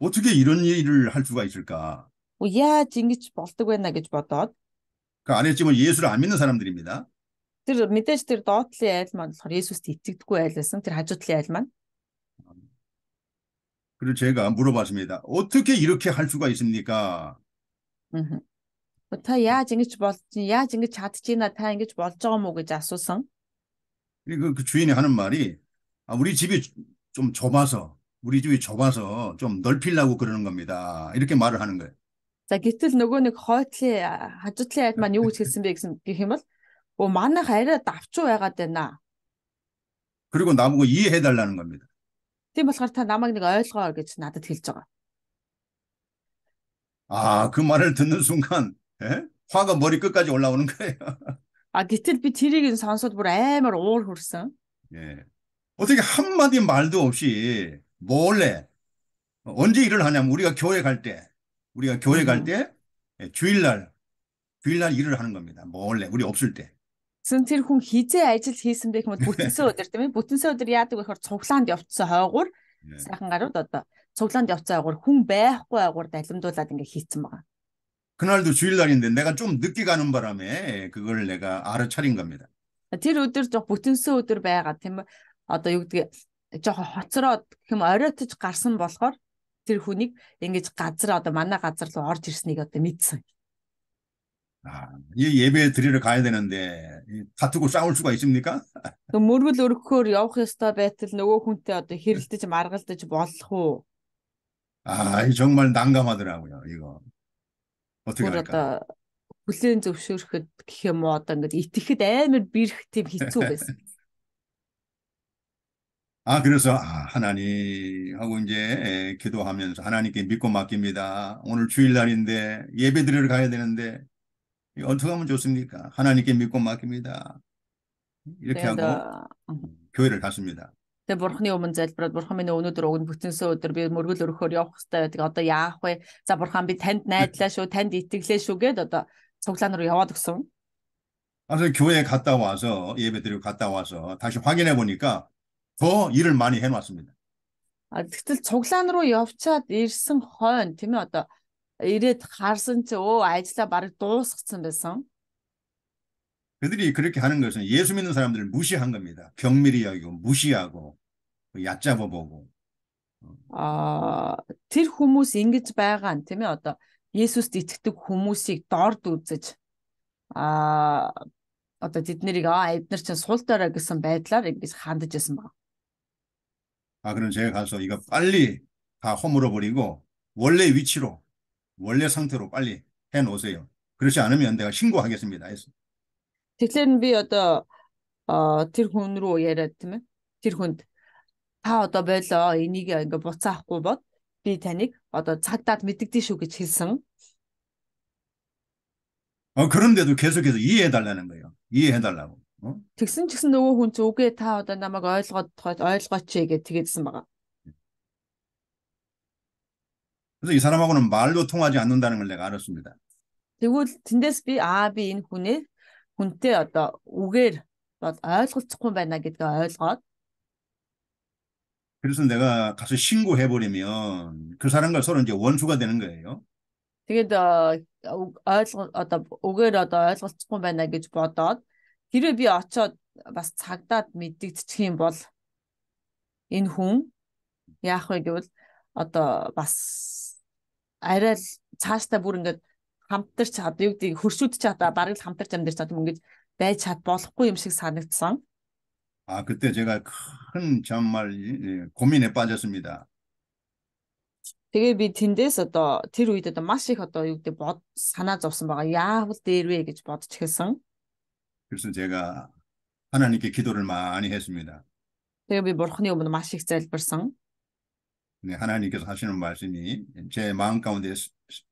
Speaker 1: 어떻게 이런 일을 할 수가 있을까?
Speaker 2: Яаж ингэж болдог вэ гэж бодоод
Speaker 1: 그 안에 지금 예수를 안 믿는 사람들입니다.
Speaker 2: тэр мэдээж тэр доотлын айл маань болохоор Есүст итгэдэггүй айл байсан. Тэр хажуудлын айл маань.
Speaker 1: 그리고 제가 물어봤습니다. 어떻게 이렇게 할 수가 있습니까?
Speaker 2: Та яаж ингэж болж яаж ингэж чадчихна та ингэж болж байгаа мó гэж асуусан.
Speaker 1: 그리고 그 주인이 하는 말이 우리 집이 좀 좁아서 우리 집이 좁아서 좀 넓히려고 그러는 겁니다. 이렇게 말을 하는 거예요.
Speaker 2: За гэтэл нөгөө нэг хойтлын хажуудлын айл маань юу гэж хэлсэн бэ гэсэн гэх юм бол манайх арай давчуу байгаад байна.
Speaker 1: 그리고 나보고 이해해 달라는 겁니다.
Speaker 2: Тийм болохоор та намайг нэг ойлгоо гэж надад хэлж байгаа.
Speaker 1: 아, 그 말을 듣는 순간 예? 화가 머리 끝까지 올라오는 거예요.
Speaker 2: Гэтэл би тэрийг нь сонсоод бүр амар уур хүрсэн.
Speaker 1: 예. 어떻게 한마디 말도 없이 몰래 언제 일을 하냐면 우리가 교회 갈 때 주일날 일을 하는 겁니다. 몰래 우리 없을 때.
Speaker 2: Тэр хүн хизээ ажил хийсэн байх юм бол бүтэнсэ өдөр тийм ээ бүтэнсэ өдөр яадаг вэ гэхээр цуглаанд явцсан хойгуур
Speaker 1: 예.
Speaker 2: сайхан гарууд одоо цуглаанд явцсан хойгуур хүн байхгүй хойгуур далимдуулаад ингээ хийцэн байгаа.
Speaker 1: 그날도 주일날인데 내가 좀 늦게 가는 바람에 그걸 내가 알아차린 겁니다.
Speaker 2: Тэр өдөр жоо бүтэнсэ өдөр байгаа тийм ээ одоо юу гэдгийг жоо хоцроод гэх юм оройтож гарсан болохоор тэр хүнийг ингэж газар одоо манай газар руу орж ирснийг одоо мэдсэн.
Speaker 1: 이 예배 드리러 가야 되는데 다투고 싸울 수가 있습니까?
Speaker 2: Мөргөл өргөхөөр явах ёстой байтал нөгөө хүнтэй одоо хэрэлдэж маргалдаж болох уу?
Speaker 1: 정말 난감하더라고요. 이거 어떻게
Speaker 2: Бүр
Speaker 1: 할까?
Speaker 2: одоо хүлээн зөвшөөрөхөд гэх юм уу одоо ингээд итгэхэд амар бэрх тийм хэцүү байсан.
Speaker 1: 그래서 하나님 하고 이제 기도하면서 하나님께 믿고 맡깁니다. 오늘 주일날인데 예배 드리러 가야 되는데 이거 어떻게 하면 좋습니까? 하나님께 믿고 맡깁니다. 이렇게 하고 교회를 갔습니다.
Speaker 2: Тэгээ бурхны өмнө залбираад бурхан минь өнөөдөр өгнө бүтэнсэ өдөр би мөргөл өргөхөөр явах хэрэгтэй байдаг. Одоо яах вэ? За бурхан би танд найдлаа шүү, танд итгэлээ шүү гэд одоо цуглаан руу яваад өгсөн.
Speaker 1: 그래서 교회 갔다 와서 예배 드리고 갔다 와서 다시 확인해 보니까 더 일을 많이 해놨습니다.
Speaker 2: Тэгтэл цуглаан руу явчаад ирсэн хойно тийм ээ одоо ирээд харсан чи ажлаа бараг дуусгацсан байсан.
Speaker 1: 그들이 그렇게 하는 것은 예수 믿는 사람들을 무시한 겁니다. 경밀히 여기고 무시하고 얕잡아 보고.
Speaker 2: Тэр хүмүүс ингэж байгаа нь тийм ээ одоо Есүст итгэдэг хүмүүсийг дорд үзэж одоо тэднийг эдгээр чинь сул дорой гэсэн байдлаар ингэж хандж байсан баг.
Speaker 1: 그럼 제가 가서 이거 빨리 다 허물어 버리고 원래 위치로 원래 상태로 빨리 해 놓으세요. 그렇지 않으면 내가 신고하겠습니다. 했어.
Speaker 2: Тэгэхээр би одоо тэр хүн рүү яриад тийм ээ. Тэр хүнд та одоо болоо энийг ингээ буцаахгүй бод би таныг одоо цагдаад мэддэгдэн шүү гэж хэлсэн.
Speaker 1: 그런데도 계속해서 이해해 달라는 거예요. 이해해 달라고.
Speaker 2: Тэгсэн ч гэсэн нөгөө хүн ч үгүй та одоо намайг ойлгооч гэж тэгээдсэн байгаа.
Speaker 1: 그래서 이 사람하고는 말도 통하지 않는다는 걸 내가 알았습니다.
Speaker 2: Тэгвэл тэндээс би энэ хүнтэй одоо үгээр ойлголцохгүй байна гэдгээ ойлгоод
Speaker 1: 그래서 내가 가서 신고해 버리면 그 사람과 서로 이제 원수가 되는 거예요.
Speaker 2: тэгээд одоо үгээр одоо ойлголцохгүй байна гэж бодоод тэрээ би очоод бас цагдаад мэддэгдчих юм бол энэ хүн яах вэ гэвэл одоо бас арай л цаашдаа бүр ингээд хамтарч одоо юу гэдгийг хөршүүд чадаа бараг л хамтарч амьдарч чадсан ингэж байж чад болохгүй юм шиг санагдсан.
Speaker 1: 그때 제가 큰 정말 고민에 빠졌습니다.
Speaker 2: Тэгээ би тэндээс одоо тэр үед одоо маш их одоо юу гэдэг санаа зовсон байгаа. Яавал дээр вэ гэж бодож хэлсэн.
Speaker 1: 그래서 제가 하나님께 기도를 많이 했습니다.
Speaker 2: Тэгээ би бурхны өмнө маш их залбирсан.
Speaker 1: 네, 하나님께서 하시는 말씀이 제 마음 가운데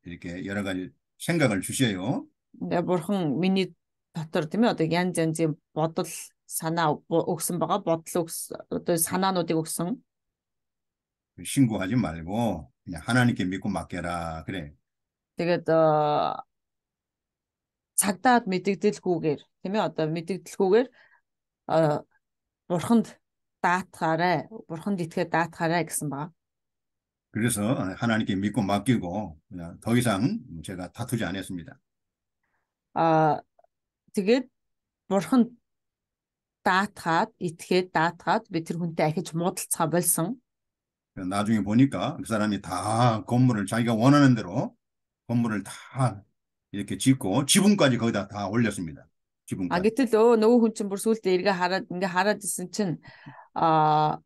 Speaker 1: 이렇게 여러 가지 생각을 주셔요.
Speaker 2: Тэгээ бурхан миний дотор тийм ээ одоо янз янзын бодол санаа өгсөн байгаа. Бодол одоо санаануудыг өгсөн.
Speaker 1: 신고하지 말고 그냥 하나님께 믿고 맡겨라. 그래.
Speaker 2: Тэгээд цагдаад мэдэгдэлгүйгээр тийм ээ одоо мэдэгдэлгүйгээр э, бурханд даатгаарай. Бурханд итгээд даатгаарай гэсэн байгаа.
Speaker 1: 그래서 하나님께 믿고 맡기고 그냥 더 이상 제가 다투지 않았습니다.
Speaker 2: Аа тэгээд бурханд даатгаад итгээд даатгаад би тэр хүнтэй ахиж муудалцгаа болсон.
Speaker 1: 나중에 보니까 그 사람이 다 건물을 자기가 원하는 대로 건물을 다 이렇게 짓고 지붕까지 거기다 다 올렸습니다.
Speaker 2: А
Speaker 1: 지붕까지.
Speaker 2: гэтэл нөгөө хүн чинь бүр сүултээ эргээ хараад ингээ хараад исэн чинь а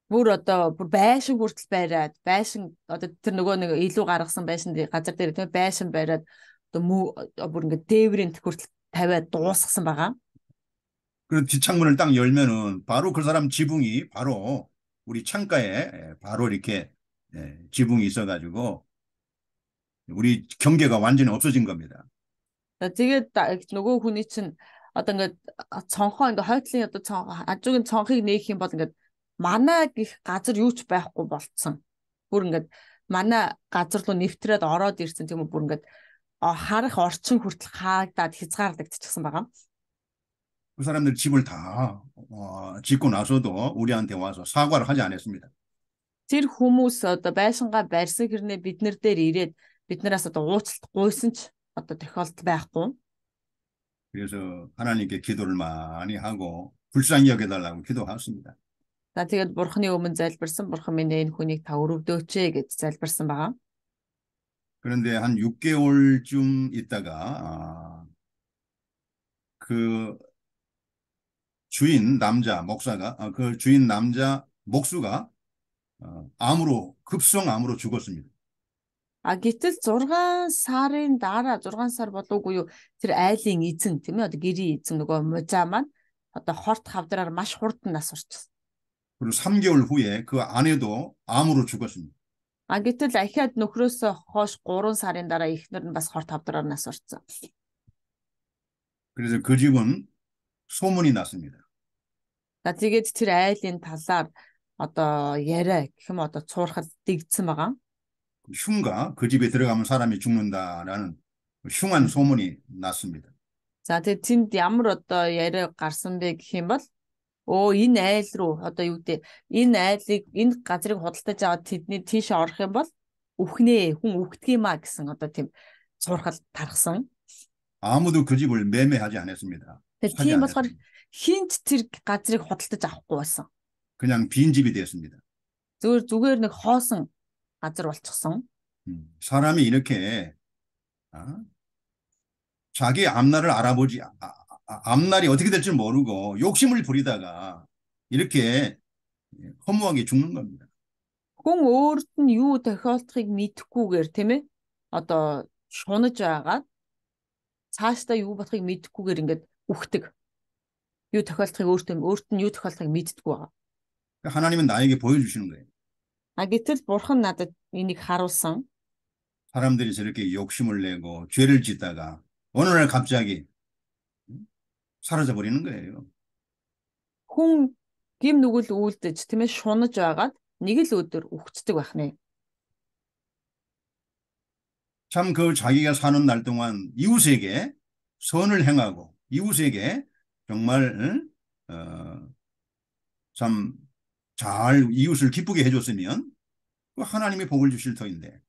Speaker 2: бүр одоо бүр байшин хүртэл байраад байшин одоо тэр нөгөө нэг илүү гаргасан байшин газар дээр тийм байшин байраад одоо бүр ингээ дээврийн хүртэл тавиад дуусгасан байгаа.
Speaker 1: 그 뒷창문을 딱 열면은 바로 그 사람 지붕이 바로 우리 창가에 바로 이렇게 지붕이 있어가지고 우리 경계가 완전히 없어진 겁니다.
Speaker 2: Тэгээд нөгөө хүний чинь одоо ингээ цонхоо ингээ хойтлын одоо хажуугийн цонхыг нээх юм бол ингээ манай гих газар юу ч байхгүй болцсон. Бүр ингээ манай газар руу нэвтрээд ороод ирсэн тийм үү бүр ингээ харах орчин хүртэл хаагдаад хязгаарлагдчихсан байгаа.
Speaker 1: 그 사람들 집을 다 짓고 나서도 우리한테 와서 사과를 하지 않았습니다.
Speaker 2: Тэр хүмүүс одоо байшингаа барьсан хэрнээ бид нар дээр ирээд биднээс одоо уучлалт гуйсан ч одоо тохиолдол байхгүй.
Speaker 1: 그래서 하나님께 기도를 많이 하고 불쌍히 여겨달라고 기도했습니다.
Speaker 2: За тэгээд бурхны өмнө залбирсан бурхан минь энэ хүнийг та өрөвдөөч гэж залбирсан байгаа.
Speaker 1: 그런데 한 6개월쯤 있다가 그 주인 남자 목사가 그 주인 남자 목수가 급성암으로 죽었습니다.
Speaker 2: А гэтэл 6 сарын дараа 6 сар болоогүй юу тэр айлын эзэн тийм ээ одоо гэрийн эзэн нөгөө мужаа маань одоо хорт хавдраар маш хурдан нас орчихсон.
Speaker 1: 그리고 3개월 후에 그 아내도 암으로 죽었습니다.
Speaker 2: А гэтэл ахиад нөхрөөсөө хойш 3 сарын дараа эхнэр нь бас хорт хавдраар нас орсон.
Speaker 1: 그래서 그 집은 소문이 났습니다.
Speaker 2: За тэгээд тэр айлын талаар одоо яриа гэх юм одоо цуурхал дэгдсэн байгаа.
Speaker 1: 흉가 그 집에 들어가면 사람이 죽는다라는 흉한 소문이 났습니다.
Speaker 2: За тэгээд тэнд ямар одоо яриа гарсан бэ гэх юм бол энэ айл руу одоо юу гэдэг энэ айлыг энэ газрыг худалдаж аваад тэдний тийш орох юм бол хүн үхдэг юм а гэсэн одоо тийм цуурхал тархсан.
Speaker 1: 아무도 그 집을 매매하지 않았습니다.
Speaker 2: Тэгээд
Speaker 1: 사지
Speaker 2: тийм болохоор
Speaker 1: 않았습니다.
Speaker 2: хинт тэр газрыг худалдаж авахгүй байсан.
Speaker 1: 그냥 빈 집이 됐습니다.
Speaker 2: Зүгээр нэг хоосон газар болчихсон.
Speaker 1: 사람이 이렇게 자기 앞날을 앞날이 어떻게 될지 모르고 욕심을 부리다가 이렇게 허무하게 죽는 겁니다.
Speaker 2: Хүн өөрт нь юу тохиолдохыг мэдэхгүйгээр тийм ээ одоо шунаж байгаад цаашдаа юу болохыг мэдэхгүйгээр ингээд үхдэг. Юу тохиолдохыг өөрт нь юу тохиолдохыг мэддэггүй байгаа.
Speaker 1: 하나님은 나에게 보여주시는 거예요.
Speaker 2: А гэтэл бурхан надад энийг харуулсан.
Speaker 1: 사람들이 저렇게 욕심을 내고 죄를 짓다가 어느 날 갑자기 사라져 버리는 거예요.
Speaker 2: Хүн гим нүгэл үйлдэж тийм ээ шунаж байгаад нэг л өдөр үхчихдэг байх нэ.
Speaker 1: 참 그 자기가 사는 날 동안 이웃에게 선을 행하고 이웃에게 정말 참 잘 이웃을 기쁘게 해줬으면 하나님이 복을 주실 터인데.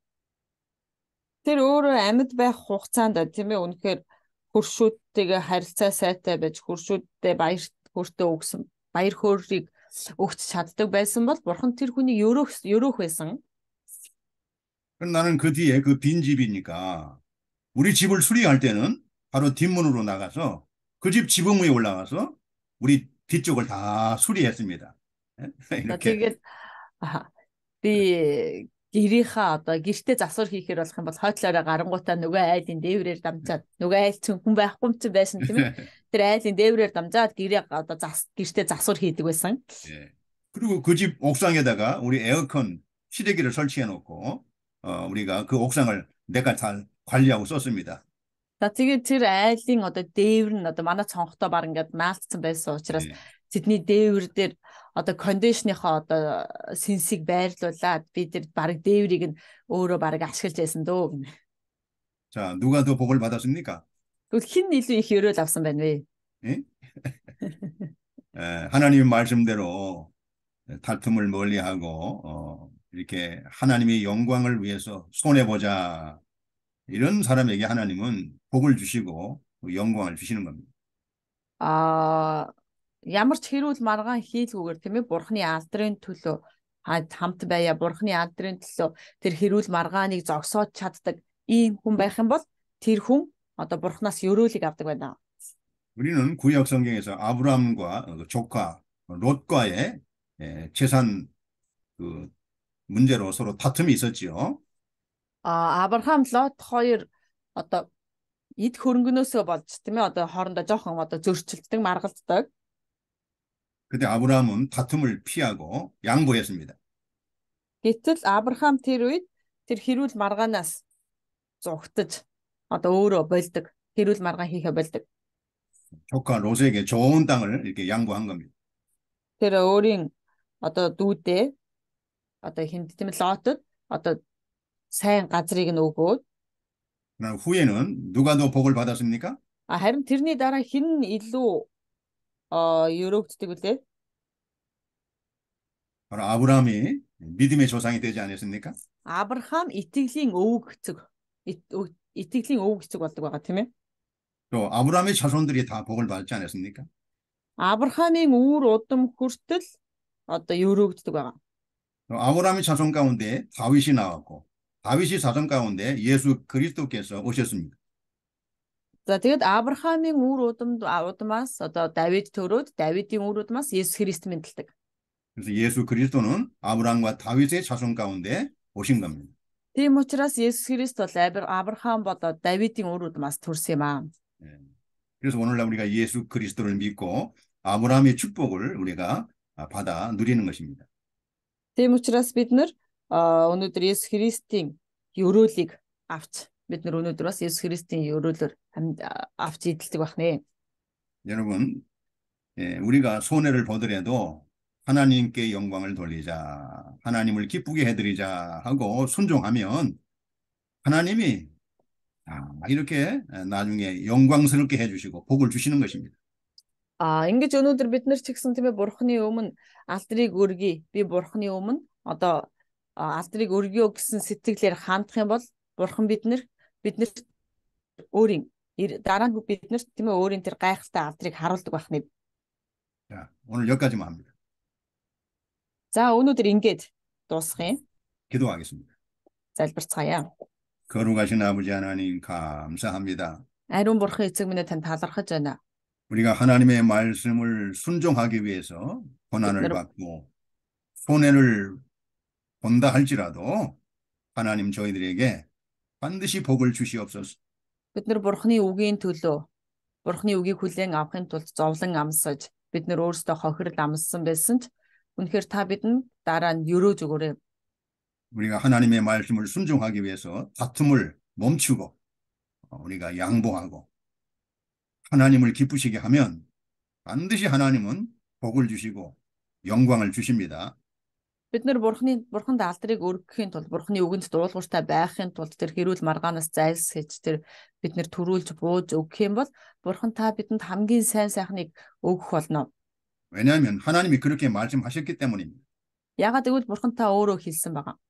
Speaker 2: Тэр өөрөө амьд байх хугацаанд тийм ээ үнэхээр хөршүүдтэйгээ харилцаа сайтай байж хөршүүдтэй хөөртэй өгсөн баяр хөөргийг өгч чаддаг байсан бол бурхан тэр хүнийг өрөөх байсан.
Speaker 1: 나는 그 뒤에 그 빈 집이니까 우리 집을 수리할 때는 바로 뒷문으로 나가서 그 집 지붕 위에 올라가서 우리 뒤쪽을 다 수리했습니다. 이렇게.
Speaker 2: Тэгээд би гэрийнхаа одоо гэртээ засвар хийхээр болох юм бол хойтлоороо гарангуудаа нөгөө айлын дээврээр дамжаад нөгөө айл чинь хүн байхгүй юм чинь байсан тийм ээ. Тэр айлын дээврээр дамжаад гэрээ одоо гэртээ засвар хийдэг байсан.
Speaker 1: 예. 그리고 그 집 옥상에다가 우리 에어컨 실외기를 설치해 놓고 우리가 그 옥상을 내가 잘 관리하고 썼습니다.
Speaker 2: За тэгээд тэр айлын одоо дээвэр нь одоо манай цонхтой баг ингээд наалтсан байсан учраас
Speaker 1: 예.
Speaker 2: тэдний дээвэр дээр одоо кондишныхоо одоо сэнсийг байрлуулад бид тэр баг дээврийг нь өөрөө баг ашиглаж байсан дөө гэнэ.
Speaker 1: 자, 누가 더 복을 받았습니까?
Speaker 2: Тэгвэл хэн илүү их өрөөл авсан байна вэ?
Speaker 1: 예? 하나님 말씀대로 다툼을 멀리하고 이렇게 하나님의 영광을 위해서 손해보자. 이런 사람에게 하나님은 복을 주시고 영광을 주시는 겁니다.
Speaker 2: Аа ямар ч хэрүүл маргаан хийлгүүгээр тийм ээ бурхны алдрын төлөө хамт байя бурхны алдрын төлөө тэр хэрүүл маргааныг зогсоож чаддаг ийм хүн байх юм бол тэр хүн одоо бурхнаас өрөөлийг авдаг байна.
Speaker 1: 우리는 구약 성경에서 아브라함과 그 조카 롯과의 재산 그 문제로 서로 다툼이 있었지요.
Speaker 2: Авраам Лот хоёр одоо эд хөрөнгнөөсөө болж тийм ээ одоо хоорондоо жоохон одоо зөрчилддөг маргалддаг.
Speaker 1: 근데 아브라함은 다툼을 피하고 양보했습니다.
Speaker 2: Гэтэл Авраам тэр үед тэр хэрүүл маргаанаас зугтаж одоо өөрөө болдог. Хэрүүл маргаан хийхэ болдог.
Speaker 1: 조카 롯에게 좋은 땅을 이렇게 양보한 겁니다.
Speaker 2: Тэр өөрийн одоо дүүдээ одоо хинт тийм Лотод одоо сайн газрыг нь өгөөд
Speaker 1: 그러나 후에는 누가 더 복을 받았습니까?
Speaker 2: харин тэрний дараа хэн илүү өрөөгддөг үлээ?
Speaker 1: 바로 아브라함이 믿음의 조상이 되지 않았습니까?
Speaker 2: Авраам итгэлийн өвөг эцэг итгэлийн өвөг эцэг болдог байгаа тийм ээ.
Speaker 1: 또 아브라함의 자손들이 다 복을 받지 않았습니까?
Speaker 2: Авраамийн үүр удам хүртэл одоо өрөөгддөг байгаа.
Speaker 1: 또 아브라함의 자손 가운데 다윗이 나왔고 다윗의 자손 가운데 예수 그리스도께서 오셨습니다.
Speaker 2: За тэгэд Авраамийн удамаас одоо Давид төрөөд Давидын үр удамаас Есүс Христ мэндэлдэг.
Speaker 1: 그래서 예수 그리스도는 아브라함과 다윗의 자손 가운데 오신 겁니다.
Speaker 2: Тийм учраас Есүс Христ бол Авраам болоод Давидын үр удамаас төрсөн юм аа.
Speaker 1: 그래서 오늘날 우리가 예수 그리스도를 믿고 아브라함의 축복을 우리가 받아 누리는 것입니다.
Speaker 2: Тийм учраас бид нар өнөөдөр Есүс Христийн өрөөлийг авч бид нар өнөөдөр бас Есүс Христийн өрөөлөөр авч идэлдэг байна.
Speaker 1: 여러분, 우리가 손해를 보더라도 하나님께 영광을 돌리자, 하나님을 기쁘게 해드리자 하고 순종하면 하나님이 이렇게 나중에 영광스럽게 해주시고 복을 주시는 것입니다.
Speaker 2: Ингэж өнөөдөр бид нар ч гэсэн тийм ээ бурхны өмнө алдрыг өргөе. Би бурхны өмнө одоо алдрыг өргөё гэсэн сэтгэлээр хандах юм бол бурхан бид нар өөрийн дараа нь бид нар тийм ээ өөрийн тэр гайхалтай алдрыг харуулдаг байна.
Speaker 1: 자, 오늘 여기까지만 합니다.
Speaker 2: За өнөөдөр ингэж дуусгах юм.
Speaker 1: 기도하겠습니다.
Speaker 2: Залбирцгаая.
Speaker 1: 거룩하신 아버지 하나님 감사합니다.
Speaker 2: Ариун бурхан эцэг минь танд талархаж байна.
Speaker 1: 우리가 하나님의 말씀을 순종하기 위해서 고난을 받고 손해를 본다 할지라도 하나님 저희들에게 반드시 복을 주시옵소서.
Speaker 2: Бид нар бурхны үгийн төлөө бурхны үгийг хүлээн авахын тулд зовлон амсаж бид нар өөрсдөө хохирол амссан байсан ч үнэхээр та бидэнд дараа нь өрөөж өгөөрэй.
Speaker 1: 우리가 하나님의 말씀을 순종하기 위해서 다툼을 멈추고 우리가 양보하고 하나님을 기쁘시게 하면 반드시 하나님은 복을 주시고 영광을 주십니다.
Speaker 2: Бид нар бурханд алдрыг өргөхийн тулд бурхны үгэнд дуулууртай байхын тулд тэр хэрүүл маргаанаас зайлсхийж тэр бид нар төрүүлж бууж өгөх юм бол бурхан та бидэнд хамгийн сайн сайхныг өгөх болно.
Speaker 1: 왜냐하면 하나님이 그렇게 말씀하셨기 때문입니다.
Speaker 2: Яагаад гэвэл бурхан та өөрөө хэлсэн байгаа.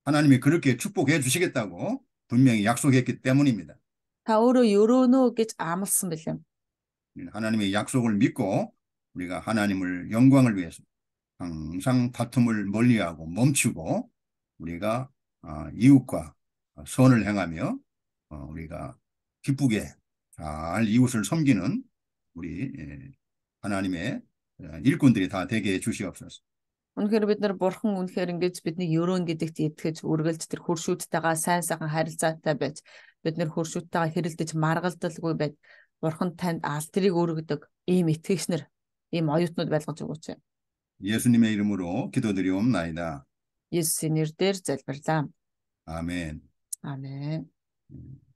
Speaker 1: 하나님이 그렇게 축복해 주시겠다고 분명히 약속했기 때문입니다.
Speaker 2: Та өөрөө өрөөнө гэж амласан билээ.
Speaker 1: 하나님의 약속을 믿고 우리가 하나님을 영광을 위해서 항상 다툼을 멀리하고 멈추고 우리가 이웃과 선을 행하며 우리가 기쁘게 잘 이웃을 섬기는 우리 하나님의 일꾼들이 다 되게 해 주시옵소서.
Speaker 2: Үнэхээр бид нар бурхан үнэхээр ингэж бидний өрөөн гэдэгт итгэж үргэлж тэр хуршүүдтэйгээ сайн сайхан харилцаатай байж бид нар хуршүүдтэйгээ хэрэлдэж маргалдалгүй байж бурхан танд алдрыг өргөдөг ийм итгэгчнэр ийм оюутнууд байлгаж өгөөч.
Speaker 1: 예수님의 이름으로 기도드리옵나이다.
Speaker 2: Есүсийн нэрээр залбирлаа.
Speaker 1: 아멘.
Speaker 2: Аамен.